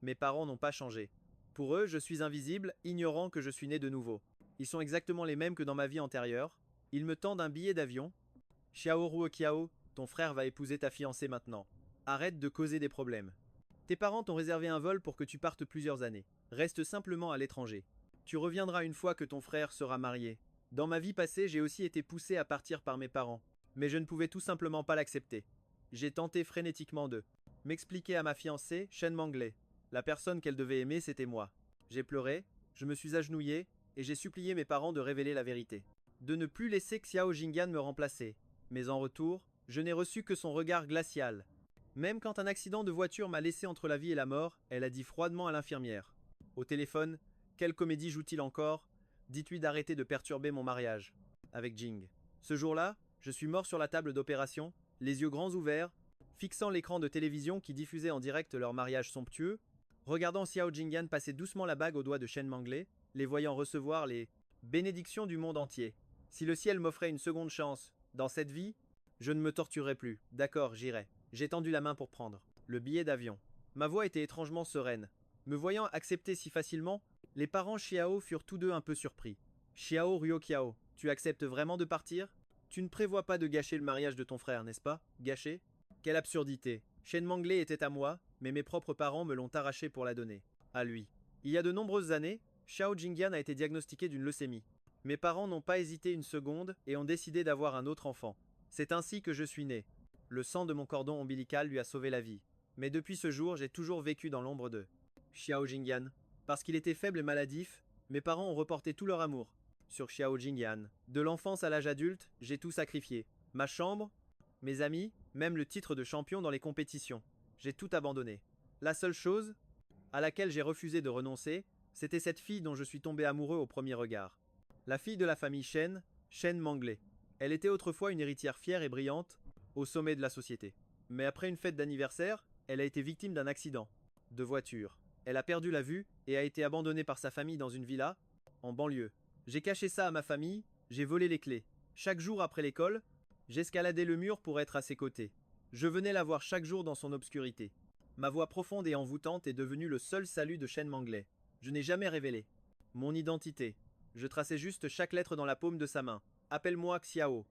Mes parents n'ont pas changé. Pour eux, je suis invisible, ignorant que je suis né de nouveau. Ils sont exactement les mêmes que dans ma vie antérieure. Ils me tendent un billet d'avion. Xiao Ruoqiao, ton frère va épouser ta fiancée maintenant. Arrête de causer des problèmes. Tes parents t'ont réservé un vol pour que tu partes plusieurs années. Reste simplement à l'étranger. Tu reviendras une fois que ton frère sera marié. Dans ma vie passée, j'ai aussi été poussé à partir par mes parents. Mais je ne pouvais tout simplement pas l'accepter. J'ai tenté frénétiquement de m'expliquer à ma fiancée, Shen Manglais. La personne qu'elle devait aimer, c'était moi. J'ai pleuré, je me suis agenouillé, et j'ai supplié mes parents de révéler la vérité. De ne plus laisser Xiao Jingyan me remplacer. Mais en retour, je n'ai reçu que son regard glacial. Même quand un accident de voiture m'a laissé entre la vie et la mort, elle a dit froidement à l'infirmière. Au téléphone, quelle comédie joue-t-il encore? Dites-lui d'arrêter de perturber mon mariage. Avec Jing. Ce jour-là, je suis mort sur la table d'opération, les yeux grands ouverts, fixant l'écran de télévision qui diffusait en direct leur mariage somptueux, regardant Xiao Jingyan passer doucement la bague au doigt de Shen Manglais, les voyant recevoir les bénédictions du monde entier. Si le ciel m'offrait une seconde chance, dans cette vie, je ne me torturerai plus. D'accord, j'irai. J'ai tendu la main pour prendre le billet d'avion. Ma voix était étrangement sereine. Me voyant accepter si facilement, les parents Xiao furent tous deux un peu surpris. Xiao Ruoqiao, tu acceptes vraiment de partir? Tu ne prévois pas de gâcher le mariage de ton frère, n'est-ce pas? Gâcher? Quelle absurdité. Shen Manglais était à moi, mais mes propres parents me l'ont arraché pour la donner. À lui. Il y a de nombreuses années, Xiao Jingyan a été diagnostiqué d'une leucémie. Mes parents n'ont pas hésité une seconde et ont décidé d'avoir un autre enfant. C'est ainsi que je suis né. Le sang de mon cordon ombilical lui a sauvé la vie. Mais depuis ce jour, j'ai toujours vécu dans l'ombre de Xiao Jingyan. Parce qu'il était faible et maladif, mes parents ont reporté tout leur amour sur Xiao Jingyan. De l'enfance à l'âge adulte, j'ai tout sacrifié. Ma chambre, mes amis, même le titre de champion dans les compétitions. J'ai tout abandonné. La seule chose à laquelle j'ai refusé de renoncer, c'était cette fille dont je suis tombé amoureux au premier regard. La fille de la famille Shen, Shen Manglais. Elle était autrefois une héritière fière et brillante, au sommet de la société. Mais après une fête d'anniversaire, elle a été victime d'un accident de voiture. Elle a perdu la vue et a été abandonnée par sa famille dans une villa, en banlieue. J'ai caché ça à ma famille, j'ai volé les clés. Chaque jour après l'école, j'escaladais le mur pour être à ses côtés. Je venais la voir chaque jour dans son obscurité. Ma voix profonde et envoûtante est devenue le seul salut de Shen Manglais. Je n'ai jamais révélé mon identité. Je traçais juste chaque lettre dans la paume de sa main. Appelle-moi Xiao.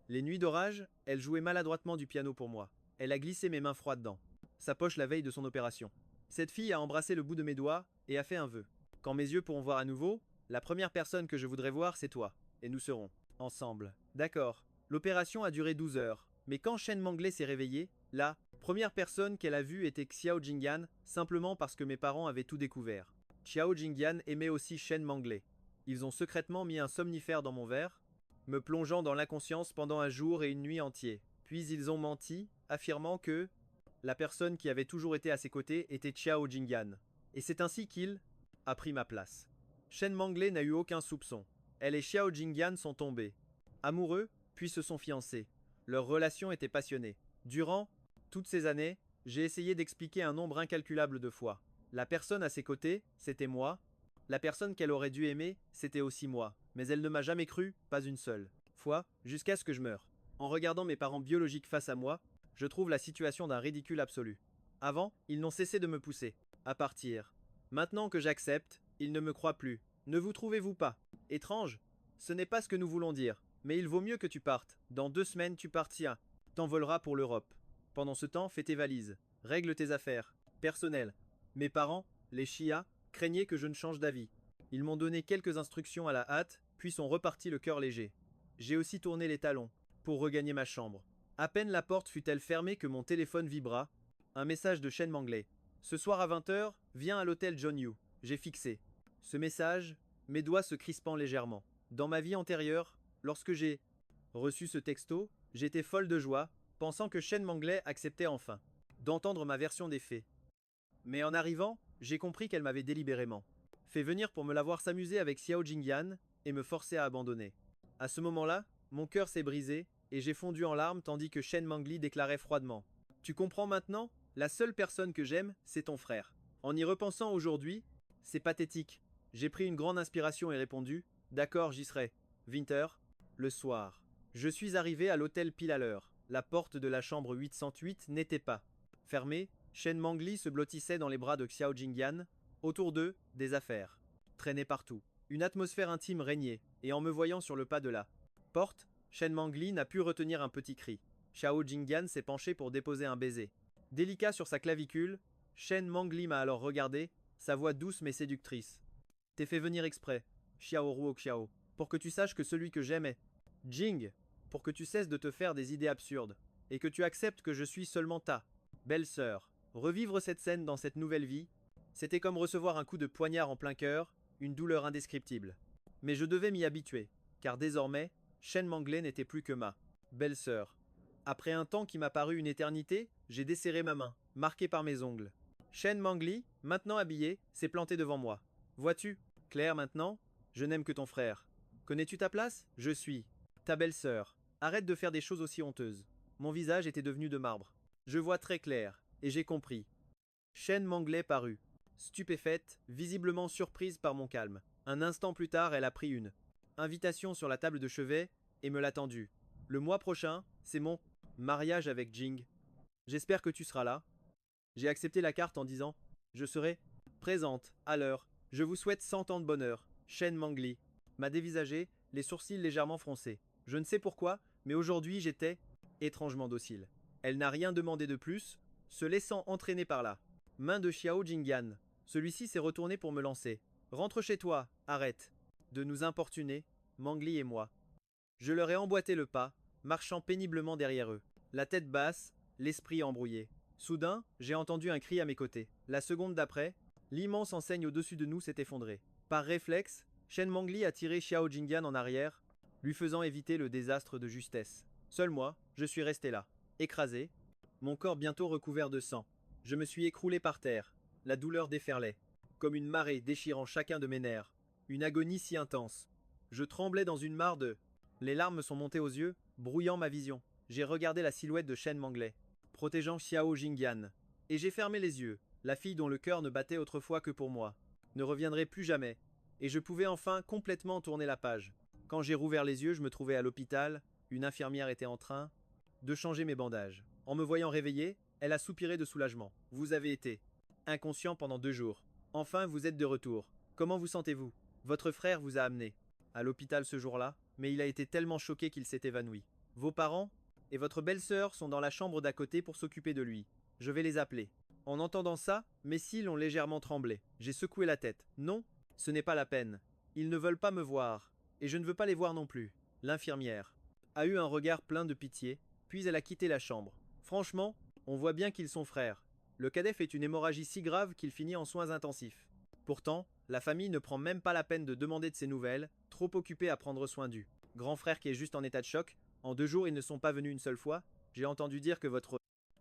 Les nuits d'orage, elle jouait maladroitement du piano pour moi. Elle a glissé mes mains froides dans sa poche la veille de son opération. Cette fille a embrassé le bout de mes doigts et a fait un vœu. Quand mes yeux pourront voir à nouveau, la première personne que je voudrais voir, c'est toi. Et nous serons ensemble. D'accord. L'opération a duré 12 heures. Mais quand Shen Manglais s'est réveillée, la première personne qu'elle a vue était Xiao Jingyan, simplement parce que mes parents avaient tout découvert. Xiao Jingyan aimait aussi Shen Manglais. Ils ont secrètement mis un somnifère dans mon verre, me plongeant dans l'inconscience pendant un jour et une nuit entiers. Puis ils ont menti, affirmant que la personne qui avait toujours été à ses côtés était Xiao Jingyan. Et c'est ainsi qu'il a pris ma place. Shen Manglais n'a eu aucun soupçon. Elle et Xiao Jingyan sont tombés amoureux, puis se sont fiancés. Leur relation était passionnée. Durant toutes ces années, j'ai essayé d'expliquer un nombre incalculable de fois. La personne à ses côtés, c'était moi. La personne qu'elle aurait dû aimer, c'était aussi moi. Mais elle ne m'a jamais cru, pas une seule fois, jusqu'à ce que je meure. En regardant mes parents biologiques face à moi, je trouve la situation d'un ridicule absolu. Avant, ils n'ont cessé de me pousser à partir. Maintenant que j'accepte, ils ne me croient plus. Ne vous trouvez-vous pas étrange? Ce n'est pas ce que nous voulons dire. Mais il vaut mieux que tu partes. Dans 2 semaines, tu partiras. T'envoleras pour l'Europe. Pendant ce temps, fais tes valises. Règle tes affaires personnelles. Mes parents, les Chia, craignaient que je ne change d'avis. Ils m'ont donné quelques instructions à la hâte, puis sont repartis le cœur léger. J'ai aussi tourné les talons pour regagner ma chambre. À peine la porte fut-elle fermée que mon téléphone vibra. Un message de Shen Manglais. Ce soir à 20 h, viens à l'hôtel John Yu. J'ai fixé ce message, mes doigts se crispant légèrement. Dans ma vie antérieure, lorsque j'ai reçu ce texto, j'étais folle de joie, pensant que Shen Manglais acceptait enfin d'entendre ma version des faits. Mais en arrivant, j'ai compris qu'elle m'avait délibérément fait venir pour me la voir s'amuser avec Xiao Jingyan et me forcer à abandonner. À ce moment-là, mon cœur s'est brisé et j'ai fondu en larmes tandis que Shen Manglais déclarait froidement: Tu comprends maintenant? La seule personne que j'aime, c'est ton frère. En y repensant aujourd'hui, c'est pathétique. J'ai pris une grande inspiration et répondu: D'accord, j'y serai. Winter, le soir. Je suis arrivé à l'hôtel pile à l'heure. La porte de la chambre 808 n'était pas fermée, Shen Mangli se blottissait dans les bras de Xiao Jingyan. Autour d'eux, des affaires traînaient partout. Une atmosphère intime régnait, et en me voyant sur le pas de la porte, Shen Mangli n'a pu retenir un petit cri. Xiao Jingyan s'est penché pour déposer un baiser délicat sur sa clavicule. Shen Mangli m'a alors regardé, sa voix douce mais séductrice. T'es fait venir exprès, Xiao Ruo Xiao, pour que tu saches que celui que j'aime est Jing, pour que tu cesses de te faire des idées absurdes, et que tu acceptes que je suis seulement ta belle-sœur. Revivre cette scène dans cette nouvelle vie, c'était comme recevoir un coup de poignard en plein cœur, une douleur indescriptible. Mais je devais m'y habituer, car désormais, Shen Mangli n'était plus que ma belle-sœur. Après un temps qui m'a paru une éternité, j'ai desserré ma main, marquée par mes ongles. Shen Mangli, maintenant habillé, s'est planté devant moi. Vois-tu, Claire maintenant, je n'aime que ton frère. Connais-tu ta place? Je suis ta belle-sœur. Arrête de faire des choses aussi honteuses. Mon visage était devenu de marbre. Je vois très clair, et j'ai compris. Shen Mangli parut, stupéfaite, visiblement surprise par mon calme. Un instant plus tard, elle a pris une invitation sur la table de chevet et me l'a tendue. Le mois prochain, c'est mon mariage avec Jing. J'espère que tu seras là. J'ai accepté la carte en disant je serai présente, à l'heure. Je vous souhaite 100 ans de bonheur. Shen Mangli m'a dévisagé, les sourcils légèrement froncés. Je ne sais pourquoi, mais aujourd'hui j'étais étrangement docile. Elle n'a rien demandé de plus, se laissant entraîner par la main de Xiao Jingyan. Celui-ci s'est retourné pour me lancer. Rentre chez toi, arrête de nous importuner, Mangli et moi. Je leur ai emboîté le pas, marchant péniblement derrière eux, la tête basse, l'esprit embrouillé. Soudain, j'ai entendu un cri à mes côtés. La seconde d'après, l'immense enseigne au-dessus de nous s'est effondrée. Par réflexe, Shen Mangli a tiré Xiao Jingyan en arrière, lui faisant éviter le désastre de justesse. Seul moi, je suis resté là, écrasé, mon corps bientôt recouvert de sang. Je me suis écroulé par terre. La douleur déferlait, comme une marée déchirant chacun de mes nerfs. Une agonie si intense. Je tremblais dans une mare de... Les larmes me sont montées aux yeux, brouillant ma vision. J'ai regardé la silhouette de Shen Mangli, protégeant Xiao Jingyan. Et j'ai fermé les yeux. La fille dont le cœur ne battait autrefois que pour moi ne reviendrait plus jamais. Et je pouvais enfin complètement tourner la page. Quand j'ai rouvert les yeux, je me trouvais à l'hôpital. Une infirmière était en train de changer mes bandages. En me voyant réveillé, elle a soupiré de soulagement. Vous avez été inconscient pendant 2 jours. Enfin, vous êtes de retour. Comment vous sentez-vous? Votre frère vous a amené à l'hôpital ce jour-là, mais il a été tellement choqué qu'il s'est évanoui. Vos parents et votre belle-sœur sont dans la chambre d'à côté pour s'occuper de lui. Je vais les appeler. En entendant ça, mes cils ont légèrement tremblé. J'ai secoué la tête. Non, ce n'est pas la peine. Ils ne veulent pas me voir, et je ne veux pas les voir non plus. L'infirmière a eu un regard plein de pitié, puis elle a quitté la chambre. Franchement, on voit bien qu'ils sont frères. Le cadet fait une hémorragie si grave qu'il finit en soins intensifs. Pourtant, la famille ne prend même pas la peine de demander de ses nouvelles, trop occupée à prendre soin du grand frère qui est juste en état de choc. En 2 jours, ils ne sont pas venus une seule fois. J'ai entendu dire que votre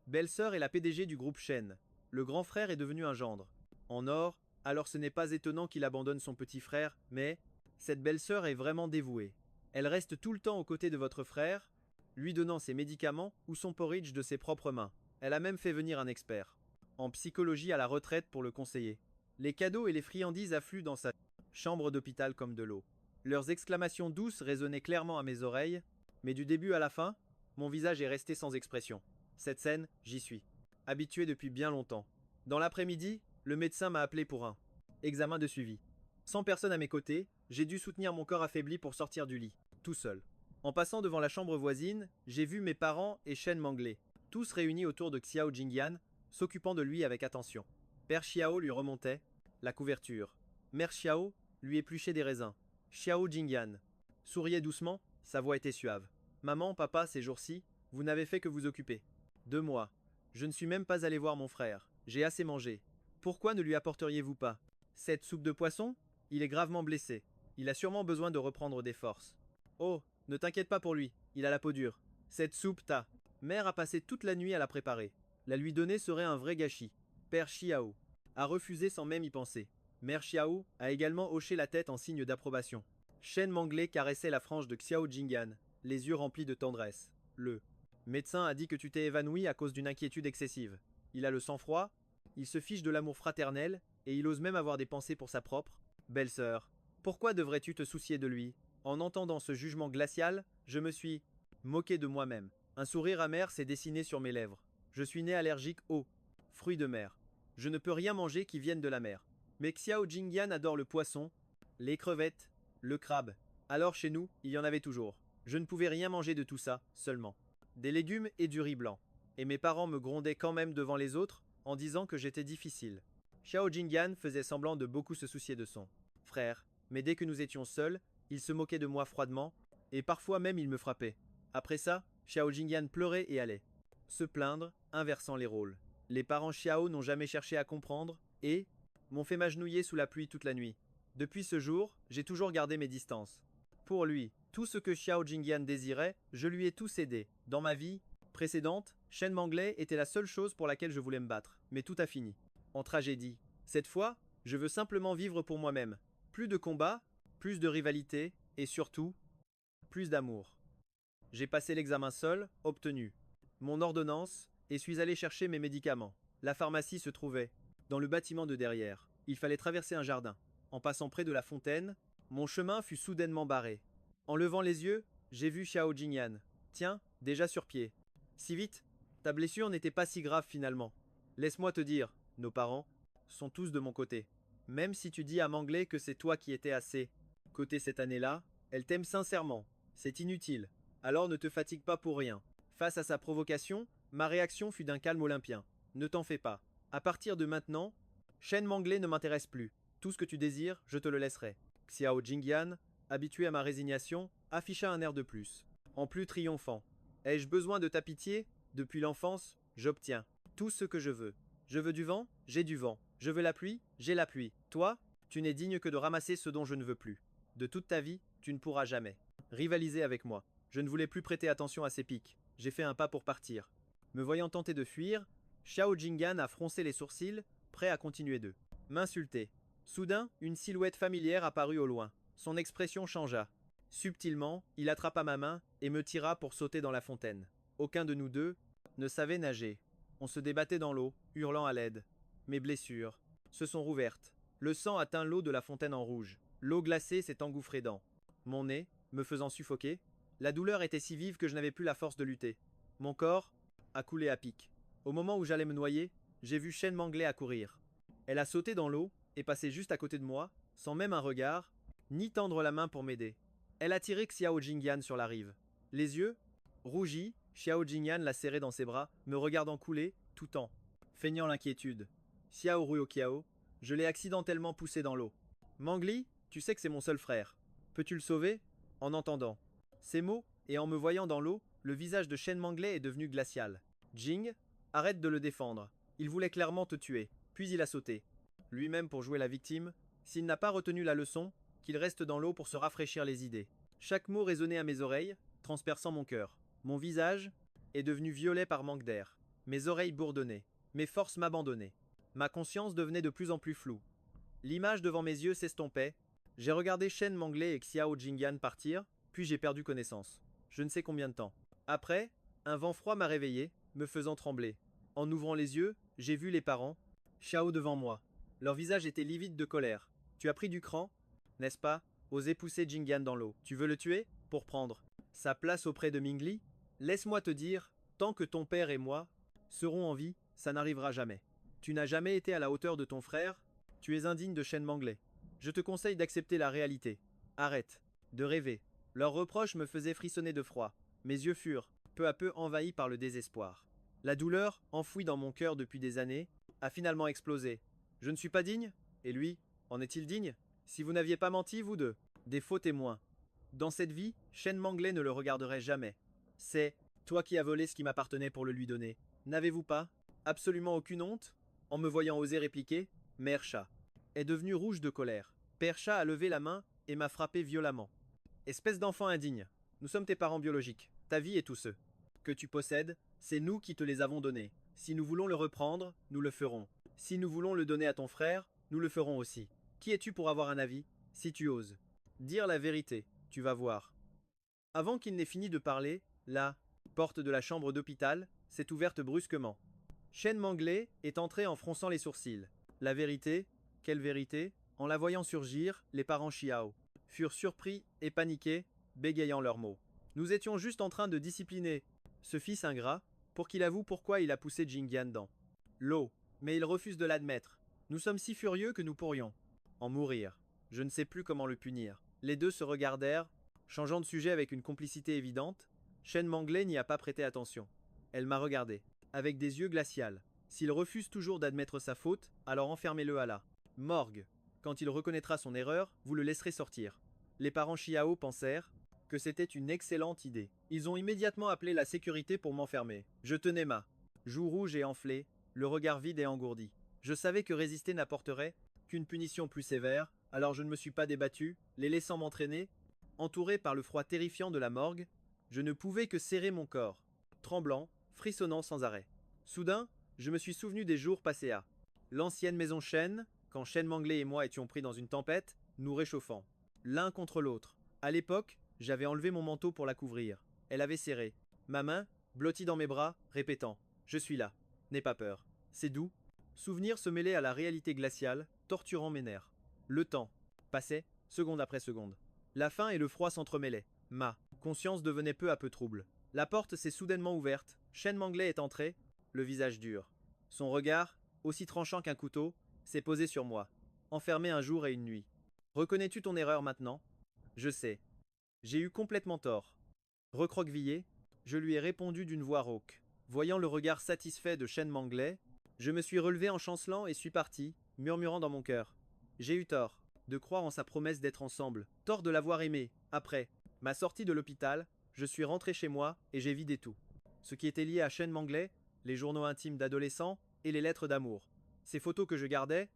belle-sœur est la PDG du groupe Shen. Le grand frère est devenu un gendre. En or, alors ce n'est pas étonnant qu'il abandonne son petit frère, mais cette belle-sœur est vraiment dévouée. Elle reste tout le temps aux côtés de votre frère, lui donnant ses médicaments ou son porridge de ses propres mains. Elle a même fait venir un expert en psychologie à la retraite pour le conseiller. Les cadeaux et les friandises affluent dans sa chambre d'hôpital comme de l'eau. Leurs exclamations douces résonnaient clairement à mes oreilles, mais du début à la fin, mon visage est resté sans expression. Cette scène, j'y suis habitué depuis bien longtemps. Dans l'après-midi, le médecin m'a appelé pour un examen de suivi. Sans personne à mes côtés, j'ai dû soutenir mon corps affaibli pour sortir du lit, tout seul. En passant devant la chambre voisine, j'ai vu mes parents et Shen Mangli, tous réunis autour de Xiao Jingyan, s'occupant de lui avec attention. Père Xiao lui remontait la couverture. Mère Xiao lui épluchait des raisins. Xiao Jingyan souriait doucement, sa voix était suave. Maman, papa, ces jours-ci, vous n'avez fait que vous occuper de moi. Je ne suis même pas allé voir mon frère. J'ai assez mangé. Pourquoi ne lui apporteriez-vous pas cette soupe de poisson? Il est gravement blessé. Il a sûrement besoin de reprendre des forces. Oh, ne t'inquiète pas pour lui, il a la peau dure. Cette soupe, ta mère a passé toute la nuit à la préparer. La lui donner serait un vrai gâchis. Père Xiao a refusé sans même y penser. Mère Xiao a également hoché la tête en signe d'approbation. Shen Mangli caressait la frange de Xiao Jingyan, les yeux remplis de tendresse. Le médecin a dit que tu t'es évanoui à cause d'une inquiétude excessive. Il a le sang-froid, il se fiche de l'amour fraternel, et il ose même avoir des pensées pour sa propre belle-sœur. Pourquoi devrais-tu te soucier de lui? En entendant ce jugement glacial, je me suis moqué de moi-même. Un sourire amer s'est dessiné sur mes lèvres. Je suis né allergique aux fruits de mer. Je ne peux rien manger qui vienne de la mer. Mais Xiao Jingyan adore le poisson, les crevettes, le crabe. Alors chez nous, il y en avait toujours. Je ne pouvais rien manger de tout ça, seulement. Des légumes et du riz blanc. Et mes parents me grondaient quand même devant les autres, en disant que j'étais difficile. Xiao Jingyan faisait semblant de beaucoup se soucier de son frère, mais dès que nous étions seuls, il se moquait de moi froidement, et parfois même il me frappait. Après ça, Xiao Jingyan pleurait et allait se plaindre, inversant les rôles. Les parents Xiao n'ont jamais cherché à comprendre, et m'ont fait m'agenouiller sous la pluie toute la nuit. Depuis ce jour, j'ai toujours gardé mes distances. Pour lui, tout ce que Xiao Jingyan désirait, je lui ai tout cédé. Dans ma vie précédente, Shen Manglais était la seule chose pour laquelle je voulais me battre, mais tout a fini. En tragédie. Cette fois, je veux simplement vivre pour moi-même. Plus de combats, plus de rivalité, et surtout, plus d'amour. J'ai passé l'examen seul, obtenu mon ordonnance, et suis allé chercher mes médicaments. La pharmacie se trouvait dans le bâtiment de derrière. Il fallait traverser un jardin. En passant près de la fontaine, mon chemin fut soudainement barré. En levant les yeux, j'ai vu Xiao Jingyan. Tiens, déjà sur pied. Si vite? Ta blessure n'était pas si grave finalement. Laisse-moi te dire, nos parents sont tous de mon côté. Même si tu dis à Manglais que c'est toi qui étais assez côté cette année-là, elle t'aime sincèrement. C'est inutile. Alors ne te fatigue pas pour rien. Face à sa provocation, ma réaction fut d'un calme olympien. Ne t'en fais pas. À partir de maintenant, Shen Manglais ne m'intéresse plus. Tout ce que tu désires, je te le laisserai. Xiao Jingyan, habitué à ma résignation, afficha un air de plus. En plus triomphant. Ai-je besoin de ta pitié? Depuis l'enfance, j'obtiens tout ce que je veux. Je veux du vent? J'ai du vent. Je veux la pluie? J'ai la pluie. Toi, tu n'es digne que de ramasser ce dont je ne veux plus. De toute ta vie, tu ne pourras jamais rivaliser avec moi. Je ne voulais plus prêter attention à ses piques. J'ai fait un pas pour partir. Me voyant tenter de fuir, Xiao Jingyan a froncé les sourcils, prêt à continuer de m'insulter. Soudain, une silhouette familière apparut au loin. Son expression changea. Subtilement, il attrapa ma main et me tira pour sauter dans la fontaine. Aucun de nous deux ne savait nager. On se débattait dans l'eau, hurlant à l'aide. Mes blessures se sont rouvertes. Le sang a teint l'eau de la fontaine en rouge. L'eau glacée s'est engouffrée dans mon nez, me faisant suffoquer. La douleur était si vive que je n'avais plus la force de lutter. Mon corps a coulé à pic. Au moment où j'allais me noyer, j'ai vu Shen Manglais accourir. Elle a sauté dans l'eau et passé juste à côté de moi, sans même un regard, ni tendre la main pour m'aider. Elle a tiré Xiao Jingyan sur la rive. Les yeux rougis, Xiao Jingyan l'a serré dans ses bras, me regardant couler, tout en feignant l'inquiétude. Xiao Ruoqiao, je l'ai accidentellement poussé dans l'eau. Mangli, tu sais que c'est mon seul frère. Peux-tu le sauver? En entendant ces mots, et en me voyant dans l'eau, le visage de Shen Manglais est devenu glacial. Jing, arrête de le défendre. Il voulait clairement te tuer. Puis il a sauté. Lui-même pour jouer la victime, s'il n'a pas retenu la leçon, qu'il reste dans l'eau pour se rafraîchir les idées. Chaque mot résonnait à mes oreilles, transperçant mon cœur. Mon visage est devenu violet par manque d'air. Mes oreilles bourdonnaient. Mes forces m'abandonnaient. Ma conscience devenait de plus en plus floue. L'image devant mes yeux s'estompait. J'ai regardé Shen Manglais et Xiao Jingyan partir, puis j'ai perdu connaissance. Je ne sais combien de temps. Après, un vent froid m'a réveillé, me faisant trembler. En ouvrant les yeux, j'ai vu les parents, Xiao devant moi. Leur visage était livide de colère. Tu as pris du cran, n'est-ce pas? Oser pousser Jingyan dans l'eau. Tu veux le tuer? Pour prendre sa place auprès de Mingli? Laisse-moi te dire, tant que ton père et moi serons en vie, ça n'arrivera jamais. Tu n'as jamais été à la hauteur de ton frère, tu es indigne de Shen Manglais. Je te conseille d'accepter la réalité. Arrête de rêver. Leurs reproches me faisaient frissonner de froid. Mes yeux furent, peu à peu, envahis par le désespoir. La douleur, enfouie dans mon cœur depuis des années, a finalement explosé. Je ne suis pas digne? Et lui, en est-il digne? Si vous n'aviez pas menti, vous deux. Des faux témoins. Dans cette vie, Shen Manglais ne le regarderait jamais. C'est toi qui as volé ce qui m'appartenait pour le lui donner. N'avez-vous pas absolument aucune honte? En me voyant oser répliquer, Mère Chat est devenue rouge de colère. Père Chat a levé la main et m'a frappé violemment. Espèce d'enfant indigne, nous sommes tes parents biologiques. Ta vie et tous ceux que tu possèdes, c'est nous qui te les avons donnés. Si nous voulons le reprendre, nous le ferons. Si nous voulons le donner à ton frère, nous le ferons aussi. Qui es-tu pour avoir un avis? Si tu oses dire la vérité, tu vas voir. Avant qu'il n'ait fini de parler, la porte de la chambre d'hôpital s'est ouverte brusquement. Shen Manglais est entré en fronçant les sourcils. La vérité? Quelle vérité? En la voyant surgir, les parents Xiao furent surpris et paniqués, bégayant leurs mots. Nous étions juste en train de discipliner ce fils ingrat pour qu'il avoue pourquoi il a poussé Jingyan dans l'eau. Mais il refuse de l'admettre. Nous sommes si furieux que nous pourrions en mourir. Je ne sais plus comment le punir. Les deux se regardèrent, changeant de sujet avec une complicité évidente. Shen Manglais n'y a pas prêté attention. Elle m'a regardé, avec des yeux glacials. S'il refuse toujours d'admettre sa faute, alors enfermez-le à la morgue. Quand il reconnaîtra son erreur, vous le laisserez sortir. Les parents Xiao pensèrent que c'était une excellente idée. Ils ont immédiatement appelé la sécurité pour m'enfermer. Je tenais ma joue rouge et enflée, le regard vide et engourdi. Je savais que résister n'apporterait qu'une punition plus sévère, alors je ne me suis pas débattu, les laissant m'entraîner. Entouré par le froid terrifiant de la morgue, je ne pouvais que serrer mon corps, tremblant, frissonnant sans arrêt. Soudain, je me suis souvenu des jours passés à l'ancienne maison Shen, quand Shen Manglais et moi étions pris dans une tempête, nous réchauffant, l'un contre l'autre. À l'époque, j'avais enlevé mon manteau pour la couvrir. Elle avait serré ma main, blottie dans mes bras, répétant « Je suis là, n'aie pas peur ». C'est doux. Souvenirs se mêlaient à la réalité glaciale, torturant mes nerfs. Le temps passait, seconde après seconde. La faim et le froid s'entremêlaient. Ma conscience devenait peu à peu trouble. La porte s'est soudainement ouverte. Shen Manglais est entré, le visage dur. Son regard, aussi tranchant qu'un couteau, s'est posé sur moi, enfermé un jour et une nuit. Reconnais-tu ton erreur maintenant? Je sais. J'ai eu complètement tort. Recroquevillé, je lui ai répondu d'une voix rauque. Voyant le regard satisfait de Shen Manglais, je me suis relevé en chancelant et suis parti, murmurant dans mon cœur. J'ai eu tort de croire en sa promesse d'être ensemble, tort de l'avoir aimé. Après ma sortie de l'hôpital, je suis rentré chez moi et j'ai vidé tout. Ce qui était lié à Shen Manglais, les journaux intimes d'adolescents et les lettres d'amour. Ces photos que je gardais,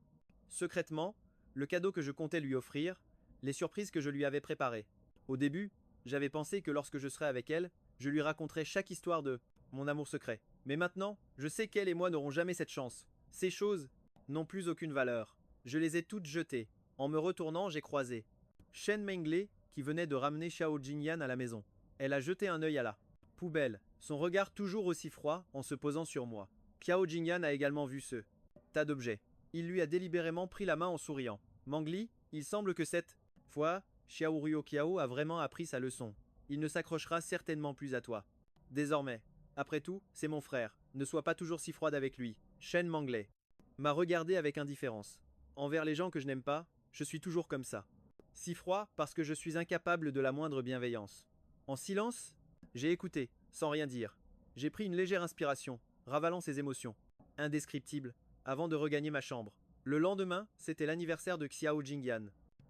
secrètement, le cadeau que je comptais lui offrir, les surprises que je lui avais préparées. Au début, j'avais pensé que lorsque je serais avec elle, je lui raconterais chaque histoire de mon amour secret. Mais maintenant, je sais qu'elle et moi n'aurons jamais cette chance. Ces choses n'ont plus aucune valeur. Je les ai toutes jetées. En me retournant, j'ai croisé Shen Manglais qui venait de ramener Xiao Jingyan à la maison. Elle a jeté un œil à la poubelle, son regard toujours aussi froid en se posant sur moi. Xiao Jingyan a également vu ce tas d'objets. Il lui a délibérément pris la main en souriant. Mangli, il semble que cette fois, Xiao Ruoqiao a vraiment appris sa leçon. Il ne s'accrochera certainement plus à toi. Désormais, après tout, c'est mon frère. Ne sois pas toujours si froide avec lui. Shen Manglais m'a regardé avec indifférence. Envers les gens que je n'aime pas, je suis toujours comme ça. Si froid parce que je suis incapable de la moindre bienveillance. En silence, j'ai écouté, sans rien dire. J'ai pris une légère inspiration, ravalant ses émotions, indescriptibles, avant de regagner ma chambre. Le lendemain, c'était l'anniversaire de Xiao Jingyan.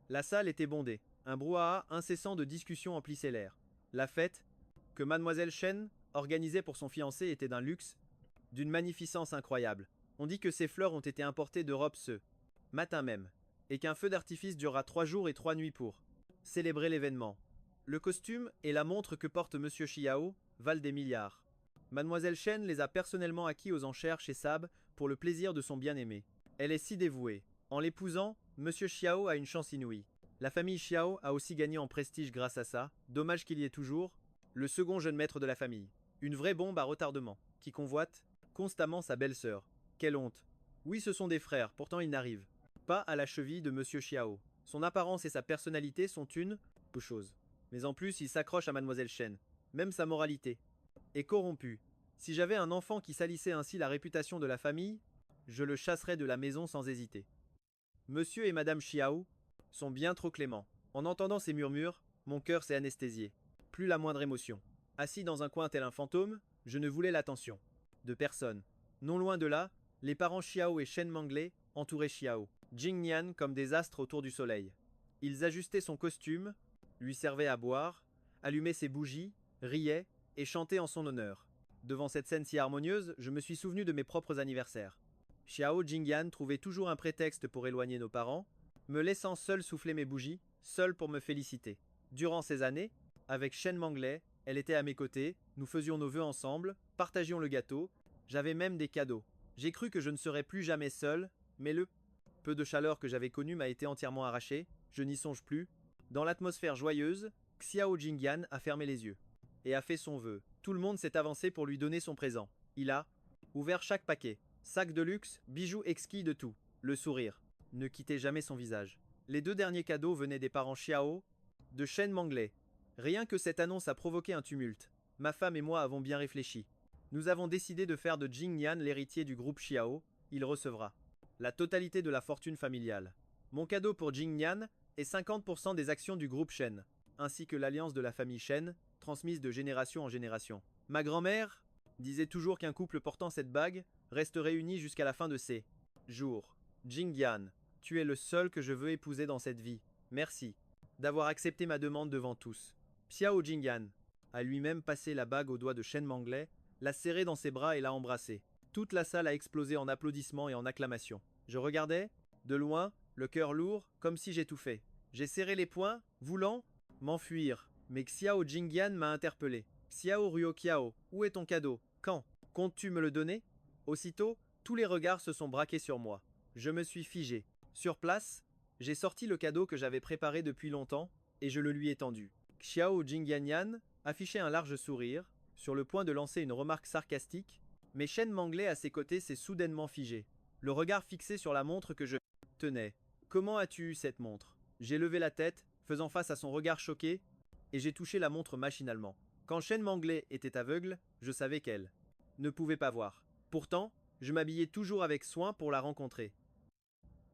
La salle était bondée. Un brouhaha incessant de discussions emplissait l'air. La fête, que mademoiselle Shen organisait pour son fiancé, était d'un luxe, d'une magnificence incroyable. On dit que ces fleurs ont été importées d'Europe ce matin même, et qu'un feu d'artifice durera 3 jours et 3 nuits pour célébrer l'événement. Le costume et la montre que porte Monsieur Xiao valent des milliards. Mademoiselle Shen les a personnellement acquis aux enchères chez Sab pour le plaisir de son bien-aimé. Elle est si dévouée. En l'épousant, Monsieur Xiao a une chance inouïe. La famille Xiao a aussi gagné en prestige grâce à ça. Dommage qu'il y ait toujours le second jeune maître de la famille. Une vraie bombe à retardement, qui convoite constamment sa belle-sœur. Quelle honte. Oui, ce sont des frères, pourtant ils n'arrivent pas à la cheville de Monsieur Xiao. Son apparence et sa personnalité sont une chose. Mais en plus, il s'accroche à Mademoiselle Shen. Même sa moralité est corrompue. Si j'avais un enfant qui salissait ainsi la réputation de la famille, je le chasserais de la maison sans hésiter. Monsieur et Madame Xiao sont bien trop cléments. En entendant ces murmures, mon cœur s'est anesthésié. Plus la moindre émotion. Assis dans un coin tel un fantôme, je ne voulais l'attention de personne. Non loin de là, les parents Xiao et Shen Manglais entouraient Xiao Jingyan comme des astres autour du soleil. Ils ajustaient son costume, lui servaient à boire, allumaient ses bougies, riaient et chantaient en son honneur. Devant cette scène si harmonieuse, je me suis souvenu de mes propres anniversaires. Xiao Jingyan trouvait toujours un prétexte pour éloigner nos parents, me laissant seul souffler mes bougies, seul pour me féliciter. Durant ces années, avec Shen Manglais, elle était à mes côtés, nous faisions nos vœux ensemble, partagions le gâteau, j'avais même des cadeaux. J'ai cru que je ne serais plus jamais seul, mais le peu de chaleur que j'avais connu m'a été entièrement arraché, je n'y songe plus. Dans l'atmosphère joyeuse, Xiao Jingyan a fermé les yeux et a fait son vœu. Tout le monde s'est avancé pour lui donner son présent. Il a ouvert chaque paquet. Sacs de luxe, bijoux exquis de tout. Le sourire ne quittait jamais son visage. Les 2 derniers cadeaux venaient des parents Xiao, de Shen Manglais. Rien que cette annonce a provoqué un tumulte. Ma femme et moi avons bien réfléchi. Nous avons décidé de faire de Jingyan l'héritier du groupe Xiao. il recevra la totalité de la fortune familiale. Mon cadeau pour Jingyan est 50% des actions du groupe Shen, ainsi que l'alliance de la famille Shen, transmise de génération en génération. Ma grand-mère disait toujours qu'un couple portant cette bague resterait uni jusqu'à la fin de ses jours. Jingyan, tu es le seul que je veux épouser dans cette vie. Merci d'avoir accepté ma demande devant tous. Xiao Jingyan a lui-même passé la bague au doigt de Shen Manglais, l'a serré dans ses bras et l'a embrassé. Toute la salle a explosé en applaudissements et en acclamations. Je regardais, de loin, le cœur lourd, comme si j'étouffais. J'ai serré les poings, voulant m'enfuir, mais Xiao Jingyan m'a interpellé. Xiao Ruoqiao, où est ton cadeau? Quand comptes-tu me le donner? Aussitôt, tous les regards se sont braqués sur moi. Je me suis figé. Sur place, j'ai sorti le cadeau que j'avais préparé depuis longtemps et je le lui ai tendu. Xiao Jingyanyan affichait un large sourire, sur le point de lancer une remarque sarcastique, mais Shen Manglais à ses côtés s'est soudainement figé, le regard fixé sur la montre que je tenais. Comment as-tu eu cette montre? J'ai levé la tête, faisant face à son regard choqué, et j'ai touché la montre machinalement. Quand Shen Manglais était aveugle, je savais qu'elle ne pouvait pas voir. Pourtant, je m'habillais toujours avec soin pour la rencontrer.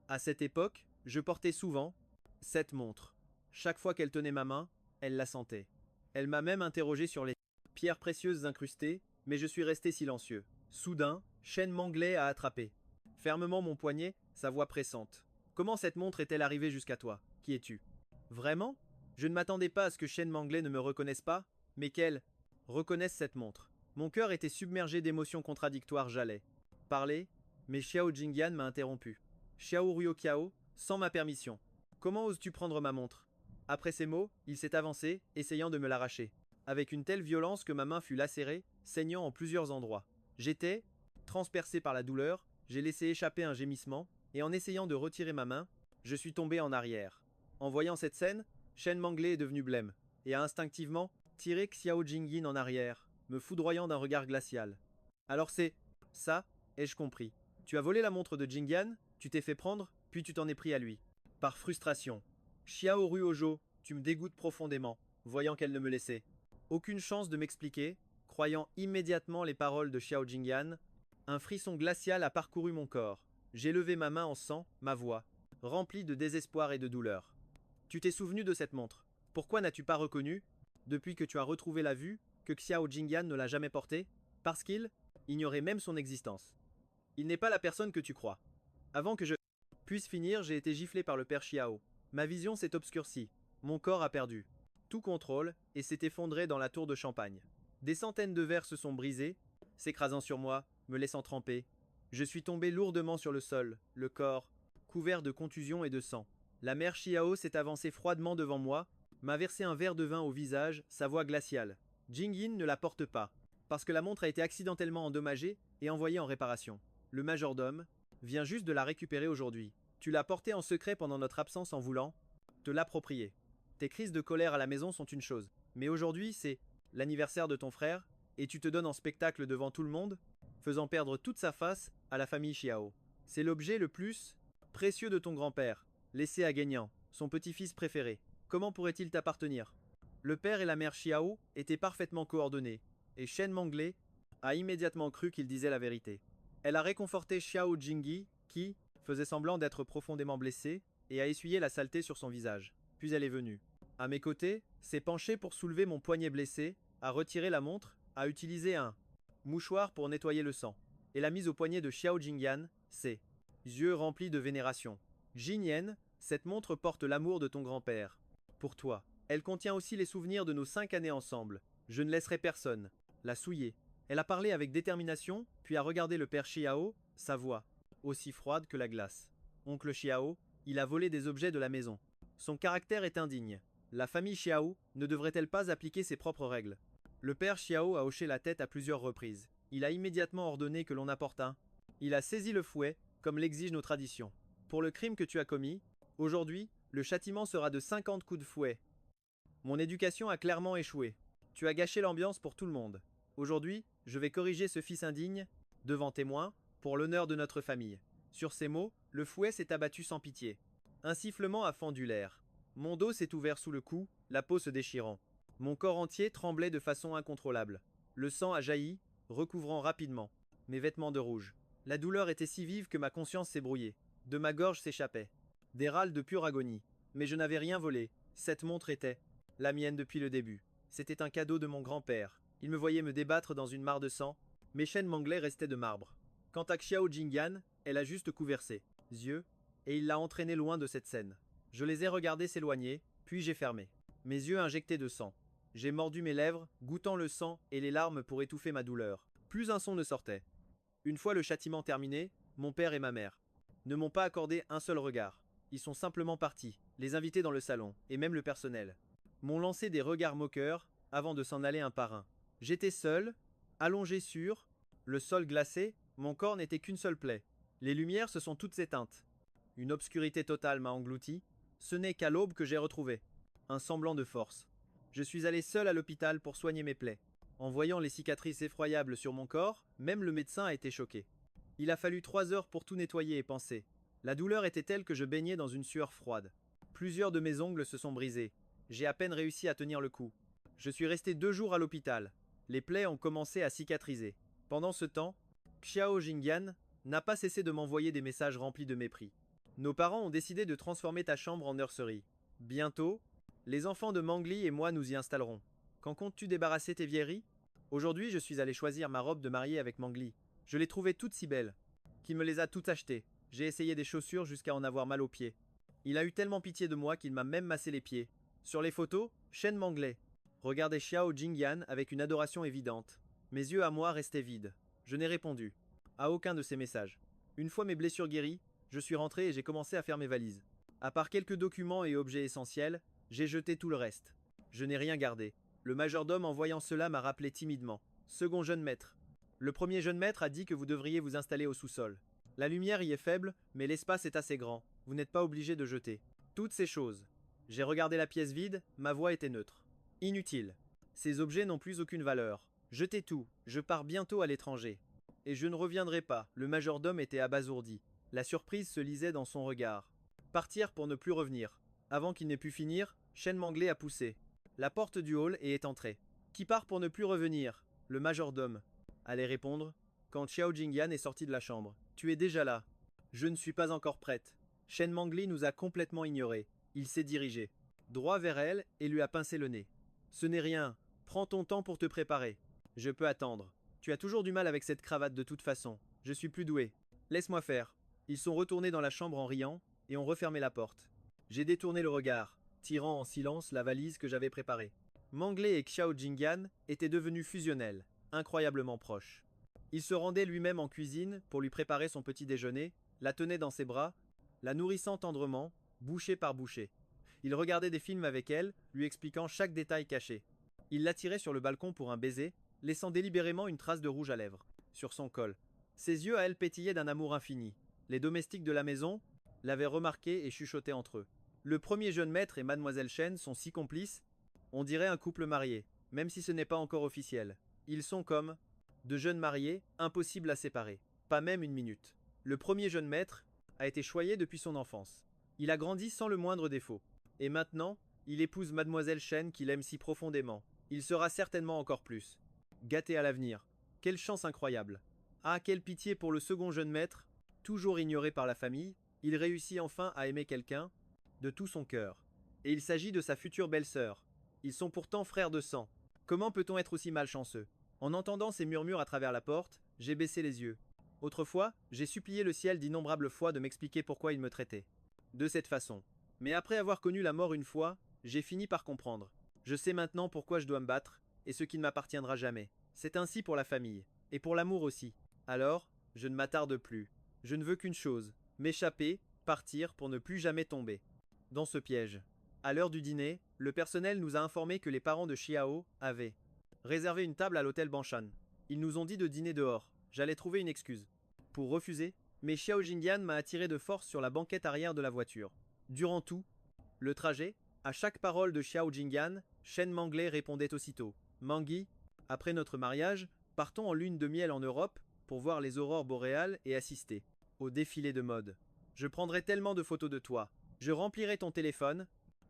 À cette époque, je portais souvent cette montre. Chaque fois qu'elle tenait ma main, elle la sentait. Elle m'a même interrogé sur les pierres précieuses incrustées, mais je suis resté silencieux. Soudain, Shen Manglais a attrapé fermement mon poignet, sa voix pressante. Comment cette montre est-elle arrivée jusqu'à toi? Qui es-tu? Vraiment? Je ne m'attendais pas à ce que Shen Manglais ne me reconnaisse pas, mais qu'elle reconnaisse cette montre. Mon cœur était submergé d'émotions contradictoires, j'allais parler, mais Xiao Jingyan m'a interrompu. Xiao Ruoqiao, sans ma permission. Comment oses-tu prendre ma montre? Après ces mots, il s'est avancé, essayant de me l'arracher, avec une telle violence que ma main fut lacérée, saignant en plusieurs endroits. J'étais transpercé par la douleur, j'ai laissé échapper un gémissement, et en essayant de retirer ma main, je suis tombé en arrière. En voyant cette scène, Shen Manglais est devenu blême, et a instinctivement tiré Xiao Jingyin en arrière, me foudroyant d'un regard glacial. Alors c'est ça, ai-je compris. Tu as volé la montre de Jingyan, tu t'es fait prendre, puis tu t'en es pris à lui. Par frustration. Xiao Ruojo, tu me dégoûtes profondément, voyant qu'elle ne me laissait aucune chance de m'expliquer, croyant immédiatement les paroles de Xiao Jingyan, un frisson glacial a parcouru mon corps. J'ai levé ma main en sang, ma voix, remplie de désespoir et de douleur. Tu t'es souvenu de cette montre. Pourquoi n'as-tu pas reconnu, depuis que tu as retrouvé la vue, que Xiao Jingyan ne l'a jamais portée? Parce qu'il ignorait même son existence. Il n'est pas la personne que tu crois. Avant que je puisse finir, j'ai été giflé par le père Xiao. Ma vision s'est obscurcie. Mon corps a perdu tout contrôle et s'est effondré dans la tour de champagne. Des centaines de verres se sont brisés, s'écrasant sur moi, me laissant tremper. Je suis tombé lourdement sur le sol, le corps couvert de contusions et de sang. La mère Xiao s'est avancée froidement devant moi, m'a versé un verre de vin au visage, sa voix glaciale. Jingyin ne la porte pas, parce que la montre a été accidentellement endommagée et envoyée en réparation. Le majordome vient juste de la récupérer aujourd'hui. Tu l'as portée en secret pendant notre absence en voulant te l'approprier. Tes crises de colère à la maison sont une chose, mais aujourd'hui c'est l'anniversaire de ton frère, et tu te donnes en spectacle devant tout le monde, faisant perdre toute sa face à la famille Xiao. C'est l'objet le plus précieux de ton grand-père, laissé à Guignan, son petit-fils préféré. Comment pourrait-il t'appartenir? Le père et la mère Xiao étaient parfaitement coordonnés, et Shen Manglais a immédiatement cru qu'il disait la vérité. Elle a réconforté Xiao Jingyi, qui faisait semblant d'être profondément blessé, et a essuyé la saleté sur son visage. Puis elle est venue à mes côtés, s'est penchée pour soulever mon poignet blessé, a retiré la montre, a utilisé un mouchoir pour nettoyer le sang, et l'a mise au poignet de Xiao Jingyan, ses yeux remplis de vénération. Jingyan, cette montre porte l'amour de ton grand-père. Pour toi. Elle contient aussi les souvenirs de nos 5 années ensemble. Je ne laisserai personne la souiller. Elle a parlé avec détermination, puis a regardé le père Xiao, sa voix aussi froide que la glace. Oncle Xiao, il a volé des objets de la maison. Son caractère est indigne. La famille Xiao ne devrait-elle pas appliquer ses propres règles? Le père Xiao a hoché la tête à plusieurs reprises. Il a immédiatement ordonné que l'on apporte un. Il a saisi le fouet, comme l'exigent nos traditions. Pour le crime que tu as commis, aujourd'hui, le châtiment sera de 50 coups de fouet. Mon éducation a clairement échoué. Tu as gâché l'ambiance pour tout le monde. Aujourd'hui, je vais corriger ce fils indigne, devant témoins, pour l'honneur de notre famille. Sur ces mots, le fouet s'est abattu sans pitié. Un sifflement a fendu l'air. Mon dos s'est ouvert sous le cou, la peau se déchirant. Mon corps entier tremblait de façon incontrôlable. Le sang a jailli, recouvrant rapidement mes vêtements de rouge. La douleur était si vive que ma conscience s'est brouillée. De ma gorge s'échappait des râles de pure agonie. Mais je n'avais rien volé. Cette montre était la mienne depuis le début. C'était un cadeau de mon grand-père. Il me voyait me débattre dans une mare de sang. Mes chaînes manglais restaient de marbre. Quant à Xiao Jingyan, elle a juste couvert ses yeux, et il l'a entraîné loin de cette scène. Je les ai regardés s'éloigner, puis j'ai fermé. Mes yeux injectés de sang. J'ai mordu mes lèvres, goûtant le sang et les larmes pour étouffer ma douleur. Plus un son ne sortait. Une fois le châtiment terminé, mon père et ma mère ne m'ont pas accordé un seul regard. Ils sont simplement partis, les invités dans le salon, et même le personnel m'ont lancé des regards moqueurs avant de s'en aller un par un. J'étais seul, allongé sur le sol glacé, mon corps n'était qu'une seule plaie. Les lumières se sont toutes éteintes. Une obscurité totale m'a englouti. Ce n'est qu'à l'aube que j'ai retrouvé un semblant de force. Je suis allé seul à l'hôpital pour soigner mes plaies. En voyant les cicatrices effroyables sur mon corps, même le médecin a été choqué. Il a fallu 3 heures pour tout nettoyer et panser. La douleur était telle que je baignais dans une sueur froide. Plusieurs de mes ongles se sont brisés. J'ai à peine réussi à tenir le coup. Je suis resté 2 jours à l'hôpital. Les plaies ont commencé à cicatriser. Pendant ce temps, Xiao Jingyan n'a pas cessé de m'envoyer des messages remplis de mépris. Nos parents ont décidé de transformer ta chambre en nurserie. Bientôt, les enfants de Mangli et moi nous y installerons. Quand comptes-tu débarrasser tes vieilleries? Aujourd'hui, je suis allé choisir ma robe de mariée avec Mangli. Je l'ai trouvée toute si belle, qu'il me les a toutes achetées. J'ai essayé des chaussures jusqu'à en avoir mal aux pieds. Il a eu tellement pitié de moi qu'il m'a même massé les pieds. Sur les photos, Shen Manglais regardait Xiao Jingyan avec une adoration évidente. Mes yeux à moi restaient vides. Je n'ai répondu à aucun de ses messages. Une fois mes blessures guéries, je suis rentré et j'ai commencé à faire mes valises. À part quelques documents et objets essentiels, j'ai jeté tout le reste. Je n'ai rien gardé. Le majordome en voyant cela m'a rappelé timidement. Second jeune maître. Le premier jeune maître a dit que vous devriez vous installer au sous-sol. La lumière y est faible, mais l'espace est assez grand. Vous n'êtes pas obligé de jeter. Toutes ces choses. J'ai regardé la pièce vide, ma voix était neutre. Inutile. Ces objets n'ont plus aucune valeur. Jetez tout, je pars bientôt à l'étranger. Et je ne reviendrai pas. Le majordome était abasourdi. La surprise se lisait dans son regard. Partir pour ne plus revenir. Avant qu'il n'ait pu finir, Shen Manglais a poussé la porte du hall et est entré. Qui part pour ne plus revenir? Le majordome allait répondre quand Xiao Jingyan est sorti de la chambre. Tu es déjà là. Je ne suis pas encore prête. Shen Mangli nous a complètement ignorés. Il s'est dirigé droit vers elle et lui a pincé le nez. Ce n'est rien. Prends ton temps pour te préparer. Je peux attendre. Tu as toujours du mal avec cette cravate de toute façon. Je suis plus doué. Laisse-moi faire. Ils sont retournés dans la chambre en riant et ont refermé la porte. J'ai détourné le regard, tirant en silence la valise que j'avais préparée. Manglais et Xiao Jingyan étaient devenus fusionnels, incroyablement proches. Il se rendait lui-même en cuisine pour lui préparer son petit déjeuner, la tenait dans ses bras, la nourrissant tendrement, bouchée par bouchée. Il regardait des films avec elle, lui expliquant chaque détail caché. Il l'attirait sur le balcon pour un baiser, laissant délibérément une trace de rouge à lèvres sur son col. Ses yeux à elle pétillaient d'un amour infini. Les domestiques de la maison l'avaient remarqué et chuchotaient entre eux. Le premier jeune maître et mademoiselle Shen sont si complices, on dirait un couple marié, même si ce n'est pas encore officiel. Ils sont comme de jeunes mariés, impossibles à séparer. Pas même une minute. Le premier jeune maître a été choyé depuis son enfance. Il a grandi sans le moindre défaut. Et maintenant, il épouse mademoiselle Shen qu'il aime si profondément. Il sera certainement encore plus gâté à l'avenir. Quelle chance incroyable. Ah, quelle pitié pour le second jeune maître, toujours ignoré par la famille, il réussit enfin à aimer quelqu'un de tout son cœur. Et il s'agit de sa future belle-sœur. Ils sont pourtant frères de sang. Comment peut-on être aussi malchanceux? En entendant ces murmures à travers la porte, j'ai baissé les yeux. Autrefois, j'ai supplié le ciel d'innombrables fois de m'expliquer pourquoi il me traitait de cette façon. Mais après avoir connu la mort une fois, j'ai fini par comprendre. Je sais maintenant pourquoi je dois me battre, et ce qui ne m'appartiendra jamais. C'est ainsi pour la famille, et pour l'amour aussi. Alors, je ne m'attarde plus. Je ne veux qu'une chose, m'échapper, partir pour ne plus jamais tomber dans ce piège. À l'heure du dîner, le personnel nous a informé que les parents de Xiao avaient réservé une table à l'hôtel Banshan. Ils nous ont dit de dîner dehors. J'allais trouver une excuse pour refuser, mais Xiao Jingyan m'a attiré de force sur la banquette arrière de la voiture. Durant tout le trajet, à chaque parole de Xiao Jingyan, Shen Manglais répondait aussitôt. Mangui, après notre mariage, partons en lune de miel en Europe pour voir les aurores boréales et assister au défilé de mode. Je prendrai tellement de photos de toi. Je remplirai ton téléphone,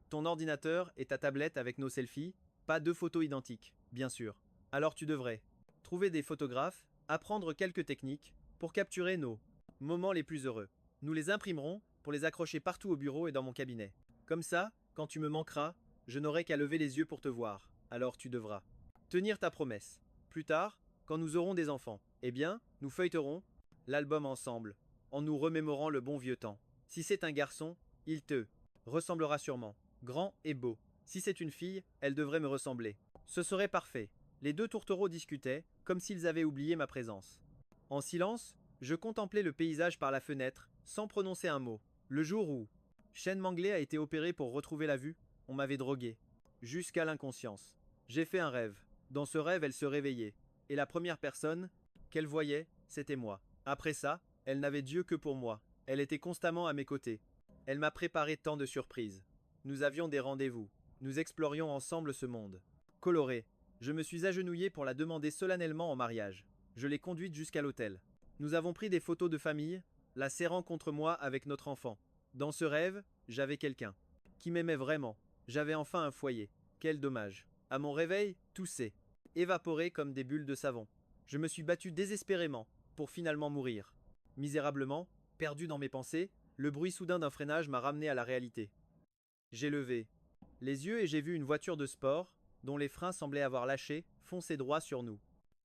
ton ordinateur et ta tablette avec nos selfies, pas 2 photos identiques, bien sûr. Alors tu devrais trouver des photographes, apprendre quelques techniques, pour capturer nos moments les plus heureux. Nous les imprimerons pour les accrocher partout au bureau et dans mon cabinet. Comme ça, quand tu me manqueras, je n'aurai qu'à lever les yeux pour te voir. Alors tu devras tenir ta promesse. Plus tard, quand nous aurons des enfants, eh bien, nous feuilleterons l'album ensemble, en nous remémorant le bon vieux temps. Si c'est un garçon, il te ressemblera sûrement, grand et beau. Si c'est une fille, elle devrait me ressembler. Ce serait parfait. Les deux tourtereaux discutaient, comme s'ils avaient oublié ma présence. En silence, je contemplais le paysage par la fenêtre, sans prononcer un mot. Le jour où Chêne Manglé a été opéré pour retrouver la vue, on m'avait drogué, jusqu'à l'inconscience. J'ai fait un rêve. Dans ce rêve, elle se réveillait, et la première personne qu'elle voyait, c'était moi. Après ça, elle n'avait Dieu que pour moi. Elle était constamment à mes côtés. Elle m'a préparé tant de surprises. Nous avions des rendez-vous. Nous explorions ensemble ce monde. Coloré, je me suis agenouillé pour la demander solennellement en mariage. Je l'ai conduite jusqu'à l'hôtel. Nous avons pris des photos de famille, la serrant contre moi avec notre enfant. Dans ce rêve, j'avais quelqu'un qui m'aimait vraiment. J'avais enfin un foyer. Quel dommage. À mon réveil, tout s'est évaporé comme des bulles de savon. Je me suis battu désespérément pour finalement mourir. Misérablement, perdu dans mes pensées, le bruit soudain d'un freinage m'a ramené à la réalité. J'ai levé les yeux et j'ai vu une voiture de sport, dont les freins semblaient avoir lâché, foncer droit sur nous.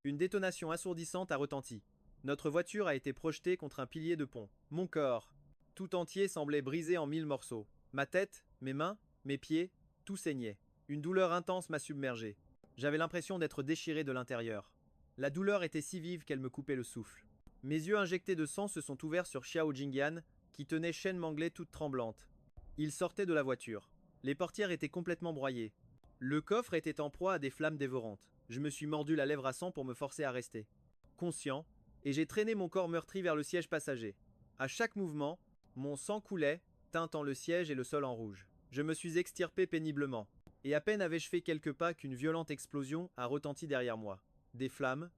Une détonation assourdissante a retenti. Notre voiture a été projetée contre un pilier de pont. Mon corps, tout entier, semblait brisé en 1000 morceaux. Ma tête, mes mains, mes pieds, tout saignait. Une douleur intense m'a submergé. J'avais l'impression d'être déchiré de l'intérieur. La douleur était si vive qu'elle me coupait le souffle. Mes yeux injectés de sang se sont ouverts sur Xiao Jingyan, qui tenait Chêne Manglé toute tremblante. Il sortait de la voiture. Les portières étaient complètement broyées. Le coffre était en proie à des flammes dévorantes. Je me suis mordu la lèvre à sang pour me forcer à rester conscient, et j'ai traîné mon corps meurtri vers le siège passager. À chaque mouvement, mon sang coulait, teintant le siège et le sol en rouge. Je me suis extirpé péniblement, et à peine avais-je fait quelques pas qu'une violente explosion a retenti derrière moi. Des flammes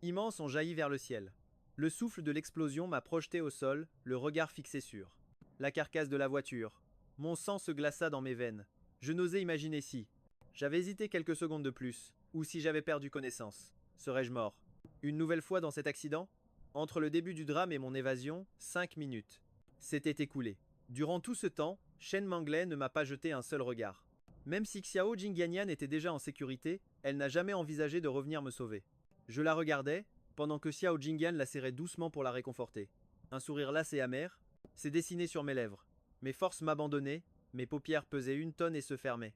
immenses ont jailli vers le ciel. Le souffle de l'explosion m'a projeté au sol, le regard fixé sur la carcasse de la voiture. Mon sang se glaça dans mes veines. Je n'osais imaginer si j'avais hésité quelques secondes de plus, ou si j'avais perdu connaissance. Serais-je mort une nouvelle fois dans cet accident? Entre le début du drame et mon évasion, 5 minutes s'étaient écoulées. Durant tout ce temps, Chêne Manglé ne m'a pas jeté un seul regard. Même si Xiao Jingyanyan était déjà en sécurité, elle n'a jamais envisagé de revenir me sauver. Je la regardais, pendant que Xiao Jingyan la serrait doucement pour la réconforter. Un sourire las et amer s'est dessiné sur mes lèvres. Mes forces m'abandonnaient, mes paupières pesaient 1 tonne et se fermaient.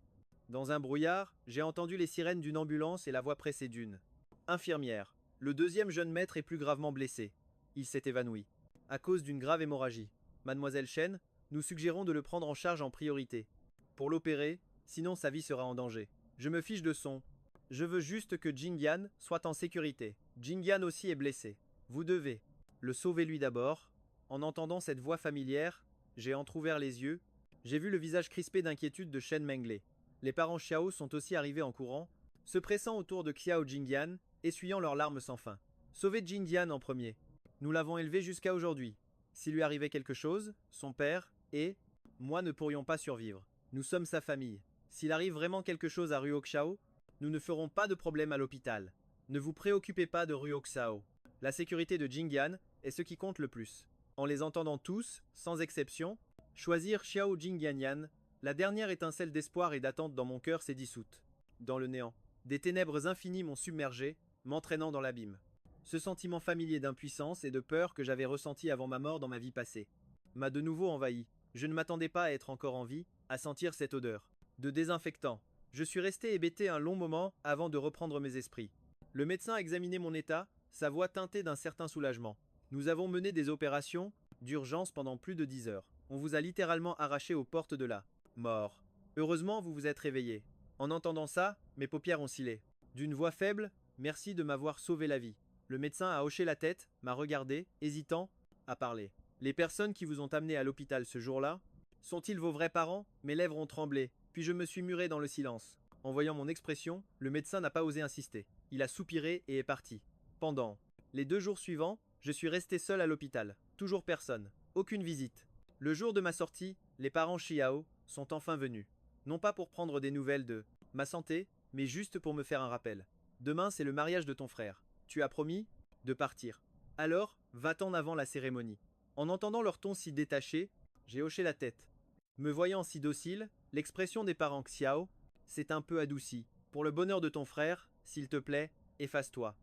Dans un brouillard, j'ai entendu les sirènes d'une ambulance et la voix pressée d'une infirmière. Le deuxième jeune maître est plus gravement blessé. Il s'est évanoui à cause d'une grave hémorragie. Mademoiselle Chen, nous suggérons de le prendre en charge en priorité pour l'opérer, sinon sa vie sera en danger. Je me fiche de son. Je veux juste que Jingyan soit en sécurité. Jingyan aussi est blessé. Vous devez le sauver lui d'abord. En entendant cette voix familière, j'ai entrouvert les yeux. J'ai vu le visage crispé d'inquiétude de Chêne Manglé. Les parents Xiao sont aussi arrivés en courant, se pressant autour de Xiao Jingyan, essuyant leurs larmes sans fin. Sauvez Jingyan en premier. Nous l'avons élevé jusqu'à aujourd'hui. S'il lui arrivait quelque chose, son père et moi ne pourrions pas survivre. Nous sommes sa famille. S'il arrive vraiment quelque chose à Ruoxiao, nous ne ferons pas de problème à l'hôpital. Ne vous préoccupez pas de Ruoxiao. La sécurité de Jingyan est ce qui compte le plus. En les entendant tous, sans exception, choisir Xiao Jingyanyan, la dernière étincelle d'espoir et d'attente dans mon cœur s'est dissoute. Dans le néant. Des ténèbres infinies m'ont submergé, m'entraînant dans l'abîme. Ce sentiment familier d'impuissance et de peur que j'avais ressenti avant ma mort dans ma vie passée m'a de nouveau envahi. Je ne m'attendais pas à être encore en vie, à sentir cette odeur de désinfectant. Je suis resté hébété un long moment avant de reprendre mes esprits. Le médecin a examiné mon état, sa voix teintée d'un certain soulagement. Nous avons mené des opérations d'urgence pendant plus de 10 heures. On vous a littéralement arraché aux portes de la mort. Heureusement, vous vous êtes réveillé. En entendant ça, mes paupières ont scellé. D'une voix faible, merci de m'avoir sauvé la vie. Le médecin a hoché la tête, m'a regardé, hésitant, à parler. Les personnes qui vous ont amené à l'hôpital ce jour-là, sont-ils vos vrais parents? Mes lèvres ont tremblé, puis je me suis muré dans le silence. En voyant mon expression, le médecin n'a pas osé insister. Il a soupiré et est parti. Pendant les 2 jours suivants, je suis resté seul à l'hôpital. Toujours personne. Aucune visite. Le jour de ma sortie, les parents Xiao sont enfin venus. Non pas pour prendre des nouvelles de ma santé, mais juste pour me faire un rappel. Demain, c'est le mariage de ton frère. Tu as promis de partir Alors, va-t'en avant la cérémonie. En entendant leur ton si détaché, j'ai hoché la tête. Me voyant si docile, l'expression des parents Xiao s'est un peu adoucie. Pour le bonheur de ton frère, s'il te plaît, efface-toi.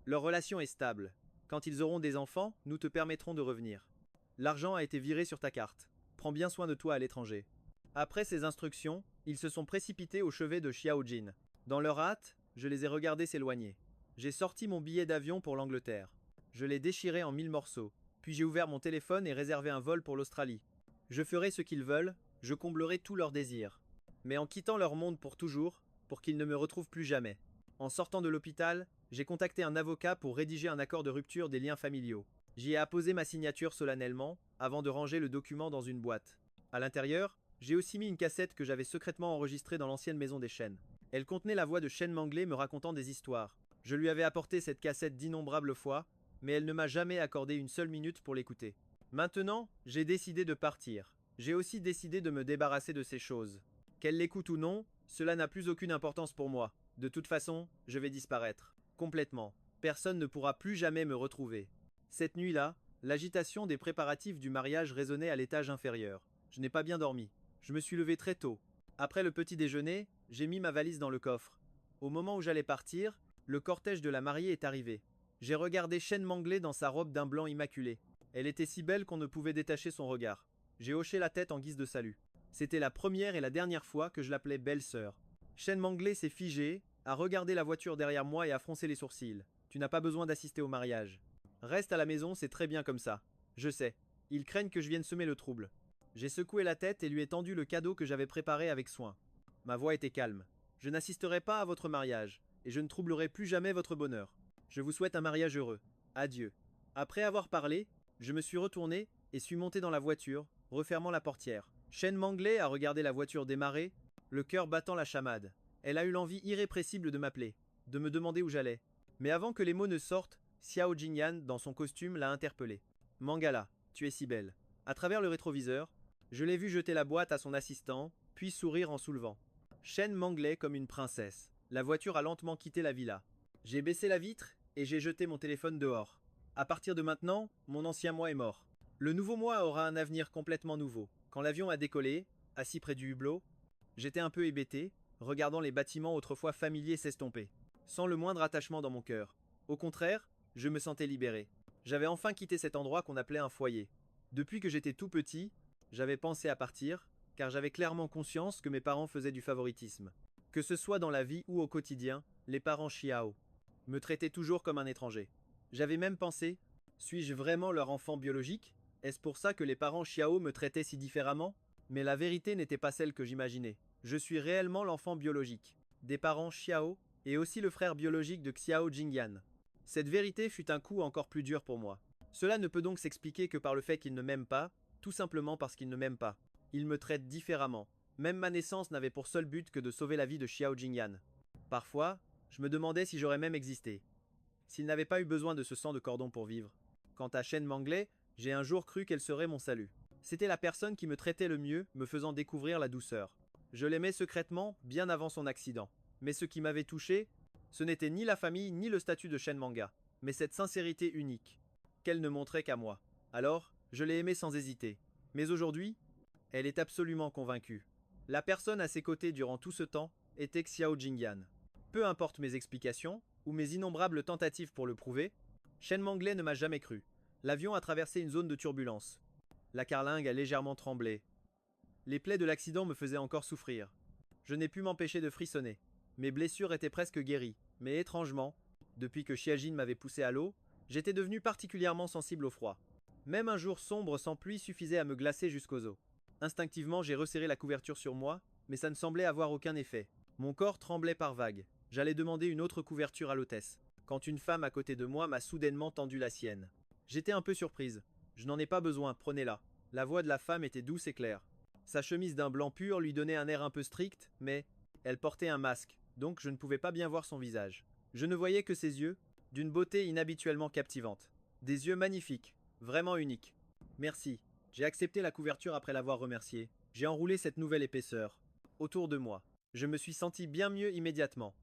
Leur relation est stable. Quand ils auront des enfants, nous te permettrons de revenir. L'argent a été viré sur ta carte. Prends bien soin de toi à l'étranger. Après ces instructions, ils se sont précipités au chevet de Xiao Jin. Dans leur hâte, je les ai regardés s'éloigner. J'ai sorti mon billet d'avion pour l'Angleterre. Je l'ai déchiré en 1000 morceaux. Puis j'ai ouvert mon téléphone et réservé un vol pour l'Australie. Je ferai ce qu'ils veulent, je comblerai tous leurs désirs. Mais en quittant leur monde pour toujours, pour qu'ils ne me retrouvent plus jamais. En sortant de l'hôpital, j'ai contacté un avocat pour rédiger un accord de rupture des liens familiaux. J'y ai apposé ma signature solennellement, avant de ranger le document dans une boîte. À l'intérieur, j'ai aussi mis une cassette que j'avais secrètement enregistrée dans l'ancienne maison des Chênes. Elle contenait la voix de Shen Manglé me racontant des histoires. Je lui avais apporté cette cassette d'innombrables fois, mais elle ne m'a jamais accordé une seule minute pour l'écouter. Maintenant, j'ai décidé de partir. J'ai aussi décidé de me débarrasser de ces choses. Qu'elle l'écoute ou non, cela n'a plus aucune importance pour moi. De toute façon, je vais disparaître. Complètement. Personne ne pourra plus jamais me retrouver. Cette nuit-là, l'agitation des préparatifs du mariage résonnait à l'étage inférieur. Je n'ai pas bien dormi. Je me suis levé très tôt. Après le petit déjeuner, j'ai mis ma valise dans le coffre. Au moment où j'allais partir, le cortège de la mariée est arrivé. J'ai regardé Shen Manglé dans sa robe d'un blanc immaculé. Elle était si belle qu'on ne pouvait détacher son regard. J'ai hoché la tête en guise de salut. C'était la première et la dernière fois que je l'appelais belle-sœur. Shen Manglé s'est figé, a regardé la voiture derrière moi et a froncé les sourcils. Tu n'as pas besoin d'assister au mariage. Reste à la maison, c'est très bien comme ça. Je sais. Ils craignent que je vienne semer le trouble. J'ai secoué la tête et lui ai tendu le cadeau que j'avais préparé avec soin. Ma voix était calme. Je n'assisterai pas à votre mariage, et je ne troublerai plus jamais votre bonheur. Je vous souhaite un mariage heureux. Adieu. Après avoir parlé, je me suis retourné et suis monté dans la voiture, refermant la portière. Shen Manglé a regardé la voiture démarrer, le cœur battant la chamade. Elle a eu l'envie irrépressible de m'appeler, de me demander où j'allais. Mais avant que les mots ne sortent, Xiao Jingyan, dans son costume, l'a interpellée. Mangala, tu es si belle. À travers le rétroviseur, je l'ai vu jeter la boîte à son assistant, puis sourire en soulevant. Shen Manglé comme une princesse. La voiture a lentement quitté la villa. J'ai baissé la vitre et j'ai jeté mon téléphone dehors. À partir de maintenant, mon ancien moi est mort. Le nouveau moi aura un avenir complètement nouveau. Quand l'avion a décollé, assis près du hublot, j'étais un peu hébété, regardant les bâtiments autrefois familiers s'estomper, sans le moindre attachement dans mon cœur. Au contraire, je me sentais libéré. J'avais enfin quitté cet endroit qu'on appelait un foyer. Depuis que j'étais tout petit, j'avais pensé à partir, car j'avais clairement conscience que mes parents faisaient du favoritisme. Que ce soit dans la vie ou au quotidien, les parents Xiao me traitaient toujours comme un étranger. J'avais même pensé, suis-je vraiment leur enfant biologique? Est-ce pour ça que les parents Xiao me traitaient si différemment? Mais la vérité n'était pas celle que j'imaginais. Je suis réellement l'enfant biologique des parents Xiao et aussi le frère biologique de Xiao Jingyan. Cette vérité fut un coup encore plus dur pour moi. Cela ne peut donc s'expliquer que par le fait qu'ils ne m'aiment pas, tout simplement parce qu'ils ne m'aiment pas. Ils me traitent différemment. Même ma naissance n'avait pour seul but que de sauver la vie de Xiao Jingyan. Parfois, je me demandais si j'aurais même existé. S'il n'avait pas eu besoin de ce sang de cordon pour vivre. Quant à Shen Manglé, j'ai un jour cru qu'elle serait mon salut. C'était la personne qui me traitait le mieux, me faisant découvrir la douceur. Je l'aimais secrètement, bien avant son accident. Mais ce qui m'avait touché, ce n'était ni la famille ni le statut de Shen Manga, mais cette sincérité unique, qu'elle ne montrait qu'à moi. Alors, je l'ai aimée sans hésiter. Mais aujourd'hui, elle est absolument convaincue. La personne à ses côtés durant tout ce temps était Xiao Jingyan. Peu importe mes explications, ou mes innombrables tentatives pour le prouver, Shen Manglé ne m'a jamais cru. L'avion a traversé une zone de turbulence. La carlingue a légèrement tremblé. Les plaies de l'accident me faisaient encore souffrir. Je n'ai pu m'empêcher de frissonner. Mes blessures étaient presque guéries, mais étrangement, depuis que Xiajin m'avait poussé à l'eau, j'étais devenu particulièrement sensible au froid. Même un jour sombre sans pluie suffisait à me glacer jusqu'aux os. Instinctivement, j'ai resserré la couverture sur moi, mais ça ne semblait avoir aucun effet. Mon corps tremblait par vagues. J'allais demander une autre couverture à l'hôtesse, quand une femme à côté de moi m'a soudainement tendu la sienne. J'étais un peu surprise. Je n'en ai pas besoin, prenez-la. La voix de la femme était douce et claire. Sa chemise d'un blanc pur lui donnait un air un peu strict, mais elle portait un masque, donc je ne pouvais pas bien voir son visage. Je ne voyais que ses yeux, d'une beauté inhabituellement captivante. Des yeux magnifiques, vraiment uniques. Merci. J'ai accepté la couverture après l'avoir remerciée. J'ai enroulé cette nouvelle épaisseur autour de moi. Je me suis senti bien mieux immédiatement.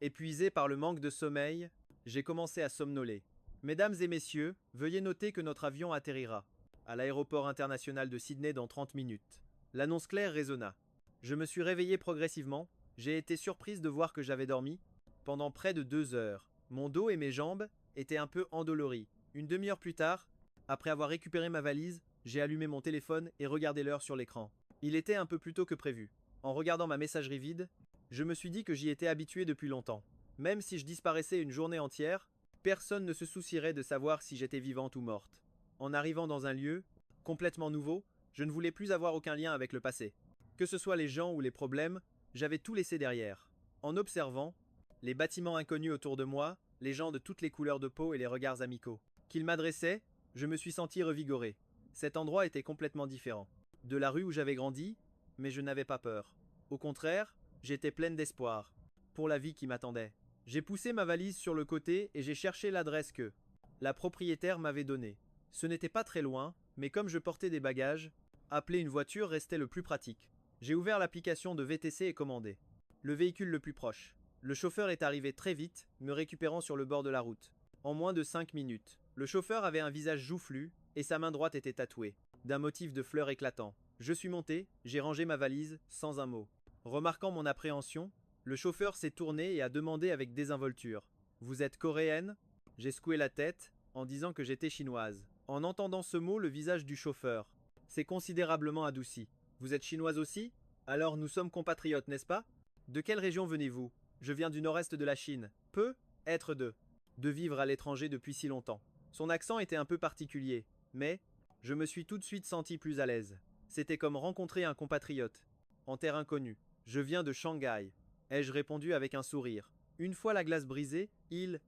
Épuisé par le manque de sommeil, j'ai commencé à somnoler. Mesdames et messieurs, veuillez noter que notre avion atterrira à l'aéroport international de Sydney dans 30 minutes. L'annonce claire résonna. Je me suis réveillé progressivement. J'ai été surprise de voir que j'avais dormi pendant près de 2 heures. Mon dos et mes jambes étaient un peu endoloris. Une demi-heure plus tard, après avoir récupéré ma valise, j'ai allumé mon téléphone et regardé l'heure sur l'écran. Il était un peu plus tôt que prévu. En regardant ma messagerie vide, je me suis dit que j'y étais habitué depuis longtemps. Même si je disparaissais une journée entière, personne ne se soucierait de savoir si j'étais vivante ou morte. En arrivant dans un lieu complètement nouveau, je ne voulais plus avoir aucun lien avec le passé. Que ce soit les gens ou les problèmes, j'avais tout laissé derrière. En observant les bâtiments inconnus autour de moi, les gens de toutes les couleurs de peau et les regards amicaux qu'ils m'adressaient, je me suis senti revigoré. Cet endroit était complètement différent de la rue où j'avais grandi, mais je n'avais pas peur. Au contraire, j'étais pleine d'espoir pour la vie qui m'attendait. J'ai poussé ma valise sur le côté et j'ai cherché l'adresse que la propriétaire m'avait donnée. Ce n'était pas très loin, mais comme je portais des bagages, appeler une voiture restait le plus pratique. J'ai ouvert l'application de VTC et commandé le véhicule le plus proche. Le chauffeur est arrivé très vite, me récupérant sur le bord de la route. En moins de 5 minutes. Le chauffeur avait un visage joufflu et sa main droite était tatouée d'un motif de fleurs éclatant. Je suis monté, j'ai rangé ma valise sans un mot. Remarquant mon appréhension, le chauffeur s'est tourné et a demandé avec désinvolture: Vous êtes coréenne? J'ai secoué la tête en disant que j'étais chinoise. En entendant ce mot, le visage du chauffeur s'est considérablement adouci. Vous êtes chinoise aussi? Alors nous sommes compatriotes, n'est-ce pas? De quelle région venez-vous? Je viens du nord-est de la Chine. Peu être de vivre à l'étranger depuis si longtemps. Son accent était un peu particulier, mais je me suis tout de suite senti plus à l'aise. C'était comme rencontrer un compatriote, en terre inconnue. Je viens de Shanghai, ai-je répondu avec un sourire. Une fois la glace brisée, il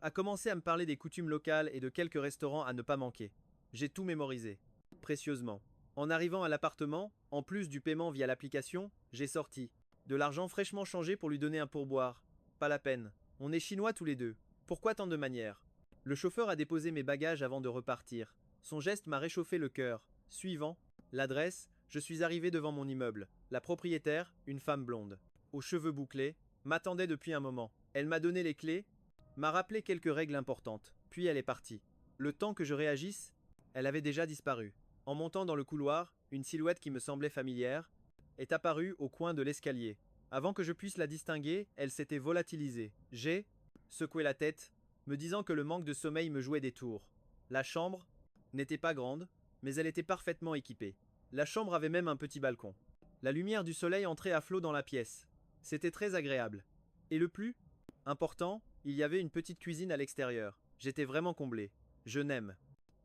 a commencé à me parler des coutumes locales et de quelques restaurants à ne pas manquer. J'ai tout mémorisé, précieusement. En arrivant à l'appartement, en plus du paiement via l'application, j'ai sorti de l'argent fraîchement changé pour lui donner un pourboire. Pas la peine. On est chinois tous les deux. Pourquoi tant de manières? Le chauffeur a déposé mes bagages avant de repartir. Son geste m'a réchauffé le cœur. Suivant l'adresse, je suis arrivé devant mon immeuble. La propriétaire, une femme blonde, aux cheveux bouclés, m'attendait depuis un moment. Elle m'a donné les clés, m'a rappelé quelques règles importantes, puis elle est partie. Le temps que je réagisse, elle avait déjà disparu. En montant dans le couloir, une silhouette qui me semblait familière est apparue au coin de l'escalier. Avant que je puisse la distinguer, elle s'était volatilisée. J'ai secoué la tête, me disant que le manque de sommeil me jouait des tours. La chambre n'était pas grande, mais elle était parfaitement équipée. La chambre avait même un petit balcon. La lumière du soleil entrait à flot dans la pièce. C'était très agréable. Et le plus important, il y avait une petite cuisine à l'extérieur. J'étais vraiment comblé. Je n'aime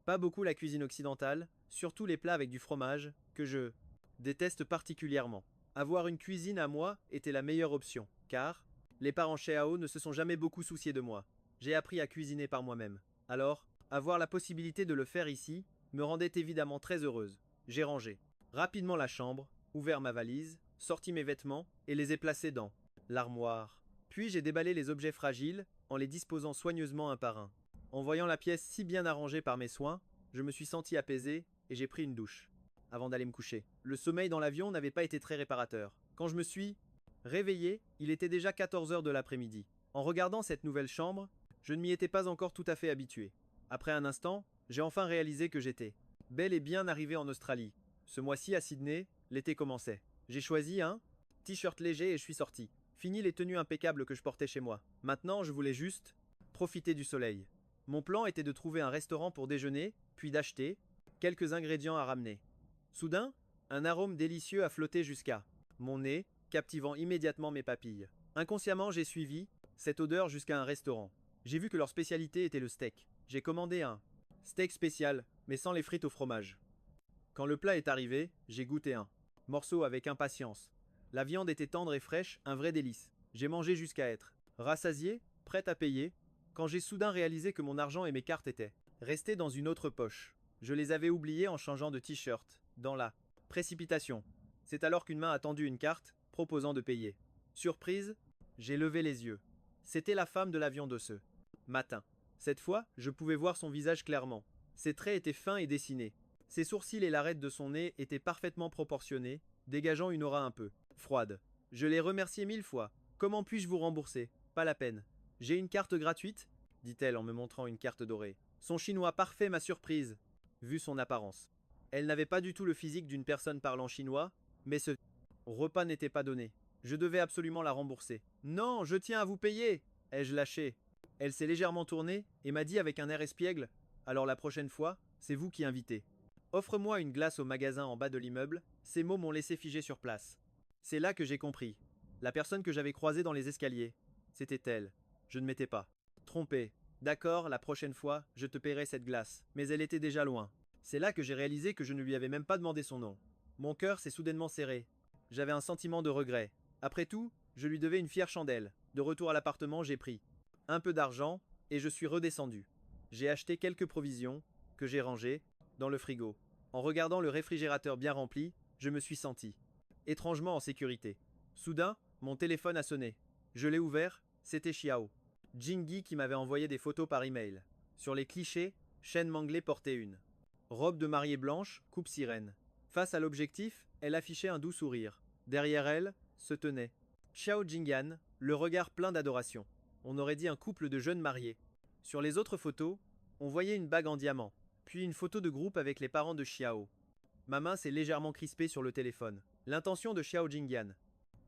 pas beaucoup la cuisine occidentale, surtout les plats avec du fromage, que je déteste particulièrement. Avoir une cuisine à moi était la meilleure option, car les parents Xiao ne se sont jamais beaucoup souciés de moi. J'ai appris à cuisiner par moi-même. Alors, avoir la possibilité de le faire ici me rendait évidemment très heureuse. J'ai rangé rapidement la chambre, ouvert ma valise, sorti mes vêtements et les ai placés dans l'armoire. Puis j'ai déballé les objets fragiles en les disposant soigneusement un par un. En voyant la pièce si bien arrangée par mes soins, je me suis senti apaisé et j'ai pris une douche avant d'aller me coucher. Le sommeil dans l'avion n'avait pas été très réparateur. Quand je me suis réveillé, il était déjà 14 heures de l'après-midi. En regardant cette nouvelle chambre, je ne m'y étais pas encore tout à fait habitué. Après un instant, j'ai enfin réalisé que j'étais bel et bien arrivé en Australie. Ce mois-ci à Sydney, l'été commençait. J'ai choisi un t-shirt léger et je suis sorti. Fini les tenues impeccables que je portais chez moi. Maintenant, je voulais juste profiter du soleil. Mon plan était de trouver un restaurant pour déjeuner, puis d'acheter quelques ingrédients à ramener. Soudain, un arôme délicieux a flotté jusqu'à mon nez, captivant immédiatement mes papilles. Inconsciemment, j'ai suivi cette odeur jusqu'à un restaurant. J'ai vu que leur spécialité était le steak. J'ai commandé un steak spécial, mais sans les frites au fromage. Quand le plat est arrivé, j'ai goûté un morceau avec impatience. La viande était tendre et fraîche, un vrai délice. J'ai mangé jusqu'à être rassasié, prêt à payer, quand j'ai soudain réalisé que mon argent et mes cartes étaient restés dans une autre poche. Je les avais oubliés en changeant de t-shirt, dans la précipitation. C'est alors qu'une main a tendu une carte, proposant de payer. Surprise, j'ai levé les yeux. C'était la femme de l'avion de ce matin. Cette fois, je pouvais voir son visage clairement. Ses traits étaient fins et dessinés. Ses sourcils et l'arête de son nez étaient parfaitement proportionnés, dégageant une aura un peu froide. Je l'ai remercié 1000 fois. Comment puis-je vous rembourser? Pas la peine. J'ai une carte gratuite? dit-elle en me montrant une carte dorée. Son chinois parfait m'a surprise, vu son apparence. Elle n'avait pas du tout le physique d'une personne parlant chinois, mais ce repas n'était pas donné. Je devais absolument la rembourser. Non, je tiens à vous payer, ai-je lâché. Elle s'est légèrement tournée et m'a dit avec un air espiègle: alors la prochaine fois, c'est vous qui invitez. Offre-moi une glace au magasin en bas de l'immeuble. Ces mots m'ont laissé figé sur place. C'est là que j'ai compris. La personne que j'avais croisée dans les escaliers, c'était elle. Je ne m'étais pas trompé. D'accord, la prochaine fois, je te paierai cette glace. Mais elle était déjà loin. C'est là que j'ai réalisé que je ne lui avais même pas demandé son nom. Mon cœur s'est soudainement serré. J'avais un sentiment de regret. Après tout, je lui devais une fière chandelle. De retour à l'appartement, j'ai pris un peu d'argent et je suis redescendu. J'ai acheté quelques provisions que j'ai rangées dans le frigo. En regardant le réfrigérateur bien rempli, je me suis senti étrangement en sécurité. Soudain, mon téléphone a sonné. Je l'ai ouvert, c'était Xiao Jingyi qui m'avait envoyé des photos par email. Sur les clichés, Shen Manglé portait une robe de mariée blanche, coupe sirène. Face à l'objectif, elle affichait un doux sourire. Derrière elle, se tenait Xiao Jingyan, le regard plein d'adoration. On aurait dit un couple de jeunes mariés. Sur les autres photos, on voyait une bague en diamant, puis une photo de groupe avec les parents de Xiao. Ma main s'est légèrement crispée sur le téléphone. L'intention de Xiao Jingyan.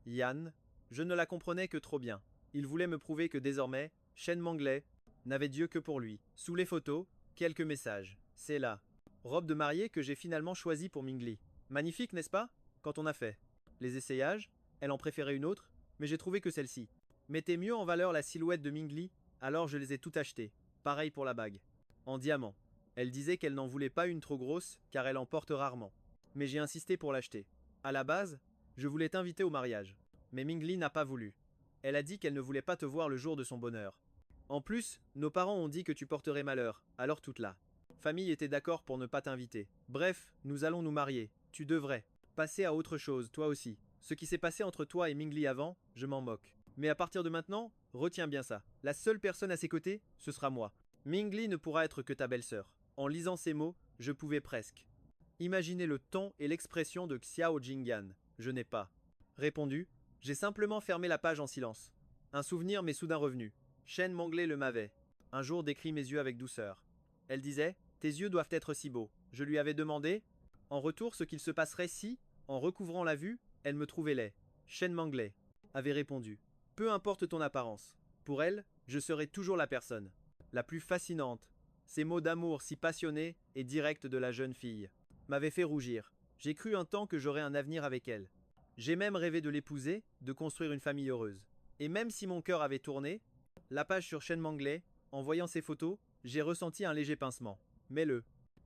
Yan, je ne la comprenais que trop bien. Il voulait me prouver que désormais, Shen Manglé n'avait Dieu que pour lui. Sous les photos, quelques messages. C'est la robe de mariée que j'ai finalement choisie pour Mingli. Magnifique, n'est-ce pas? Quand on a fait les essayages, elle en préférait une autre, mais j'ai trouvé que celle-ci mettait mieux en valeur la silhouette de Mingli, alors je les ai toutes achetées. Pareil pour la bague. En diamant. Elle disait qu'elle n'en voulait pas une trop grosse, car elle en porte rarement. Mais j'ai insisté pour l'acheter. À la base, je voulais t'inviter au mariage. Mais Mingli n'a pas voulu. Elle a dit qu'elle ne voulait pas te voir le jour de son bonheur. En plus, nos parents ont dit que tu porterais malheur, alors toute la famille était d'accord pour ne pas t'inviter. Bref, nous allons nous marier. Tu devrais passer à autre chose, toi aussi. Ce qui s'est passé entre toi et Mingli avant, je m'en moque. Mais à partir de maintenant, retiens bien ça. La seule personne à ses côtés, ce sera moi. Mingli ne pourra être que ta belle-sœur. En lisant ces mots, je pouvais presque imaginer le ton et l'expression de Xiao Jingyan. Je n'ai pas répondu. J'ai simplement fermé la page en silence. Un souvenir m'est soudain revenu. Shen Manglé le m'avait un jour décrit mes yeux avec douceur. Elle disait: tes yeux doivent être si beaux. Je lui avais demandé en retour ce qu'il se passerait si, en recouvrant la vue, elle me trouvait laid. Shen Manglé avait répondu: peu importe ton apparence. Pour elle, je serai toujours la personne la plus fascinante. Ces mots d'amour si passionnés et directs de la jeune fille m'avaient fait rougir. J'ai cru un temps que j'aurais un avenir avec elle. J'ai même rêvé de l'épouser, de construire une famille heureuse. Et même si mon cœur avait tourné, la page sur Shen Manglé, en voyant ces photos, j'ai ressenti un léger pincement. Mais le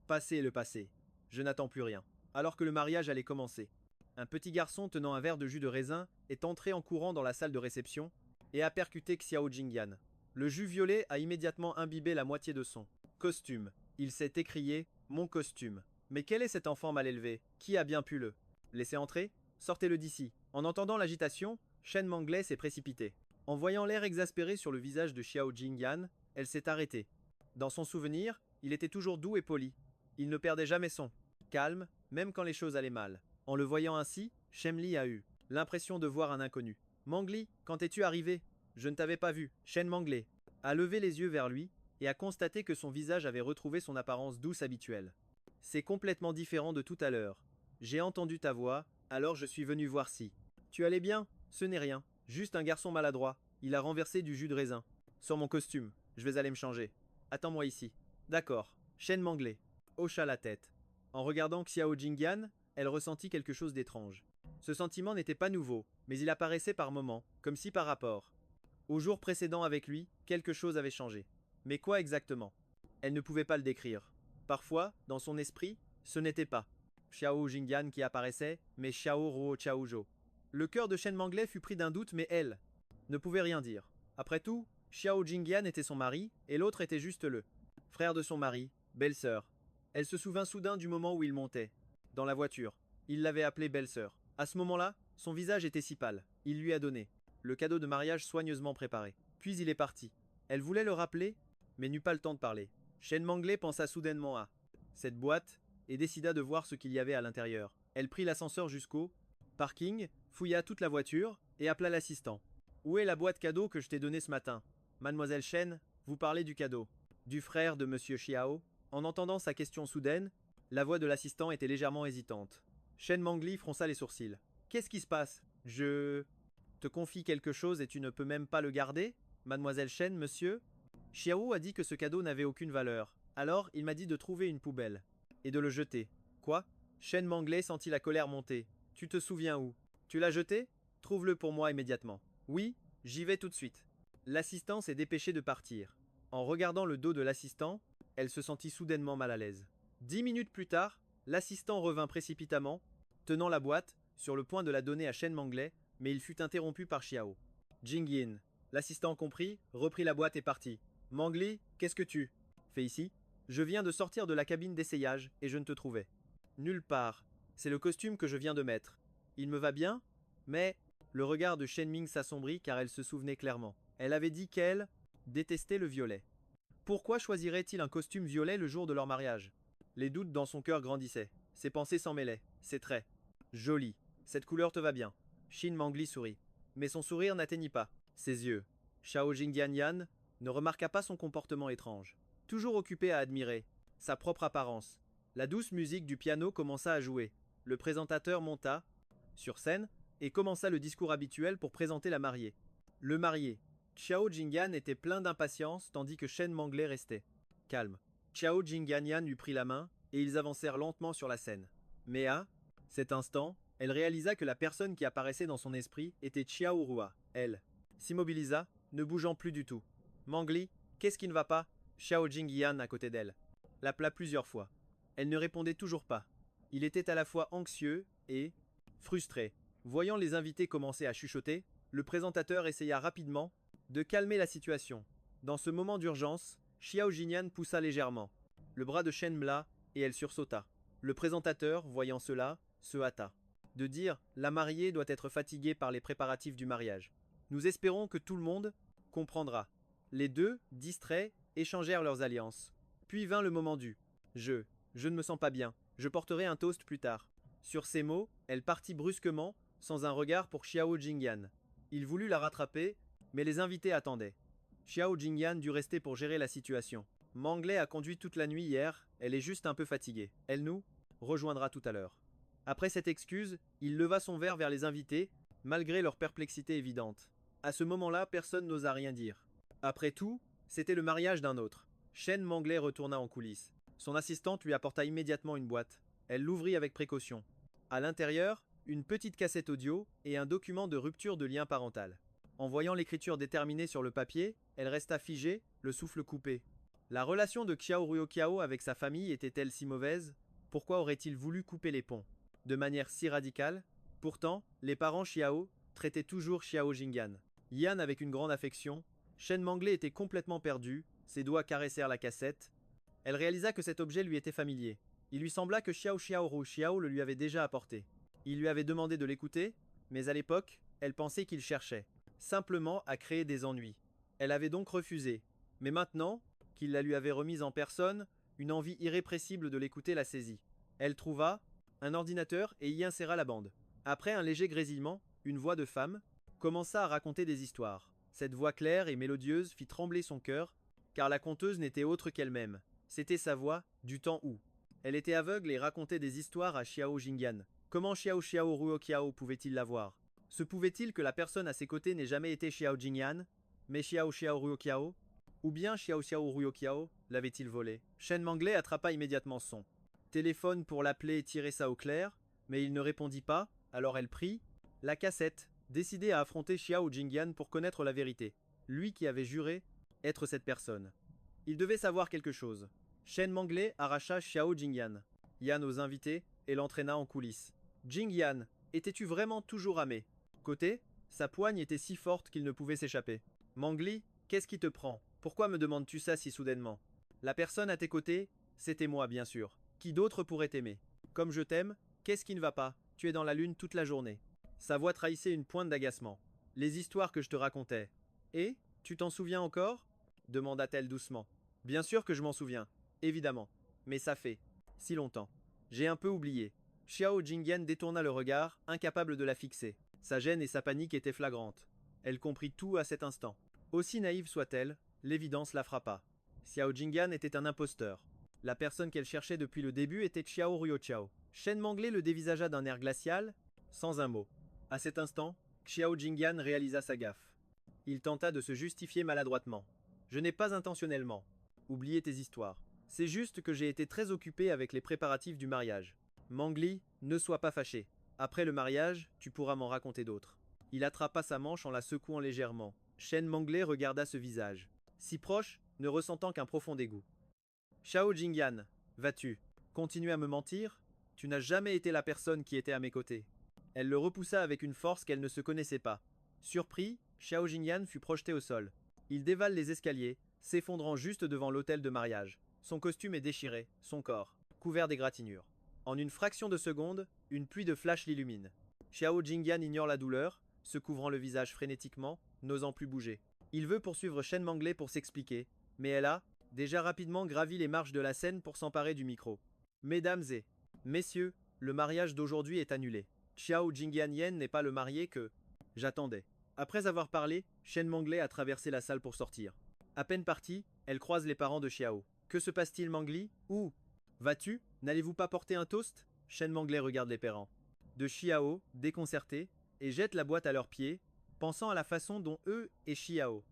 passé est le passé. Je n'attends plus rien. Alors que le mariage allait commencer, un petit garçon tenant un verre de jus de raisin est entré en courant dans la salle de réception et a percuté Xiao Jingyan. Le jus violet a immédiatement imbibé la moitié de son costume. Il s'est écrié: mon costume. Mais quel est cet enfant mal élevé? Qui a bien pu le laisser entrer? Sortez-le d'ici. En entendant l'agitation, Shen Manglé s'est précipitée. En voyant l'air exaspéré sur le visage de Xiao Jingyan, elle s'est arrêtée. Dans son souvenir, il était toujours doux et poli. Il ne perdait jamais son calme, même quand les choses allaient mal. En le voyant ainsi, Shemli a eu l'impression de voir un inconnu. Mangli, quand es-tu arrivé? Je ne t'avais pas vu. Shen Manglé a levé les yeux vers lui et a constaté que son visage avait retrouvé son apparence douce habituelle. C'est complètement différent de tout à l'heure. J'ai entendu ta voix, alors je suis venu voir si tu allais bien. Ce n'est rien, juste un garçon maladroit. Il a renversé du jus de raisin sur mon costume. Je vais aller me changer. Attends-moi ici. D'accord. Shen Manglé hocha la tête. En regardant Xiao Jingyan, elle ressentit quelque chose d'étrange. Ce sentiment n'était pas nouveau, mais il apparaissait par moments, comme si par rapport au jour précédent avec lui, quelque chose avait changé. Mais quoi exactement? Elle ne pouvait pas le décrire. Parfois, dans son esprit, ce n'était pas Xiao Jingyan qui apparaissait, mais Xiao Ruo Xiaozhou. Le cœur de Shen Manglé fut pris d'un doute, mais elle ne pouvait rien dire. Après tout, Xiao Jingyan était son mari, et l'autre était juste le frère de son mari, belle-sœur. Elle se souvint soudain du moment où il montait dans la voiture. Il l'avait appelée belle-sœur. À ce moment-là, son visage était si pâle. Il lui a donné le cadeau de mariage soigneusement préparé. Puis il est parti. Elle voulait le rappeler, mais n'eut pas le temps de parler. Shen Manglé pensa soudainement à cette boîte et décida de voir ce qu'il y avait à l'intérieur. Elle prit l'ascenseur jusqu'au parking, fouilla toute la voiture et appela l'assistant. Où est la boîte cadeau que je t'ai donnée ce matin? Mademoiselle Shen, Vous parlez du cadeau. Du frère de Monsieur Xiao. En entendant sa question soudaine, la voix de l'assistant était légèrement hésitante. Shen Mangli fronça les sourcils. Qu'est-ce qui se passe? Je te confie quelque chose et tu ne peux même pas le garder? Mademoiselle Shen, monsieur? Xiao a dit que ce cadeau n'avait aucune valeur. Alors, il m'a dit de trouver une poubelle. Et de le jeter. Quoi? Shen Mangli sentit la colère monter. Tu te souviens où? Tu l'as jeté? Trouve-le pour moi immédiatement. Oui, j'y vais tout de suite. L'assistant s'est dépêché de partir. En regardant le dos de l'assistant, elle se sentit soudainement mal à l'aise. 10 minutes plus tard, l'assistant revint précipitamment, tenant la boîte, sur le point de la donner à Shen Mangli, mais il fut interrompu par Xiao. Jingyin. L'assistant comprit, reprit la boîte et partit. Mangli, qu'est-ce que tu fais ici? Je viens de sortir de la cabine d'essayage et je ne te trouvais nulle part. C'est le costume que je viens de mettre. Il me va bien, mais le regard de Shen Ming s'assombrit car elle se souvenait clairement. Elle avait dit qu'elle détestait le violet. Pourquoi choisirait-il un costume violet le jour de leur mariage? Les doutes dans son cœur grandissaient. Ses pensées s'en mêlaient. Ses traits. Joli. Cette couleur te va bien. Shin Mangli sourit. Mais son sourire n'atteignit pas ses yeux. Xiao Jingyan ne remarqua pas son comportement étrange. Toujours occupé à admirer sa propre apparence, la douce musique du piano commença à jouer. Le présentateur monta sur scène et commença le discours habituel pour présenter la mariée. Le marié. Xiao Jingyan était plein d'impatience tandis que Shen Mangli restait calme. Xiao Jingyan lui prit la main et ils avancèrent lentement sur la scène. Mais à cet instant, elle réalisa que la personne qui apparaissait dans son esprit était Xiao Rua. Elle s'immobilisa, ne bougeant plus du tout. Mangli, qu'est-ce qui ne va pas? Xiao Jingyan à côté d'elle l'appela plusieurs fois. Elle ne répondait toujours pas. Il était à la fois anxieux et frustré. Voyant les invités commencer à chuchoter, le présentateur essaya rapidement de calmer la situation. Dans ce moment d'urgence, Xiao Jingyan poussa légèrement le bras de Shen Mla et elle sursauta. Le présentateur, voyant cela, se hâta de dire « La mariée doit être fatiguée par les préparatifs du mariage. Nous espérons que tout le monde comprendra. » Les deux, distraits, échangèrent leurs alliances. Puis vint le moment du « Je ne me sens pas bien. Je porterai un toast plus tard. » Sur ces mots, elle partit brusquement, sans un regard pour Xiao Jingyan. Il voulut la rattraper, mais les invités attendaient. Xiao Jingyan dut rester pour gérer la situation. Mangli a conduit toute la nuit hier, elle est juste un peu fatiguée. Elle nous rejoindra tout à l'heure. Après cette excuse, il leva son verre vers les invités, malgré leur perplexité évidente. À ce moment-là, personne n'osa rien dire. Après tout, c'était le mariage d'un autre. Shen Mangli retourna en coulisses. Son assistante lui apporta immédiatement une boîte. Elle l'ouvrit avec précaution. À l'intérieur, une petite cassette audio et un document de rupture de lien parental. En voyant l'écriture déterminée sur le papier, elle resta figée, le souffle coupé. La relation de Xiao Ruoqiao avec sa famille était-elle si mauvaise? Pourquoi aurait-il voulu couper les ponts de manière si radicale? Pourtant, les parents Xiao traitaient toujours Xiao Jingyan. Yan avec une grande affection. Shen Mangli était complètement perdu, ses doigts caressèrent la cassette. Elle réalisa que cet objet lui était familier. Il lui sembla que Xiao Xiao le lui avait déjà apporté. Il lui avait demandé de l'écouter, mais à l'époque, elle pensait qu'il cherchait simplement à créer des ennuis. Elle avait donc refusé. Mais maintenant, qu'il la lui avait remise en personne, une envie irrépressible de l'écouter la saisit. Elle trouva un ordinateur et y inséra la bande. Après un léger grésillement, une voix de femme commença à raconter des histoires. Cette voix claire et mélodieuse fit trembler son cœur, car la conteuse n'était autre qu'elle-même. C'était sa voix du temps où elle était aveugle et racontait des histoires à Xiao Jingyan. Comment Xiao Ruoqiao pouvait-il l'avoir? Se pouvait-il que la personne à ses côtés n'ait jamais été Xiao Jingyan, mais Xiao Ruoqiao? Ou bien Xiao Ruoqiao l'avait-il volé? Shen Mangli attrapa immédiatement son téléphone pour l'appeler et tirer ça au clair, mais il ne répondit pas, alors elle prit la cassette, décidée à affronter Xiao Jingyan pour connaître la vérité. Lui qui avait juré être cette personne. Il devait savoir quelque chose. Shen Mangli arracha Xiao Jingyan. Yan aux invités et l'entraîna en coulisses. Jingyan, étais-tu vraiment toujours amé? Côté, sa poigne était si forte qu'il ne pouvait s'échapper. Mangli, qu'est-ce qui te prend? Pourquoi me demandes-tu ça si soudainement? La personne à tes côtés, c'était moi bien sûr. Qui d'autre pourrait t'aimer? Comme je t'aime, qu'est-ce qui ne va pas? Tu es dans la lune toute la journée. Sa voix trahissait une pointe d'agacement. Les histoires que je te racontais. Et, tu t'en souviens encore? Demanda-t-elle doucement. Bien sûr que je m'en souviens, évidemment. Mais ça fait si longtemps. J'ai un peu oublié. Xiao Jingyan détourna le regard, incapable de la fixer. Sa gêne et sa panique étaient flagrantes. Elle comprit tout à cet instant. Aussi naïve soit-elle, L'évidence la frappa. Xiao Jingyan était un imposteur. La personne qu'elle cherchait depuis le début était Xiao Ruoqiao. Shen Manglé le dévisagea d'un air glacial, sans un mot. À cet instant, Xiao Jingyan réalisa sa gaffe. Il tenta de se justifier maladroitement. Je n'ai pas intentionnellement oublié tes histoires. C'est juste que j'ai été très occupé avec les préparatifs du mariage. Mangli, ne sois pas fâché. Après le mariage, tu pourras m'en raconter d'autres. Il attrapa sa manche en la secouant légèrement. Shen Manglé regarda ce visage. Si proche, ne ressentant qu'un profond dégoût. Xiao Jingyan, vas-tu continuer à me mentir? Tu n'as jamais été la personne qui était à mes côtés. Elle le repoussa avec une force qu'elle ne se connaissait pas. Surpris, Xiao Jingyan fut projeté au sol. Il dévale les escaliers, s'effondrant juste devant l'autel de mariage. Son costume est déchiré, son corps, couvert d'égratignures. En une fraction de seconde, une pluie de flash l'illumine. Xiao Jingyan ignore la douleur, se couvrant le visage frénétiquement, n'osant plus bouger. Il veut poursuivre Shen Manglé pour s'expliquer, mais elle a, déjà rapidement gravi les marches de la scène pour s'emparer du micro. Mesdames et messieurs, le mariage d'aujourd'hui est annulé. Xiao Jingyan Yen n'est pas le marié que j'attendais. Après avoir parlé, Shen Manglé a traversé la salle pour sortir. À peine partie, elle croise les parents de Xiao. Que se passe-t-il, Mangli? Où vas-tu? N'allez-vous pas porter un toast? Shen Manglé regarde les parents de Xiao, déconcertés, et jette la boîte à leurs pieds, pensant à la façon dont eux et Xiao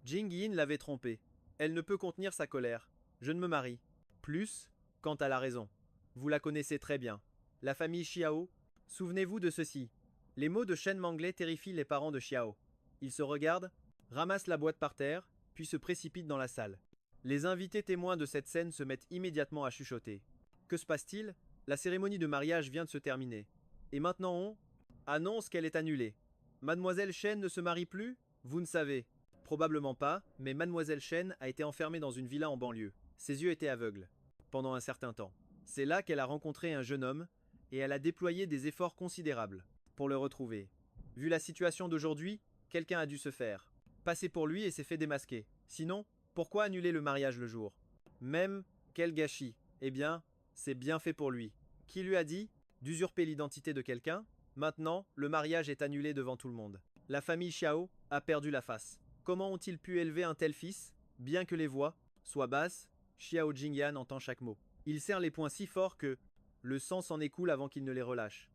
Jing Yin l'avaient trompé. Elle ne peut contenir sa colère. Je ne me marie. Plus, quant à la raison. Vous la connaissez très bien. La famille Xiao. Souvenez-vous de ceci. Les mots de Shen Manglé terrifient les parents de Xiao. Ils se regardent, ramassent la boîte par terre, puis se précipitent dans la salle. Les invités témoins de cette scène se mettent immédiatement à chuchoter. Que se passe-t-il? La cérémonie de mariage vient de se terminer. Et maintenant on annonce qu'elle est annulée. Mademoiselle Shen ne se marie plus? Vous ne savez. Probablement pas, mais Mademoiselle Shen a été enfermée dans une villa en banlieue. Ses yeux étaient aveugles. Pendant un certain temps. C'est là qu'elle a rencontré un jeune homme, et elle a déployé des efforts considérables pour le retrouver. Vu la situation d'aujourd'hui, quelqu'un a dû se faire passer pour lui et s'est fait démasquer. Sinon, pourquoi annuler le mariage le jour? Même, quel gâchis. Eh bien, c'est bien fait pour lui. Qui lui a dit d'usurper l'identité de quelqu'un? Maintenant, le mariage est annulé devant tout le monde. La famille Xiao a perdu la face. Comment ont-ils pu élever un tel fils? Bien que les voix soient basses, Xiao Jingyan entend chaque mot. Il serre les poings si fort que le sang s'en écoule avant qu'il ne les relâche.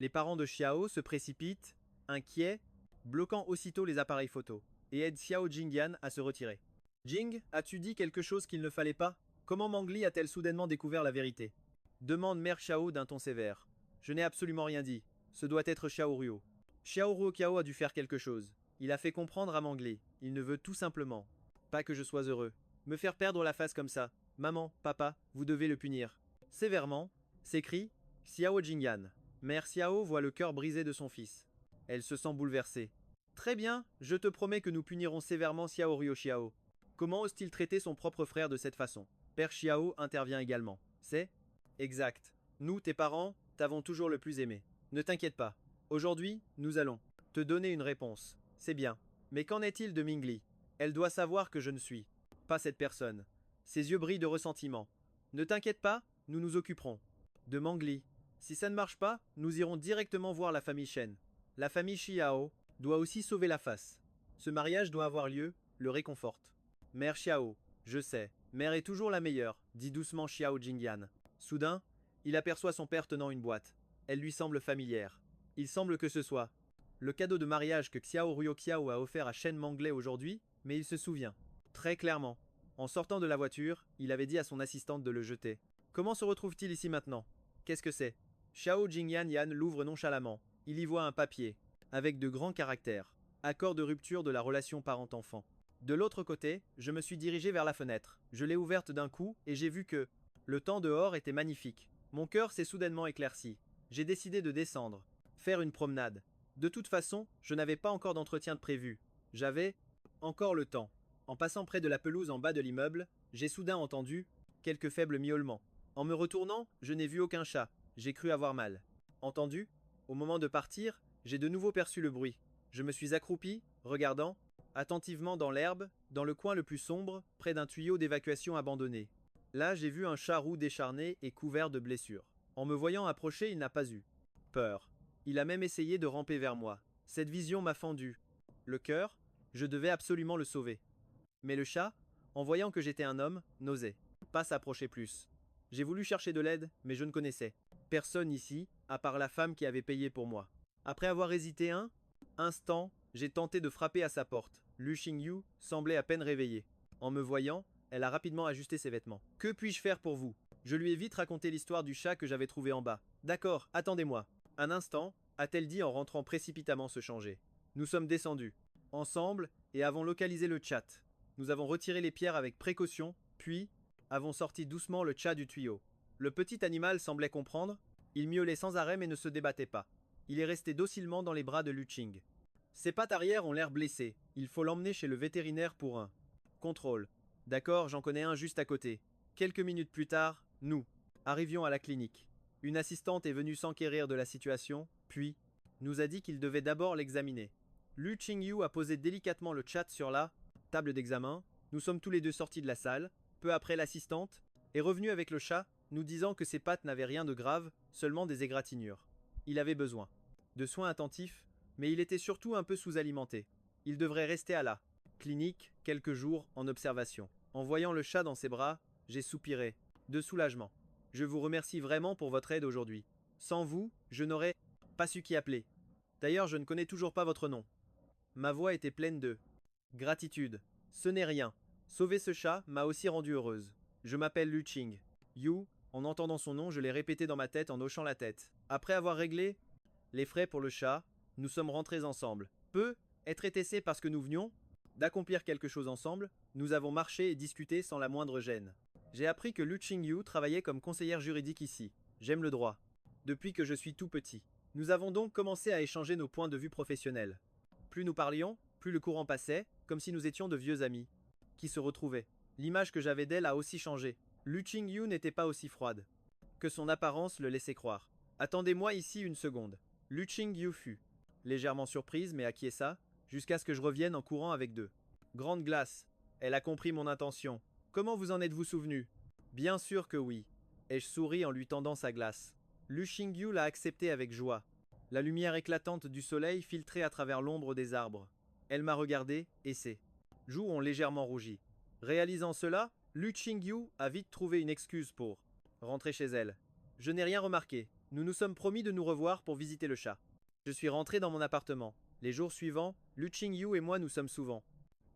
Les parents de Xiao se précipitent, inquiets, bloquant aussitôt les appareils photo, et aident Xiao Jingyan à se retirer. Jing, as-tu dit quelque chose qu'il ne fallait pas? Comment Mangli a-t-elle soudainement découvert la vérité? Demande Mère Xiao d'un ton sévère. Je n'ai absolument rien dit. Ce doit être Xiao Ruo. Xiao Ruoqiao a dû faire quelque chose. Il a fait comprendre à Mangli. Il ne veut tout simplement pas que je sois heureux. Me faire perdre la face comme ça. Maman, papa, vous devez le punir. Sévèrement, s'écrie Xiao Jingyan. Mère Xiao voit le cœur brisé de son fils. Elle se sent bouleversée. Très bien, je te promets que nous punirons sévèrement Xiao Ruoqiao. Comment ose-t-il traiter son propre frère de cette façon? Père Xiao intervient également. C'est exact. Nous, tes parents, t'avons toujours le plus aimé. Ne t'inquiète pas. Aujourd'hui, nous allons te donner une réponse. C'est bien. Mais qu'en est-il de Mingli? Elle doit savoir que je ne suis pas cette personne. Ses yeux brillent de ressentiment. Ne t'inquiète pas, nous nous occuperons de Mangli. Si ça ne marche pas, nous irons directement voir la famille Shen. La famille Xiao doit aussi sauver la face. Ce mariage doit avoir lieu, le réconforte. Mère Xiao, je sais, mère est toujours la meilleure, dit doucement Xiao Jingyan. Soudain, il aperçoit son père tenant une boîte. Elle lui semble familière. Il semble que ce soit le cadeau de mariage que Xiao Ruoqiao a offert à Shen Manglé aujourd'hui, mais il se souvient très clairement. En sortant de la voiture, il avait dit à son assistante de le jeter. Comment se retrouve-t-il ici maintenant? Qu'est-ce que c'est? Xiao Jingyan Yan l'ouvre nonchalamment. Il y voit un papier, avec de grands caractères. Accord de rupture de la relation parent-enfant. De l'autre côté, je me suis dirigé vers la fenêtre. Je l'ai ouverte d'un coup et j'ai vu que le temps dehors était magnifique. Mon cœur s'est soudainement éclairci. J'ai décidé de descendre, faire une promenade. De toute façon, je n'avais pas encore d'entretien de prévu. J'avais encore le temps. En passant près de la pelouse en bas de l'immeuble, j'ai soudain entendu quelques faibles miaulements. En me retournant, je n'ai vu aucun chat. J'ai cru avoir mal entendu. Au moment de partir, j'ai de nouveau perçu le bruit. Je me suis accroupi, regardant attentivement dans l'herbe, dans le coin le plus sombre, près d'un tuyau d'évacuation abandonné. Là, j'ai vu un chat roux décharné et couvert de blessures. En me voyant approcher, il n'a pas eu peur. Il a même essayé de ramper vers moi. Cette vision m'a fendu le cœur. Je devais absolument le sauver. Mais le chat, en voyant que j'étais un homme, n'osait pas s'approcher plus. J'ai voulu chercher de l'aide, mais je ne connaissais personne ici, à part la femme qui avait payé pour moi. Après avoir hésité un instant, j'ai tenté de frapper à sa porte. Lu Xingyu semblait à peine réveillée. En me voyant, elle a rapidement ajusté ses vêtements. Que puis-je faire pour vous? Je lui ai vite raconté l'histoire du chat que j'avais trouvé en bas. D'accord, attendez-moi. Un instant, a-t-elle dit en rentrant précipitamment se changer. Nous sommes descendus, ensemble, et avons localisé le chat. Nous avons retiré les pierres avec précaution, puis avons sorti doucement le chat du tuyau. Le petit animal semblait comprendre, il miaulait sans arrêt mais ne se débattait pas. Il est resté docilement dans les bras de Lu Qing. Ses pattes arrière ont l'air blessées, il faut l'emmener chez le vétérinaire pour un contrôle. D'accord, j'en connais un juste à côté. Quelques minutes plus tard, nous arrivions à la clinique. Une assistante est venue s'enquérir de la situation, puis nous a dit qu'il devait d'abord l'examiner. Lu Qingyu a posé délicatement le chat sur la table d'examen. Nous sommes tous les deux sortis de la salle. Peu après, l'assistante est revenue avec le chat, nous disant que ses pattes n'avaient rien de grave, seulement des égratignures. Il avait besoin de soins attentifs, mais il était surtout un peu sous-alimenté. Il devrait rester à la clinique quelques jours en observation. En voyant le chat dans ses bras, j'ai soupiré de soulagement. Je vous remercie vraiment pour votre aide aujourd'hui. Sans vous, je n'aurais pas su qui appeler. D'ailleurs, je ne connais toujours pas votre nom. Ma voix était pleine de gratitude. Ce n'est rien. Sauver ce chat m'a aussi rendue heureuse. Je m'appelle Lu Qing. Yu, en entendant son nom, je l'ai répété dans ma tête en hochant la tête. Après avoir réglé les frais pour le chat, nous sommes rentrés ensemble. Peu être étessé parce que nous venions d'accomplir quelque chose ensemble, nous avons marché et discuté sans la moindre gêne. J'ai appris que Lu Qingyu travaillait comme conseillère juridique ici. J'aime le droit. Depuis que je suis tout petit. Nous avons donc commencé à échanger nos points de vue professionnels. Plus nous parlions, plus le courant passait, comme si nous étions de vieux amis qui se retrouvaient. L'image que j'avais d'elle a aussi changé. Lu Qingyu n'était pas aussi froide que son apparence le laissait croire. Attendez-moi ici une seconde. Lu Qingyu fut légèrement surprise mais acquiesça, jusqu'à ce que je revienne en courant avec deux grandes glaces. Elle a compris mon intention. Comment vous en êtes-vous souvenu? Bien sûr que oui. Ai-je souri en lui tendant sa glace. Lu Qingyu l'a accepté avec joie. La lumière éclatante du soleil filtrait à travers l'ombre des arbres. Elle m'a regardé, et ses joues ont légèrement rougi. Réalisant cela, Lu Qingyu a vite trouvé une excuse pour rentrer chez elle. Je n'ai rien remarqué. Nous nous sommes promis de nous revoir pour visiter le chat. Je suis rentré dans mon appartement. Les jours suivants, Lu Qingyu et moi nous sommes souvent.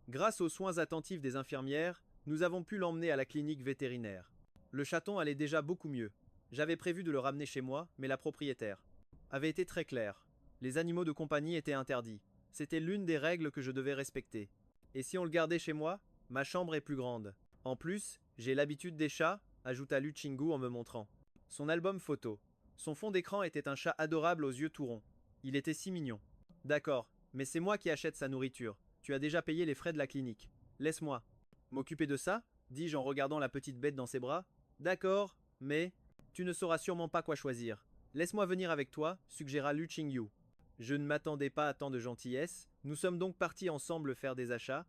Grâce aux soins attentifs des infirmières, nous avons pu l'emmener à la clinique vétérinaire. Le chaton allait déjà beaucoup mieux. J'avais prévu de le ramener chez moi, mais la propriétaire avait été très claire. Les animaux de compagnie étaient interdits. C'était l'une des règles que je devais respecter. Et si on le gardait chez moi, ma chambre est plus grande. En plus, j'ai l'habitude des chats, ajouta Lu Qingyu en me montrant son album photo. Son fond d'écran était un chat adorable aux yeux tout ronds. Il était si mignon. D'accord, mais c'est moi qui achète sa nourriture. Tu as déjà payé les frais de la clinique. Laisse-moi m'occuper de ça, dis-je en regardant la petite bête dans ses bras. D'accord, mais tu ne sauras sûrement pas quoi choisir. Laisse-moi venir avec toi, suggéra Lu Qingyu. Je ne m'attendais pas à tant de gentillesse. Nous sommes donc partis ensemble faire des achats.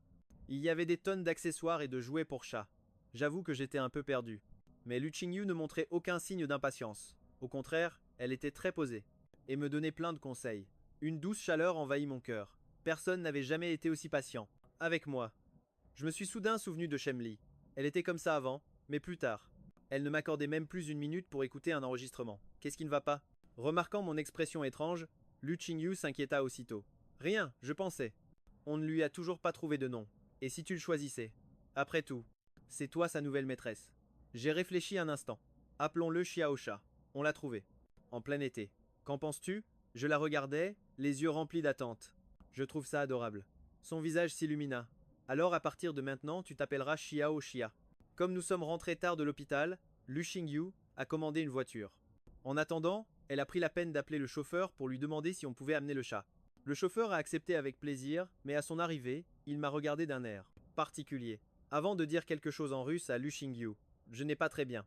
Il y avait des tonnes d'accessoires et de jouets pour chats. J'avoue que j'étais un peu perdu. Mais Lu Qingyu ne montrait aucun signe d'impatience. Au contraire, elle était très posée et me donnait plein de conseils. Une douce chaleur envahit mon cœur. Personne n'avait jamais été aussi patient avec moi. Je me suis soudain souvenu de Chemli. Elle était comme ça avant, mais plus tard. Elle ne m'accordait même plus une minute pour écouter un enregistrement. Qu'est-ce qui ne va pas? Remarquant mon expression étrange, Lu Qingyu s'inquiéta aussitôt. Rien, je pensais. On ne lui a toujours pas trouvé de nom. Et si tu le choisissais? Après tout, c'est toi sa nouvelle maîtresse. J'ai réfléchi un instant. Appelons-le Xiaosha. On l'a trouvé. En plein été. Qu'en penses-tu? Je la regardais, les yeux remplis d'attente. Je trouve ça adorable. Son visage s'illumina. Alors à partir de maintenant, tu t'appelleras Xiao Xia. Comme nous sommes rentrés tard de l'hôpital, Lu Qingyu a commandé une voiture. En attendant, elle a pris la peine d'appeler le chauffeur pour lui demander si on pouvait amener le chat. Le chauffeur a accepté avec plaisir, mais à son arrivée, il m'a regardé d'un air particulier, avant de dire quelque chose en russe à Lu Qingyu. Je n'ai pas très bien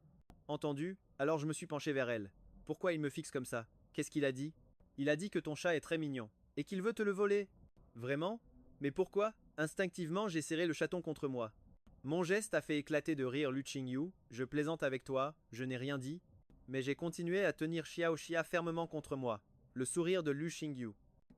entendu, alors je me suis penché vers elle. Pourquoi il me fixe comme ça? Qu'est-ce qu'il a dit? Il a dit que ton chat est très mignon, et qu'il veut te le voler. Vraiment? Mais pourquoi? Instinctivement, j'ai serré le chaton contre moi. Mon geste a fait éclater de rire Lu Qingyu. Je plaisante avec toi, je n'ai rien dit, mais j'ai continué à tenir Xiao Xia fermement contre moi. Le sourire de Lu Qingyu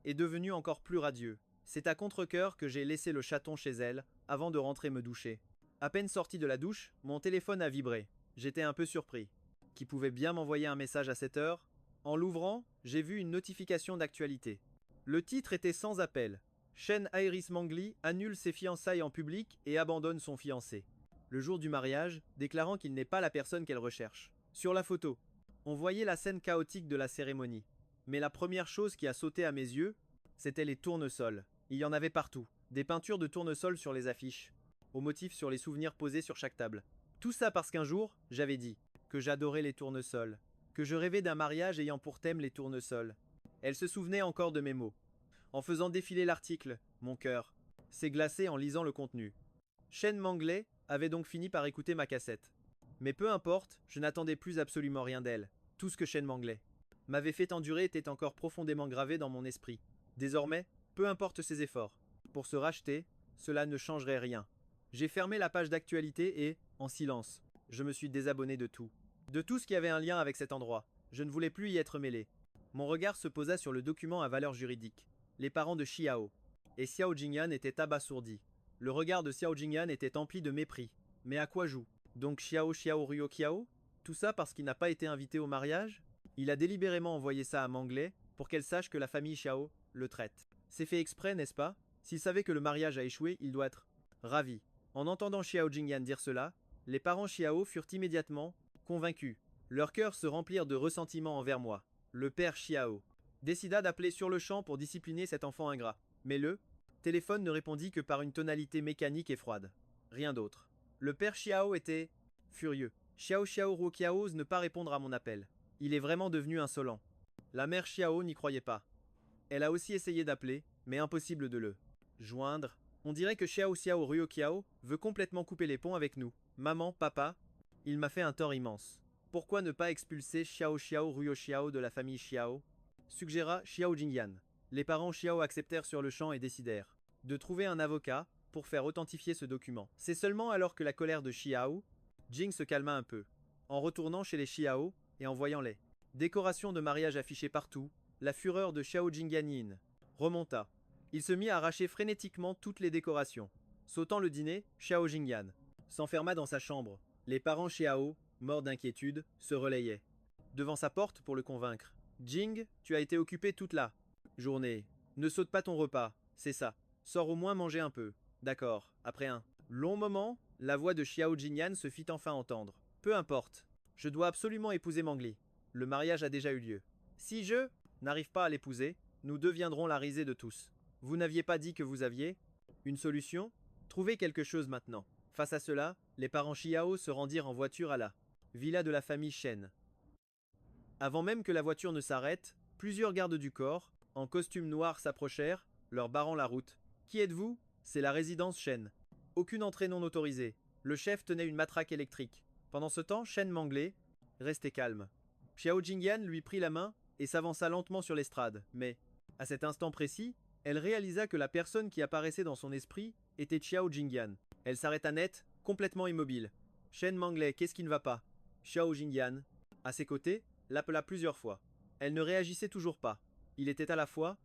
est devenu encore plus radieux. C'est à contre-cœur que j'ai laissé le chaton chez elle, avant de rentrer me doucher. À peine sorti de la douche, mon téléphone a vibré. J'étais un peu surpris. Qui pouvait bien m'envoyer un message à cette heure? En l'ouvrant, j'ai vu une notification d'actualité. Le titre était sans appel. Shane Iris Mangley annule ses fiançailles en public et abandonne son fiancé. Le jour du mariage, déclarant qu'il n'est pas la personne qu'elle recherche. Sur la photo, on voyait la scène chaotique de la cérémonie. Mais la première chose qui a sauté à mes yeux, c'était les tournesols. Il y en avait partout. Des peintures de tournesols sur les affiches, aux motifs sur les souvenirs posés sur chaque table. Tout ça parce qu'un jour, j'avais dit que j'adorais les tournesols, que je rêvais d'un mariage ayant pour thème les tournesols. Elle se souvenait encore de mes mots. En faisant défiler l'article, mon cœur s'est glacé en lisant le contenu. Shane Mangley avait donc fini par écouter ma cassette. Mais peu importe, je n'attendais plus absolument rien d'elle. Tout ce que Shane Mangley m'avait fait endurer était encore profondément gravé dans mon esprit. Désormais, peu importe ses efforts. Pour se racheter, cela ne changerait rien. J'ai fermé la page d'actualité et, en silence, je me suis désabonné de tout. De tout ce qui avait un lien avec cet endroit. Je ne voulais plus y être mêlé. Mon regard se posa sur le document à valeur juridique. Les parents de Xiao et Xiao Jingyan étaient abasourdis. Le regard de Xiao Jingyan était empli de mépris. Mais à quoi joue? Donc Xiao Ryo Qiao? Tout ça parce qu'il n'a pas été invité au mariage? Il a délibérément envoyé ça à Mangley pour qu'elle sache que la famille Xiao le traite. C'est fait exprès, n'est-ce pas? S'il savait que le mariage a échoué, il doit être ravi. En entendant Xiao Jingyan dire cela, les parents Xiao furent immédiatement convaincus. Leurs cœurs se remplirent de ressentiment envers moi. Le père Xiao décida d'appeler sur le champ pour discipliner cet enfant ingrat. Mais le téléphone ne répondit que par une tonalité mécanique et froide. Rien d'autre. Le père Xiao était furieux. Xiao Ruoqiao ose ne pas répondre à mon appel. Il est vraiment devenu insolent. La mère Xiao n'y croyait pas. Elle a aussi essayé d'appeler, mais impossible de le joindre. On dirait que Xiao Ruoqiao veut complètement couper les ponts avec nous. Maman, papa, il m'a fait un tort immense. Pourquoi ne pas expulser Xiao Ruoqiao de la famille Xiao? Suggéra Xiao Jingyan. Les parents Xiao acceptèrent sur le champ et décidèrent de trouver un avocat pour faire authentifier ce document. C'est seulement alors que la colère de Xiao Jing se calma un peu. En retournant chez les Xiao et en voyant les décorations de mariage affichées partout, la fureur de Xiao Jingyan remonta. Il se mit à arracher frénétiquement toutes les décorations. Sautant le dîner, Xiao Jingyan s'enferma dans sa chambre. Les parents Xiao, morts d'inquiétude, se relayaient devant sa porte pour le convaincre. Jing, tu as été occupé toute la journée. Ne saute pas ton repas, c'est ça. Sors au moins manger un peu. D'accord, après un long moment, la voix de Xiao Jingyan se fit enfin entendre. Peu importe, je dois absolument épouser Mangley. Le mariage a déjà eu lieu. Si je n'arrive pas à l'épouser, nous deviendrons la risée de tous. Vous n'aviez pas dit que vous aviez une solution? Trouvez quelque chose maintenant. Face à cela, les parents Xiao se rendirent en voiture à la villa de la famille Shen. Avant même que la voiture ne s'arrête, plusieurs gardes du corps, en costume noir, s'approchèrent, leur barrant la route. Qui êtes-vous? C'est la résidence Shen. Aucune entrée non autorisée. Le chef tenait une matraque électrique. Pendant ce temps, Shane Mangley restait calme. Xiao Jingyan lui prit la main et s'avança lentement sur l'estrade, mais, à cet instant précis, elle réalisa que la personne qui apparaissait dans son esprit était Xiao Jingyan. Elle s'arrêta net, complètement immobile. Shane Mangley, qu'est-ce qui ne va pas? Xiao Jingyan, à ses côtés, l'appela plusieurs fois. Elle ne réagissait toujours pas. Il était à la fois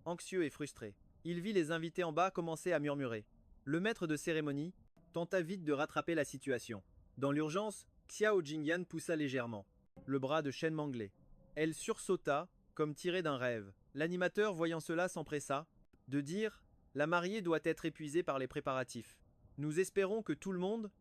anxieux et frustré. Il vit les invités en bas commencer à murmurer. Le maître de cérémonie tenta vite de rattraper la situation. Dans l'urgence, Xiao Jingyan poussa légèrement le bras de Shane Mangley. Elle sursauta, comme tirée d'un rêve. L'animateur, voyant cela, s'empressa de dire « La mariée doit être épuisée par les préparatifs. Nous espérons que tout le monde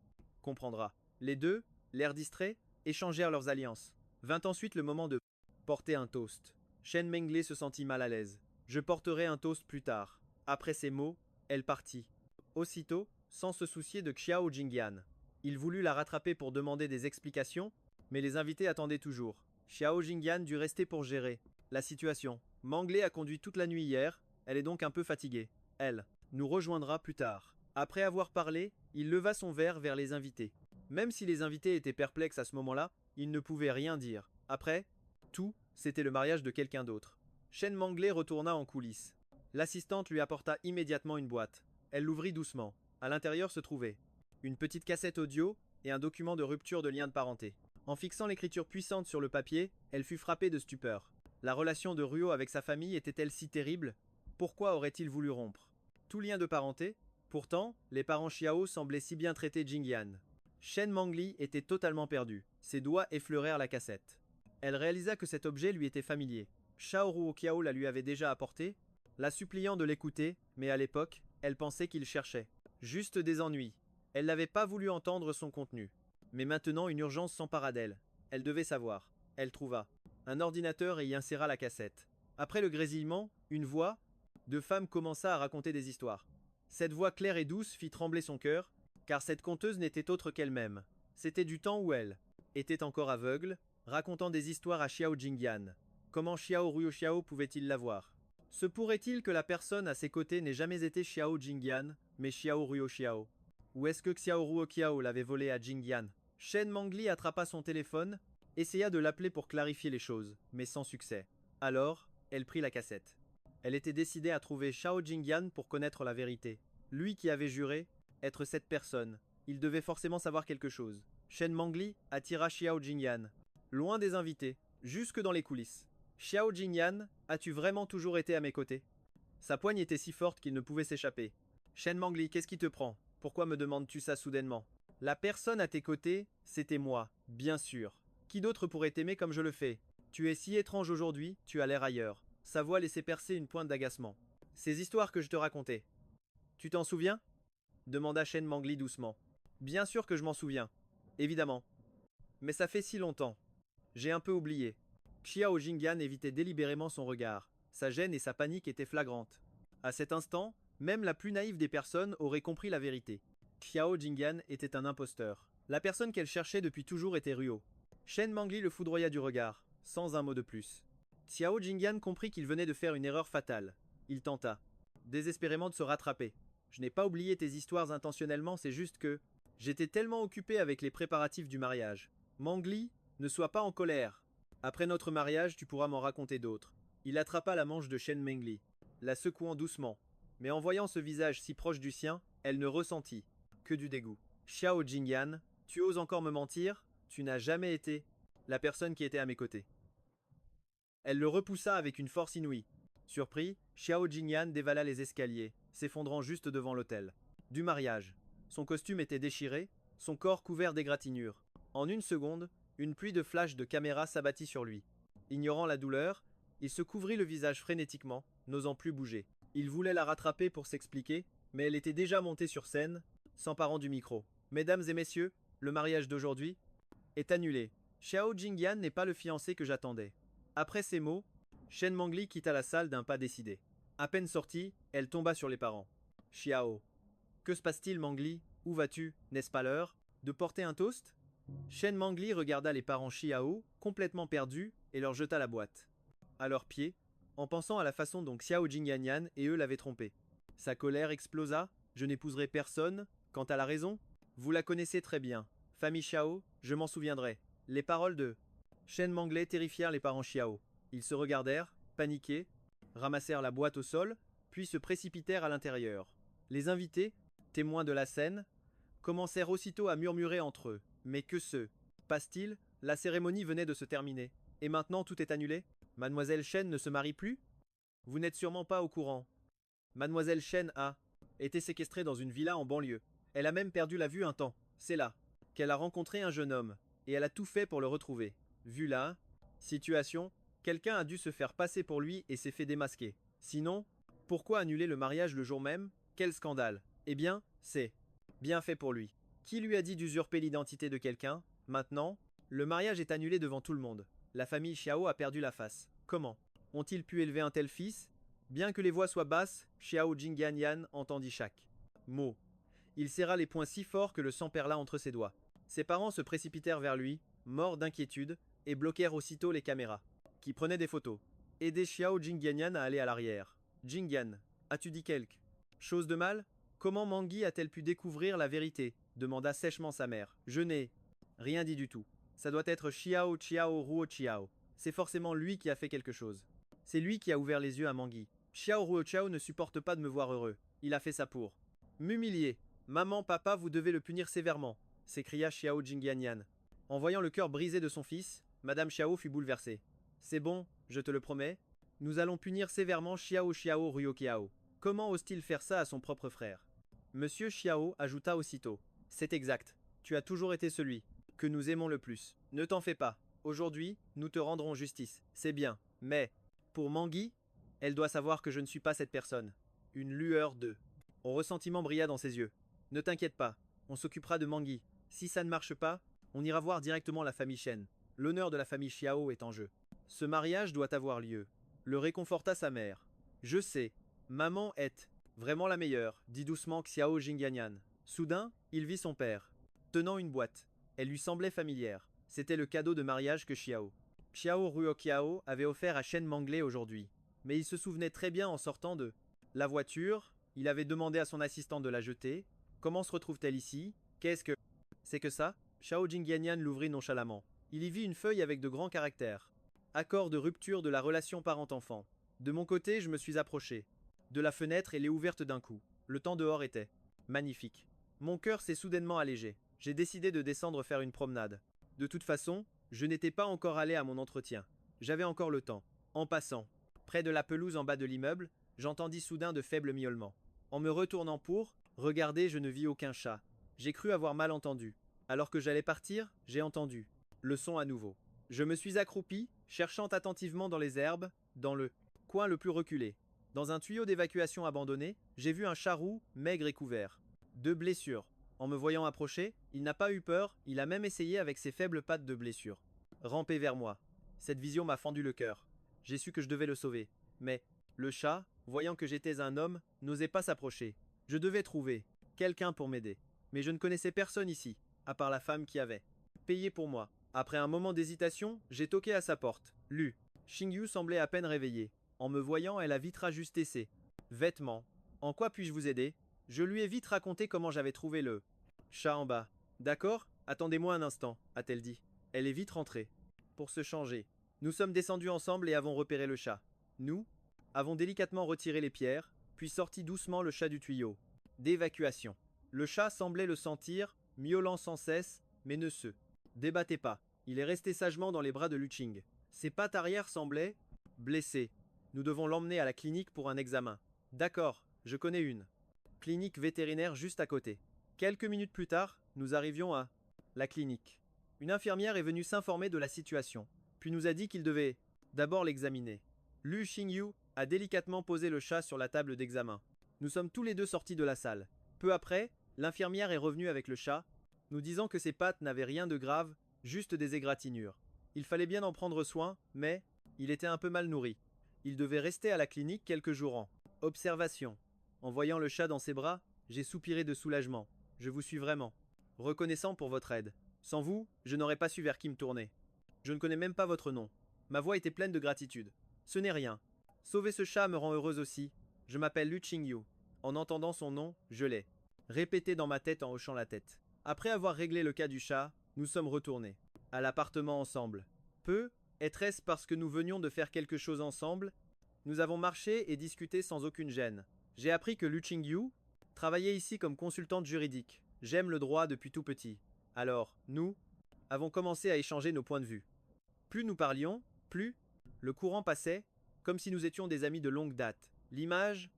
comprendra. » Les deux, l'air distrait, échangèrent leurs alliances. Vint ensuite le moment de porter un toast. Shane Mangley se sentit mal à l'aise. « Je porterai un toast plus tard. » Après ces mots, elle partit. Aussitôt, sans se soucier de Xiao Jingyan. Il voulut la rattraper pour demander des explications, mais les invités attendaient toujours. Xiao Jingyan dut rester pour gérer la situation. Mangley a conduit toute la nuit hier, elle est donc un peu fatiguée. Elle nous rejoindra plus tard. Après avoir parlé, il leva son verre vers les invités. Même si les invités étaient perplexes à ce moment-là, ils ne pouvaient rien dire. Après, tout, c'était le mariage de quelqu'un d'autre. Shane Mangley retourna en coulisses. L'assistante lui apporta immédiatement une boîte. Elle l'ouvrit doucement. À l'intérieur se trouvait une petite cassette audio et un document de rupture de lien de parenté. En fixant l'écriture puissante sur le papier, elle fut frappée de stupeur. La relation de Ruo avec sa famille était-elle si terrible? Pourquoi aurait-il voulu rompre? tout lien de parenté. Pourtant, les parents Xiao semblaient si bien traiter Jingyan. Shen Mangli était totalement perdue. Ses doigts effleurèrent la cassette. Elle réalisa que cet objet lui était familier. Shao Ruoqiao la lui avait déjà apporté, la suppliant de l'écouter, mais à l'époque, elle pensait qu'il cherchait juste des ennuis. Elle n'avait pas voulu entendre son contenu. Mais maintenant, une urgence s'empara d'elle. Elle devait savoir. Elle trouva un ordinateur et y inséra la cassette. Après le grésillement, une voix de femme commença à raconter des histoires. Cette voix claire et douce fit trembler son cœur, car cette conteuse n'était autre qu'elle-même. C'était du temps où elle était encore aveugle, racontant des histoires à Xiao Jingyan. Comment Xiao Ruoqiao pouvait-il l'avoir? Se pourrait-il que la personne à ses côtés n'ait jamais été Xiao Jingyan, mais Xiao Ruoqiao? Ou est-ce que Xiao Ruoqiao l'avait volé à Jingyan? Shen Mangli attrapa son téléphone, essaya de l'appeler pour clarifier les choses, mais sans succès. Alors, elle prit la cassette. Elle était décidée à trouver Xiao Jingyan pour connaître la vérité. Lui qui avait juré être cette personne, il devait forcément savoir quelque chose. Shen Mangli attira Xiao Jingyan, loin des invités, jusque dans les coulisses. Xiao Jingyan, as-tu vraiment toujours été à mes côtés? Sa poigne était si forte qu'il ne pouvait s'échapper. Shen Mangli, qu'est-ce qui te prend? Pourquoi me demandes-tu ça soudainement? La personne à tes côtés, c'était moi, bien sûr. Qui d'autre pourrait t'aimer comme je le fais? Tu es si étrange aujourd'hui, tu as l'air ailleurs. Sa voix laissait percer une pointe d'agacement. Ces histoires que je te racontais. Tu t'en souviens? Demanda Shen Mangli doucement. Bien sûr que je m'en souviens. Évidemment. Mais ça fait si longtemps. J'ai un peu oublié. Xiao Jingyan évitait délibérément son regard. Sa gêne et sa panique étaient flagrantes. À cet instant, même la plus naïve des personnes aurait compris la vérité. Xiao Jingyan était un imposteur. La personne qu'elle cherchait depuis toujours était Ruo. Shen Mangli le foudroya du regard, sans un mot de plus. Xiao Jingyan comprit qu'il venait de faire une erreur fatale. Il tenta, désespérément, de se rattraper. Je n'ai pas oublié tes histoires intentionnellement, c'est juste que j'étais tellement occupé avec les préparatifs du mariage. Mangli, ne sois pas en colère. Après notre mariage, tu pourras m'en raconter d'autres. Il attrapa la manche de Shen Mangli, la secouant doucement. Mais en voyant ce visage si proche du sien, elle ne ressentit que du dégoût. Xiao Jingyan, tu oses encore me mentir? Tu n'as jamais été la personne qui était à mes côtés. Elle le repoussa avec une force inouïe. Surpris, Xiao Jingyan dévala les escaliers, s'effondrant juste devant l'autel du mariage. Son costume était déchiré, son corps couvert d'égratignures. En une seconde, une pluie de flashs de caméra s'abattit sur lui. Ignorant la douleur, il se couvrit le visage frénétiquement, n'osant plus bouger. Il voulait la rattraper pour s'expliquer, mais elle était déjà montée sur scène, s'emparant du micro. Mesdames et messieurs, le mariage d'aujourd'hui est annulé. Xiao Jingyan n'est pas le fiancé que j'attendais. Après ces mots, Shen Mangli quitta la salle d'un pas décidé. À peine sortie, elle tomba sur les parents. Xiao. Que se passe-t-il, Mangli? Où vas-tu? N'est-ce pas l'heure de porter un toast? Shen Mangli regarda les parents Xiao, complètement perdus, et leur jeta la boîte à leurs pieds, en pensant à la façon dont Xiao Jingyan et eux l'avaient trompé. Sa colère explosa. Je n'épouserai personne. Quant à la raison, vous la connaissez très bien. Famille Xiao, je m'en souviendrai. Les paroles de Shen Mangli terrifièrent les parents Xiao. Ils se regardèrent, paniqués, ramassèrent la boîte au sol, puis se précipitèrent à l'intérieur. Les invités, témoins de la scène, commencèrent aussitôt à murmurer entre eux. Mais que se passe-t-il? La cérémonie venait de se terminer. Et maintenant tout est annulé? Mademoiselle Shen ne se marie plus? Vous n'êtes sûrement pas au courant. Mademoiselle Shen a été séquestrée dans une villa en banlieue. Elle a même perdu la vue un temps. C'est là qu'elle a rencontré un jeune homme, et elle a tout fait pour le retrouver. Vu la situation, quelqu'un a dû se faire passer pour lui et s'est fait démasquer. Sinon, pourquoi annuler le mariage le jour même? Quel scandale! Eh bien, c'est bien fait pour lui. Qui lui a dit d'usurper l'identité de quelqu'un? Maintenant, le mariage est annulé devant tout le monde. La famille Xiao a perdu la face. Comment ont-ils pu élever un tel fils? Bien que les voix soient basses, Xiao Jingyan entendit chaque mot. Il serra les poings si fort que le sang perla entre ses doigts. Ses parents se précipitèrent vers lui, morts d'inquiétude, et bloquèrent aussitôt les caméras, qui prenaient des photos. Aidez Xiao Jingyan à aller à l'arrière. Jingyan, as-tu dit quelque chose de mal? Comment Mangli a-t-elle pu découvrir la vérité? Demanda sèchement sa mère. Je n'ai rien dit du tout. Ça doit être Xiao Ruoqiao. C'est forcément lui qui a fait quelque chose. C'est lui qui a ouvert les yeux à Mangli. Xiao Ruoqiao ne supporte pas de me voir heureux. Il a fait ça pour m'humilier. Maman, papa, vous devez le punir sévèrement, s'écria Xiao Jingyan. En voyant le cœur brisé de son fils, Madame Xiao fut bouleversée. C'est bon, je te le promets. Nous allons punir sévèrement Xiao Ruoqiao. Comment ose-t-il faire ça à son propre frère? Monsieur Xiao ajouta aussitôt. C'est exact. Tu as toujours été celui que nous aimons le plus. Ne t'en fais pas. Aujourd'hui, nous te rendrons justice. C'est bien. Mais, pour Mangui, elle doit savoir que je ne suis pas cette personne. Une lueur de ressentiment brilla dans ses yeux. Ne t'inquiète pas, on s'occupera de Mangui. Si ça ne marche pas, on ira voir directement la famille Shen. L'honneur de la famille Xiao est en jeu. Ce mariage doit avoir lieu. Le réconforta sa mère. Je sais, maman est vraiment la meilleure, dit doucement Xiao Jingyanyan. Soudain, il vit son père, tenant une boîte. Elle lui semblait familière. C'était le cadeau de mariage que Xiao Ruoqiao avait offert à Shen Manglé aujourd'hui. Mais il se souvenait très bien en sortant de la voiture, il avait demandé à son assistant de la jeter. Comment se retrouve-t-elle ici? Qu'est-ce que c'est que ça? Xiao Jingyanyan l'ouvrit nonchalamment. Il y vit une feuille avec de grands caractères. Accord de rupture de la relation parent-enfant. De mon côté, je me suis approché de la fenêtre et l'ai ouverte d'un coup. Le temps dehors était magnifique. Mon cœur s'est soudainement allégé. J'ai décidé de descendre faire une promenade. De toute façon, je n'étais pas encore allé à mon entretien. J'avais encore le temps. En passant, près de la pelouse en bas de l'immeuble, j'entendis soudain de faibles miaulements. En me retournant pour regarder, je ne vis aucun chat. J'ai cru avoir mal entendu. Alors que j'allais partir, j'ai entendu le son à nouveau. Je me suis accroupi, cherchant attentivement dans les herbes, dans le coin le plus reculé. Dans un tuyau d'évacuation abandonné, j'ai vu un chat roux, maigre et couvert. 2 blessures. En me voyant approcher, il n'a pas eu peur, il a même essayé avec ses faibles pattes de blessure. Ramper vers moi. Cette vision m'a fendu le cœur. J'ai su que je devais le sauver. Mais, le chat, voyant que j'étais un homme, n'osait pas s'approcher. Je devais trouver quelqu'un pour m'aider. Mais je ne connaissais personne ici, à part la femme qui avait payé pour moi. Après un moment d'hésitation, j'ai toqué à sa porte. Lu. Xingyu semblait à peine réveillée. En me voyant, elle a vite rajusté ses vêtements. En quoi puis-je vous aider? Je lui ai vite raconté comment j'avais trouvé le chat en bas. D'accord? Attendez-moi un instant, a-t-elle dit. Elle est vite rentrée. Pour se changer. Nous sommes descendus ensemble et avons repéré le chat. Nous avons délicatement retiré les pierres, puis sorti doucement le chat du tuyau d'évacuation. Le chat semblait le sentir, miaulant sans cesse, mais ne se débattait pas. Il est resté sagement dans les bras de Luching. Ses pattes arrière semblaient blessées. Nous devons l'emmener à la clinique pour un examen. D'accord, je connais une clinique vétérinaire juste à côté. Quelques minutes plus tard, nous arrivions à la clinique. Une infirmière est venue s'informer de la situation, puis nous a dit qu'il devait d'abord l'examiner. Lu Xingyu a délicatement posé le chat sur la table d'examen. Nous sommes tous les deux sortis de la salle. Peu après, l'infirmière est revenue avec le chat, nous disant que ses pattes n'avaient rien de grave, juste des égratignures. Il fallait bien en prendre soin, mais il était un peu mal nourri. Il devait rester à la clinique quelques jours en observation. En voyant le chat dans ses bras, j'ai soupiré de soulagement. Je vous suis vraiment reconnaissant pour votre aide. Sans vous, je n'aurais pas su vers qui me tourner. Je ne connais même pas votre nom. Ma voix était pleine de gratitude. Ce n'est rien. Sauver ce chat me rend heureuse aussi. Je m'appelle Lu Qingyu. En entendant son nom, je l'ai répété dans ma tête en hochant la tête. Après avoir réglé le cas du chat, nous sommes retournés à l'appartement ensemble. Est-ce parce que nous venions de faire quelque chose ensemble? Nous avons marché et discuté sans aucune gêne. J'ai appris que Lu Qingyu travaillait ici comme consultante juridique. J'aime le droit depuis tout petit. Alors, nous avons commencé à échanger nos points de vue. Plus nous parlions, plus le courant passait, comme si nous étions des amis de longue date. L'image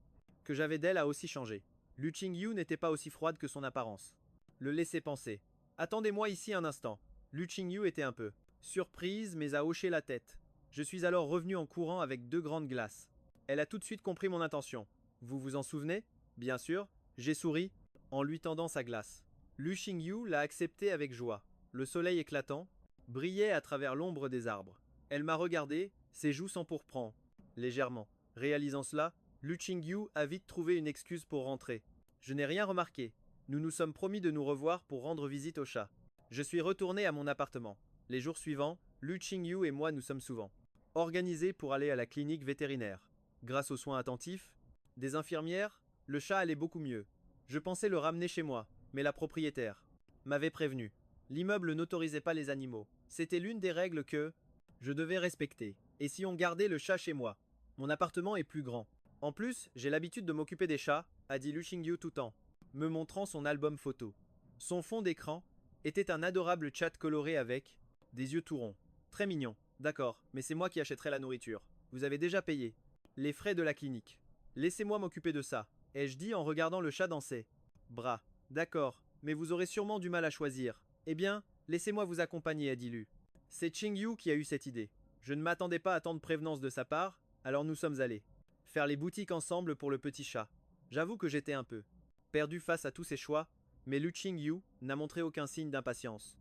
que j'avais d'elle a aussi changé. Lu Qingyu n'était pas aussi froide que son apparence. Le laissait penser. Attendez-moi ici un instant. Lu Qingyu était un peu surprise, mais a hoché la tête. Je suis alors revenu en courant avec 2 grandes glaces. Elle a tout de suite compris mon intention. Vous vous en souvenez? Bien sûr. J'ai souri, en lui tendant sa glace. Lu Qingyu l'a accepté avec joie. Le soleil éclatant brillait à travers l'ombre des arbres. Elle m'a regardé, ses joues s'empourprant légèrement. Réalisant cela, Lu Qingyu a vite trouvé une excuse pour rentrer. Je n'ai rien remarqué. Nous nous sommes promis de nous revoir pour rendre visite au chat. Je suis retourné à mon appartement. Les jours suivants, Lu Qingyu et moi nous sommes souvent organisés pour aller à la clinique vétérinaire. Grâce aux soins attentifs des infirmières, le chat allait beaucoup mieux. Je pensais le ramener chez moi, mais la propriétaire m'avait prévenu. L'immeuble n'autorisait pas les animaux. C'était l'une des règles que je devais respecter. Et si on gardait le chat chez moi? Mon appartement est plus grand. En plus, j'ai l'habitude de m'occuper des chats, a dit Lu Qingyu tout en me montrant son album photo. Son fond d'écran était un adorable chat coloré avec des yeux tout ronds. Très mignon. D'accord, mais c'est moi qui achèterai la nourriture. Vous avez déjà payé les frais de la clinique. Laissez-moi m'occuper de ça, ai-je dit en regardant le chat dans ses bras. D'accord, mais vous aurez sûrement du mal à choisir. Eh bien, laissez-moi vous accompagner, a dit Lu. C'est Qingyu qui a eu cette idée. Je ne m'attendais pas à tant de prévenance de sa part, alors nous sommes allés faire les boutiques ensemble pour le petit chat. J'avoue que j'étais un peu perdu face à tous ces choix, mais Lu Qingyu n'a montré aucun signe d'impatience.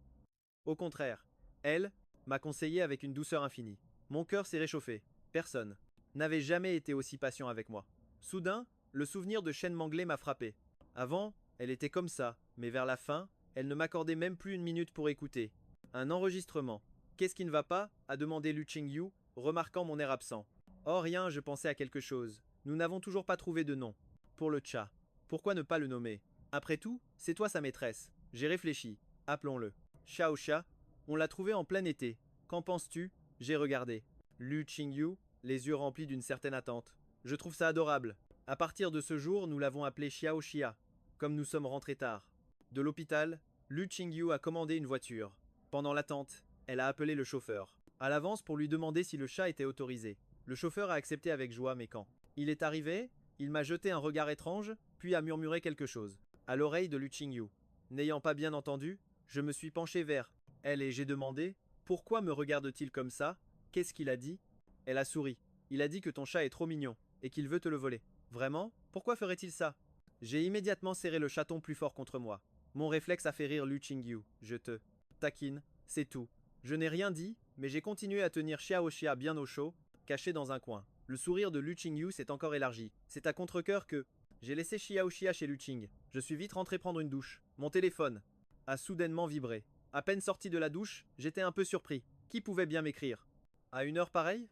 Au contraire, elle m'a conseillé avec une douceur infinie. Mon cœur s'est réchauffé. Personne n'avait jamais été aussi patient avec moi. Soudain, le souvenir de Shen Manglé m'a frappé. Avant, elle était comme ça, mais vers la fin, elle ne m'accordait même plus une minute pour écouter. Un enregistrement. Qu'est-ce qui ne va pas a demandé Lu Qingyu, remarquant mon air absent. Oh rien, je pensais à quelque chose. Nous n'avons toujours pas trouvé de nom. Pour le chat. Pourquoi ne pas le nommer? Après tout, c'est toi sa maîtresse. J'ai réfléchi. Appelons-le Xiao Xia. On l'a trouvé en plein été. Qu'en penses-tu? J'ai regardé Lu Qingyu, les yeux remplis d'une certaine attente. Je trouve ça adorable. À partir de ce jour, nous l'avons appelé Xiao Xia, comme nous sommes rentrés tard. De l'hôpital, Lu Qingyu a commandé une voiture. Pendant l'attente, elle a appelé le chauffeur à l'avance pour lui demander si le chat était autorisé. Le chauffeur a accepté avec joie, mais quand il est arrivé, il m'a jeté un regard étrange, puis a murmuré quelque chose à l'oreille de Lu Qingyu. N'ayant pas bien entendu, je me suis penché vers elle et j'ai demandé « Pourquoi me regarde-t-il comme ça? Qu'est-ce qu'il a dit ?» Elle a souri. Il a dit que ton chat est trop mignon et qu'il veut te le voler. Vraiment? Pourquoi ferait-il ça? J'ai immédiatement serré le chaton plus fort contre moi. Mon réflexe a fait rire Lu Qingyu. Je te taquine, c'est tout. Je n'ai rien dit, mais j'ai continué à tenir Xiao Xia bien au chaud, caché dans un coin. Le sourire de Lu Qingyu s'est encore élargi. C'est à contre-cœur que j'ai laissé Xiao Xia chez Lu Qing. Je suis vite rentré prendre une douche. Mon téléphone a soudainement vibré. À peine sorti de la douche, j'étais un peu surpris. Qui pouvait bien m'écrire? À une heure pareille?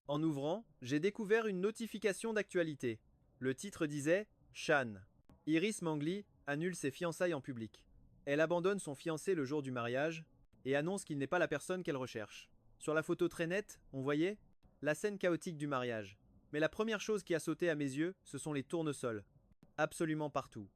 En ouvrant, j'ai découvert une notification d'actualité. Le titre disait Shan. Iris Mangli annule ses fiançailles en public. Elle abandonne son fiancé le jour du mariage et annonce qu'il n'est pas la personne qu'elle recherche. Sur la photo très nette, on voyait la scène chaotique du mariage. Mais la première chose qui a sauté à mes yeux, ce sont les tournesols. Absolument partout.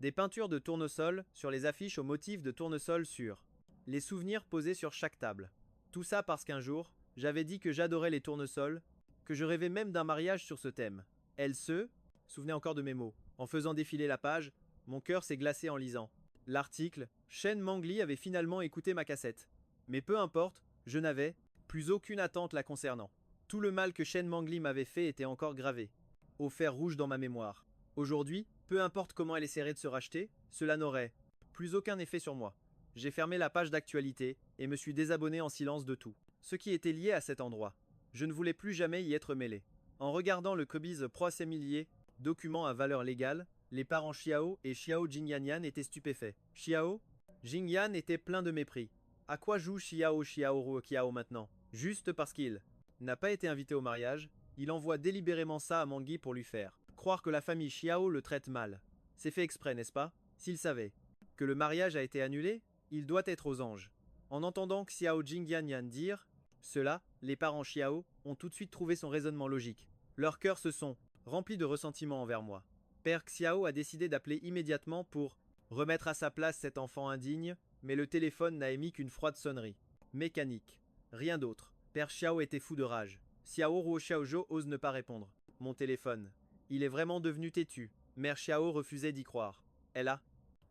Des peintures de tournesol sur les affiches au motif de tournesol sur les souvenirs posés sur chaque table. Tout ça parce qu'un jour, j'avais dit que j'adorais les tournesols, que je rêvais même d'un mariage sur ce thème. Elle se souvenait encore de mes mots. En faisant défiler la page, mon cœur s'est glacé en lisant l'article. Shen Mangli avait finalement écouté ma cassette. Mais peu importe, je n'avais plus aucune attente la concernant. Tout le mal que Shen Mangli m'avait fait était encore gravé au fer rouge dans ma mémoire. Aujourd'hui, peu importe comment elle essaierait de se racheter, cela n'aurait plus aucun effet sur moi. J'ai fermé la page d'actualité et me suis désabonné en silence de tout ce qui était lié à cet endroit. Je ne voulais plus jamais y être mêlé. En regardant le Kobe's Procès-Millier, document à valeur légale, les parents Xiao et Xiao Jingyanyan étaient stupéfaits. Xiao Jingyan était plein de mépris. À quoi joue Xiao Ruoqiao maintenant? Juste parce qu'il n'a pas été invité au mariage, il envoie délibérément ça à Mangui pour lui faire croire que la famille Xiao le traite mal. C'est fait exprès, n'est-ce pas? S'il savait que le mariage a été annulé, il doit être aux anges. En entendant Xiao Jingyanyan dire cela, les parents Xiao ont tout de suite trouvé son raisonnement logique. Leurs cœurs se sont remplis de ressentiment envers moi. Père Xiao a décidé d'appeler immédiatement pour remettre à sa place cet enfant indigne, mais le téléphone n'a émis qu'une froide sonnerie. Mécanique. Rien d'autre. Père Xiao était fou de rage. Xiao Ruo Xiaozhou ose ne pas répondre. Mon téléphone. Il est vraiment devenu têtu. Mère Xiao refusait d'y croire. Elle a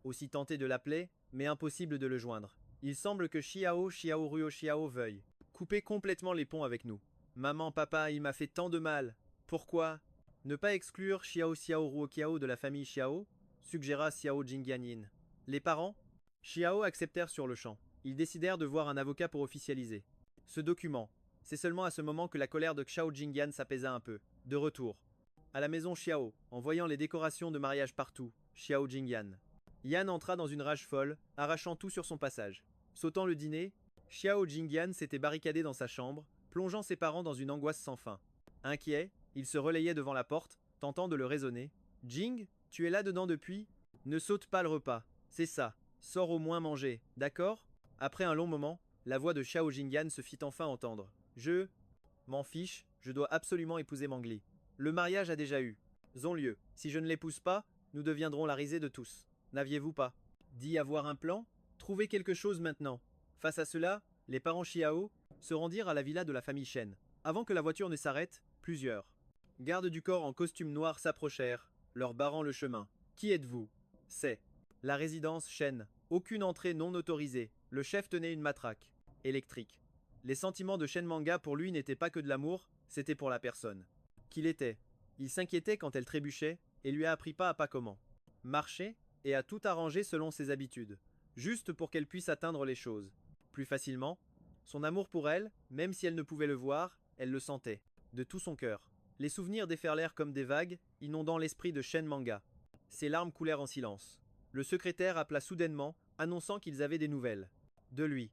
aussi tenté de l'appeler, mais impossible de le joindre. Il semble que Xiao Ruo Xiao veuille couper complètement les ponts avec nous. Maman, papa, il m'a fait tant de mal. Pourquoi ne pas exclure Xiao Ruoqiao de la famille Xiao? Suggéra Xiao Jingyanyin. Les parents Xiao acceptèrent sur le champ. Ils décidèrent de voir un avocat pour officialiser ce document. C'est seulement à ce moment que la colère de Xiao Jingyan s'apaisa un peu. De retour à la maison Xiao, en voyant les décorations de mariage partout, Xiao Jingyan. Yan entra dans une rage folle, arrachant tout sur son passage. Sautant le dîner, Xiao Jingyan s'était barricadé dans sa chambre, plongeant ses parents dans une angoisse sans fin. Inquiet, il se relayait devant la porte, tentant de le raisonner. Jing, tu es là-dedans depuis? Ne saute pas le repas. C'est ça. Sors au moins manger, d'accord? Après un long moment, la voix de Xiao Jingyan se fit enfin entendre. Je m'en fiche, je dois absolument épouser Mangli. Le mariage a déjà eu lieu. Si je ne l'épouse pas, nous deviendrons la risée de tous. N'aviez-vous pas dit avoir un plan? Trouvez quelque chose maintenant. Face à cela, les parents Xiao se rendirent à la villa de la famille Shen. Avant que la voiture ne s'arrête, plusieurs Gardes du corps en costume noir s'approchèrent, leur barrant le chemin. Qui êtes-vous? C'est la résidence Shen. Aucune entrée non autorisée. Le chef tenait une matraque électrique. Les sentiments de Shen Manga pour lui n'étaient pas que de l'amour, c'était pour la personne qu'il était. Il s'inquiétait quand elle trébuchait et lui a appris pas à pas comment marcher et à tout arranger selon ses habitudes, juste pour qu'elle puisse atteindre les choses plus facilement. Son amour pour elle, même si elle ne pouvait le voir, elle le sentait de tout son cœur. Les souvenirs déferlèrent comme des vagues, inondant l'esprit de Shen Manga. Ses larmes coulèrent en silence. Le secrétaire appela soudainement, annonçant qu'ils avaient des nouvelles de lui.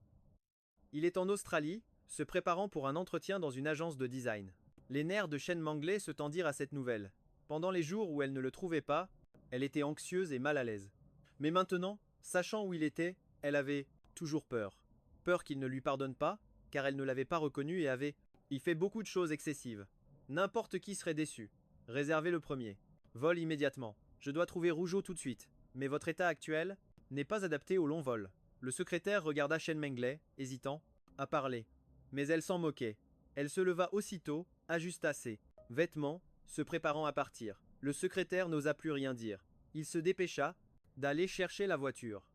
Il est en Australie, se préparant pour un entretien dans une agence de design. Les nerfs de Shen Manglais se tendirent à cette nouvelle. Pendant les jours où elle ne le trouvait pas, elle était anxieuse et mal à l'aise. Mais maintenant, sachant où il était, elle avait toujours peur. Peur qu'il ne lui pardonne pas, car elle ne l'avait pas reconnu et avait il fait beaucoup de choses excessives. N'importe qui serait déçu. Réservez le premier. Vol immédiatement. Je dois trouver Rougeau tout de suite. Mais votre état actuel n'est pas adapté au long vol. Le secrétaire regarda Shen Manglais, hésitant, à parler. Mais elle s'en moquait. Elle se leva aussitôt, ajusta ses vêtements, se préparant à partir. Le secrétaire n'osa plus rien dire. Il se dépêcha d'aller chercher la voiture.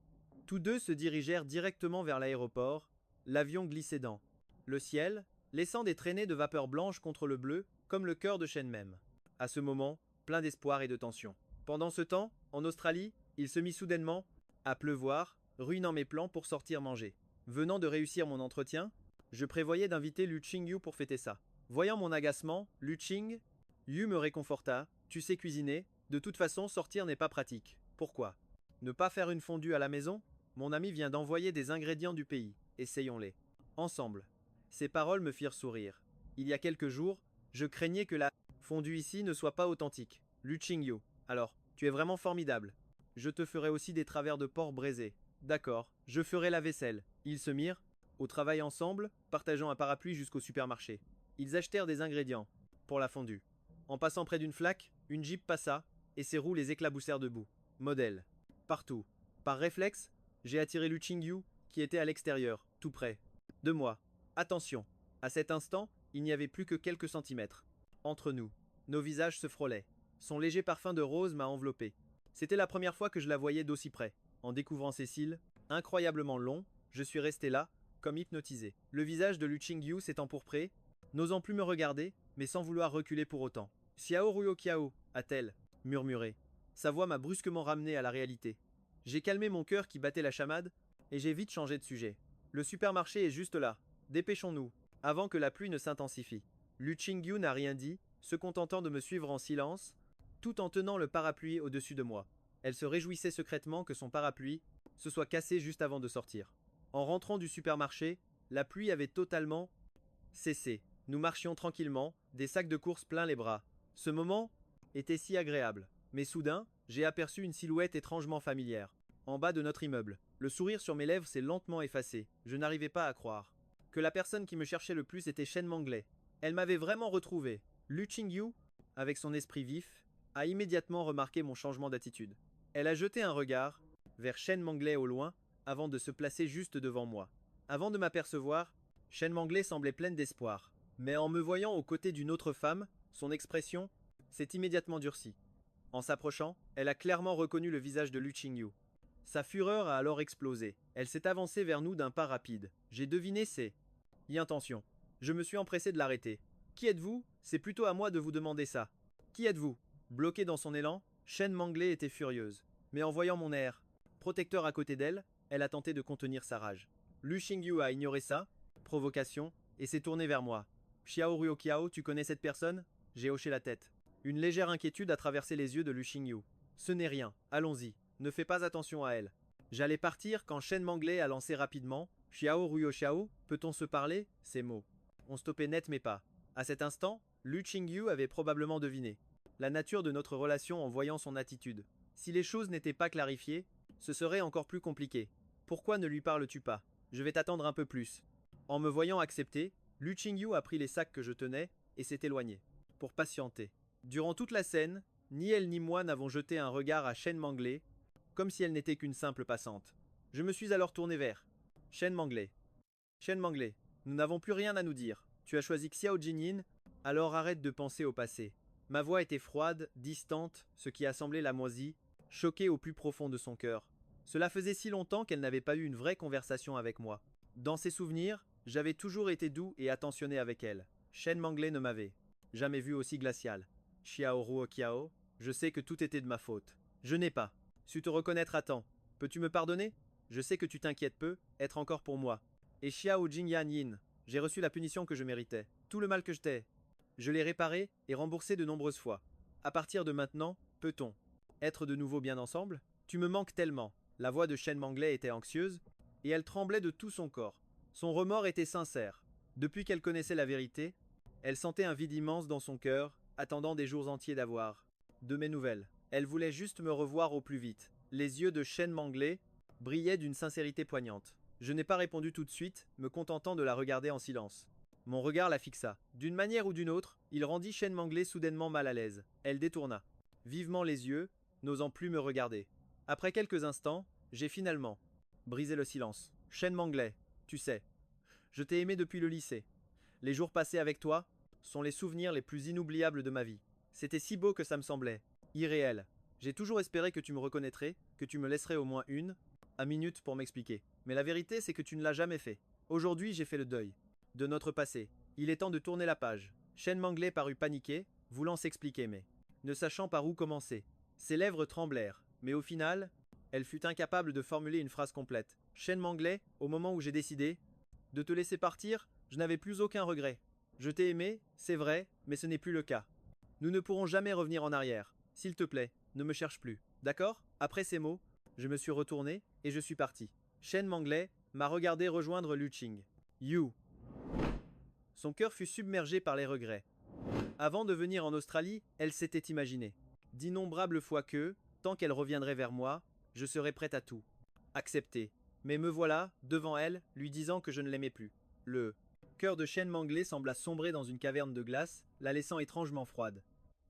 Tous deux se dirigèrent directement vers l'aéroport, l'avion glissait dans le ciel, laissant des traînées de vapeur blanche contre le bleu, comme le cœur de Shen même. À ce moment, plein d'espoir et de tension. Pendant ce temps, en Australie, il se mit soudainement à pleuvoir, ruinant mes plans pour sortir manger. Venant de réussir mon entretien, je prévoyais d'inviter Lu Qingyu pour fêter ça. Voyant mon agacement, Lu Qingyu me réconforta. Tu sais cuisiner, de toute façon sortir n'est pas pratique. Pourquoi ne pas faire une fondue à la maison? Mon ami vient d'envoyer des ingrédients du pays. Essayons-les. Ensemble. Ces paroles me firent sourire. Il y a quelques jours, je craignais que la fondue ici ne soit pas authentique. Lu Qingyu. Alors, tu es vraiment formidable. Je te ferai aussi des travers de porc braisés. D'accord, je ferai la vaisselle. Ils se mirent au travail ensemble, partageant un parapluie jusqu'au supermarché. Ils achetèrent des ingrédients pour la fondue. En passant près d'une flaque, une Jeep passa, et ses roues les éclaboussèrent debout. Modèle. Partout. Par réflexe, j'ai attiré Lu Qingyu, qui était à l'extérieur, tout près de moi. Attention. À cet instant, il n'y avait plus que quelques centimètres entre nous. Nos visages se frôlaient. Son léger parfum de rose m'a enveloppé. C'était la première fois que je la voyais d'aussi près. En découvrant ses cils, incroyablement longs, je suis resté là, comme hypnotisé. Le visage de Lu Qingyu s'est empourpré, n'osant plus me regarder, mais sans vouloir reculer pour autant. Xiao Ruo Kiao, a-t-elle murmuré. Sa voix m'a brusquement ramené à la réalité. J'ai calmé mon cœur qui battait la chamade, et j'ai vite changé de sujet. Le supermarché est juste là. Dépêchons-nous, avant que la pluie ne s'intensifie. Lu Qingyu n'a rien dit, se contentant de me suivre en silence, tout en tenant le parapluie au-dessus de moi. Elle se réjouissait secrètement que son parapluie se soit cassé juste avant de sortir. En rentrant du supermarché, la pluie avait totalement cessé. Nous marchions tranquillement, des sacs de course plein les bras. Ce moment était si agréable. Mais soudain, j'ai aperçu une silhouette étrangement familière. En bas de notre immeuble. Le sourire sur mes lèvres s'est lentement effacé. Je n'arrivais pas à croire que la personne qui me cherchait le plus était Shen Manglais. Elle m'avait vraiment retrouvé. Lu Qingyu, avec son esprit vif, a immédiatement remarqué mon changement d'attitude. Elle a jeté un regard vers Shen Manglais au loin, avant de se placer juste devant moi. Avant de m'apercevoir, Shen Manglais semblait pleine d'espoir. Mais en me voyant aux côtés d'une autre femme, son expression s'est immédiatement durcie. En s'approchant, elle a clairement reconnu le visage de Lu Qingyu. Sa fureur a alors explosé. Elle s'est avancée vers nous d'un pas rapide. J'ai deviné ses intentions. Je me suis empressé de l'arrêter. Qui êtes-vous? C'est plutôt à moi de vous demander ça. Qui êtes-vous? Bloquée dans son élan, Shen Manglais était furieuse. Mais en voyant mon air protecteur à côté d'elle, elle a tenté de contenir sa rage. Lu Qingyu a ignoré ça, provocation, et s'est tourné vers moi. Xiao Ruo Kiao, tu connais cette personne? J'ai hoché la tête. Une légère inquiétude a traversé les yeux de Lu Qingyu. Ce n'est rien, allons-y, ne fais pas attention à elle. J'allais partir quand Shen Manglais a lancé rapidement. Xiao Ruo Xiao, peut-on se parler? Ces mots ont stoppé net mes pas. À cet instant, Lu Qingyu avait probablement deviné la nature de notre relation en voyant son attitude. Si les choses n'étaient pas clarifiées, ce serait encore plus compliqué. Pourquoi ne lui parles-tu pas? Je vais t'attendre un peu plus. En me voyant accepter, Lu Qingyu a pris les sacs que je tenais et s'est éloigné, pour patienter. Durant toute la scène, ni elle ni moi n'avons jeté un regard à Shen Manglais, comme si elle n'était qu'une simple passante. Je me suis alors tourné vers Shen Manglais. Shen Manglais, nous n'avons plus rien à nous dire. Tu as choisi Xiao Jinyin, alors arrête de penser au passé. Ma voix était froide, distante, ce qui a semblé la moisie, choquée au plus profond de son cœur. Cela faisait si longtemps qu'elle n'avait pas eu une vraie conversation avec moi. Dans ses souvenirs, j'avais toujours été doux et attentionné avec elle. Shen Manglais ne m'avait jamais vu aussi glacial. Xiao Ruo Kiao, je sais que tout était de ma faute. Je n'ai pas su te reconnaître à temps. Peux-tu me pardonner? Je sais que tu t'inquiètes peu, être encore pour moi. Et Xiao Jingyan Yin, j'ai reçu la punition que je méritais. Tout le mal que je t'ai. Je l'ai réparé et remboursé de nombreuses fois. À partir de maintenant, peut-on être de nouveau bien ensemble? Tu me manques tellement. La voix de Shen Manglais était anxieuse, et elle tremblait de tout son corps. Son remords était sincère. Depuis qu'elle connaissait la vérité, elle sentait un vide immense dans son cœur, attendant des jours entiers d'avoir de mes nouvelles. Elle voulait juste me revoir au plus vite. Les yeux de Shen Manglais brillaient d'une sincérité poignante. Je n'ai pas répondu tout de suite, me contentant de la regarder en silence. Mon regard la fixa. D'une manière ou d'une autre, il rendit Shen Manglais soudainement mal à l'aise. Elle détourna vivement les yeux, n'osant plus me regarder. Après quelques instants, j'ai finalement brisé le silence. Shen Manglais, tu sais, je t'ai aimé depuis le lycée. Les jours passés avec toi sont les souvenirs les plus inoubliables de ma vie. C'était si beau que ça me semblait irréel. J'ai toujours espéré que tu me reconnaîtrais, que tu me laisserais au moins une minute pour m'expliquer. Mais la vérité, c'est que tu ne l'as jamais fait. Aujourd'hui, j'ai fait le deuil de notre passé. Il est temps de tourner la page. Shen Manglais parut paniqué, voulant s'expliquer mais ne sachant par où commencer. Ses lèvres tremblèrent, mais au final, elle fut incapable de formuler une phrase complète. Shen Manglais, au moment où j'ai décidé de te laisser partir, je n'avais plus aucun regret. Je t'ai aimé, c'est vrai, mais ce n'est plus le cas. Nous ne pourrons jamais revenir en arrière. S'il te plaît, ne me cherche plus. D'accord? Après ces mots, je me suis retourné et je suis parti. Shen Manglais m'a regardé rejoindre Lu Qing. You. Son cœur fut submergé par les regrets. Avant de venir en Australie, elle s'était imaginée d'innombrables fois que, tant qu'elle reviendrait vers moi, je serais prête à tout accepter. Mais me voilà, devant elle, lui disant que je ne l'aimais plus. Le cœur de Shen Manglais sembla sombrer dans une caverne de glace, la laissant étrangement froide.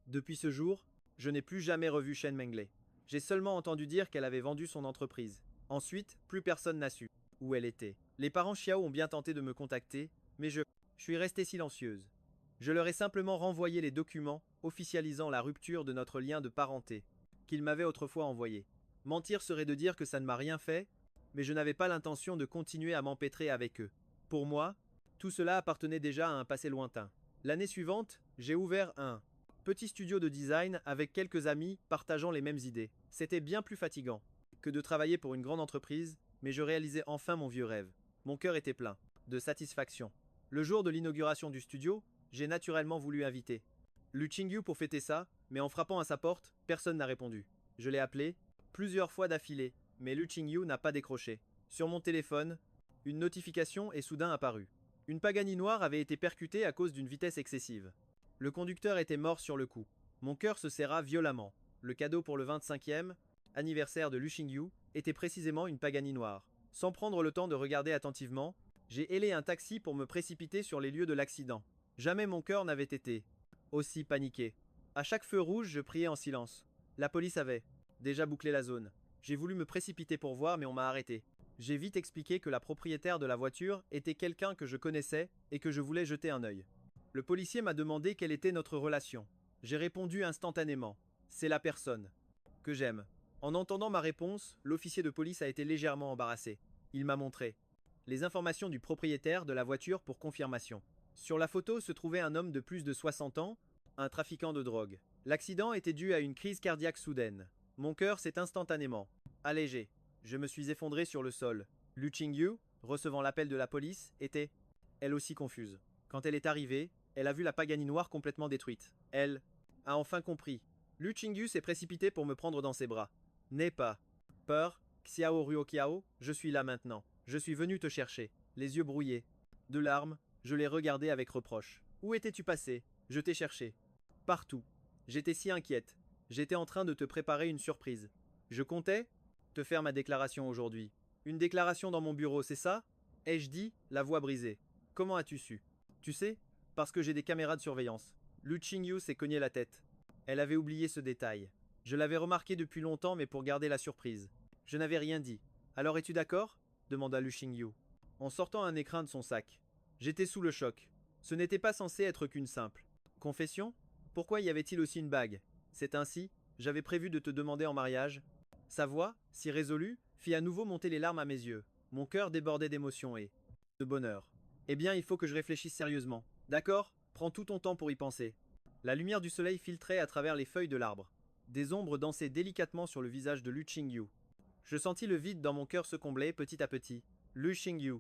Depuis ce jour, je n'ai plus jamais revu Shen Manglais. J'ai seulement entendu dire qu'elle avait vendu son entreprise. Ensuite, plus personne n'a su où elle était. Les parents Xiao ont bien tenté de me contacter, mais je suis restée silencieuse. Je leur ai simplement renvoyé les documents officialisant la rupture de notre lien de parenté, qu'ils m'avaient autrefois envoyés. Mentir serait de dire que ça ne m'a rien fait, mais je n'avais pas l'intention de continuer à m'empêtrer avec eux. Pour moi, tout cela appartenait déjà à un passé lointain. L'année suivante, j'ai ouvert un petit studio de design avec quelques amis partageant les mêmes idées. C'était bien plus fatigant que de travailler pour une grande entreprise, mais je réalisais enfin mon vieux rêve. Mon cœur était plein de satisfaction. Le jour de l'inauguration du studio, j'ai naturellement voulu inviter Lu Qingyu pour fêter ça, mais en frappant à sa porte, personne n'a répondu. Je l'ai appelé plusieurs fois d'affilée, mais Lu Qingyu n'a pas décroché. Sur mon téléphone, une notification est soudain apparue. Une Pagani noire avait été percutée à cause d'une vitesse excessive. Le conducteur était mort sur le coup. Mon cœur se serra violemment. Le cadeau pour le 25e anniversaire de Lu Qingyu était précisément une Pagani noire. Sans prendre le temps de regarder attentivement, j'ai hélé un taxi pour me précipiter sur les lieux de l'accident. Jamais mon cœur n'avait été aussi paniqué. À chaque feu rouge, je priais en silence. La police avait déjà bouclé la zone. J'ai voulu me précipiter pour voir, mais on m'a arrêté. J'ai vite expliqué que la propriétaire de la voiture était quelqu'un que je connaissais et que je voulais jeter un œil. Le policier m'a demandé quelle était notre relation. J'ai répondu instantanément. C'est la personne que j'aime. En entendant ma réponse, l'officier de police a été légèrement embarrassé. Il m'a montré les informations du propriétaire de la voiture pour confirmation. Sur la photo se trouvait un homme de plus de 60 ans, un trafiquant de drogue. L'accident était dû à une crise cardiaque soudaine. Mon cœur s'est instantanément allégé. Je me suis effondré sur le sol. Lu Qingyu, recevant l'appel de la police, était elle aussi confuse. Quand elle est arrivée, elle a vu la Pagani noire complètement détruite. Elle a enfin compris. Lu Qingyu s'est précipité pour me prendre dans ses bras. N'aie pas peur, Xiao Ruokiao, je suis là maintenant. Je suis venu te chercher, les yeux brouillés. De larmes, je l'ai regardé avec reproche. Où étais-tu passé? Je t'ai cherché. Partout. J'étais si inquiète. J'étais en train de te préparer une surprise. Je comptais te faire ma déclaration aujourd'hui. Une déclaration dans mon bureau, c'est ça? Ai-je dit, la voix brisée. Comment as-tu su? Tu sais, parce que j'ai des caméras de surveillance. Lu Qingyu s'est cogné la tête. Elle avait oublié ce détail. Je l'avais remarqué depuis longtemps, mais pour garder la surprise. Je n'avais rien dit. Alors es-tu d'accord? Demanda Lu Qingyu, en sortant un écrin de son sac. J'étais sous le choc. Ce n'était pas censé être qu'une simple confession. Pourquoi y avait-il aussi une bague? C'est ainsi, j'avais prévu de te demander en mariage. Sa voix, si résolue, fit à nouveau monter les larmes à mes yeux. Mon cœur débordait d'émotion et de bonheur. Eh bien, il faut que je réfléchisse sérieusement. D'accord? Prends tout ton temps pour y penser. La lumière du soleil filtrait à travers les feuilles de l'arbre. Des ombres dansaient délicatement sur le visage de Lu Xingyu. Je sentis le vide dans mon cœur se combler petit à petit. Lu Xingyu,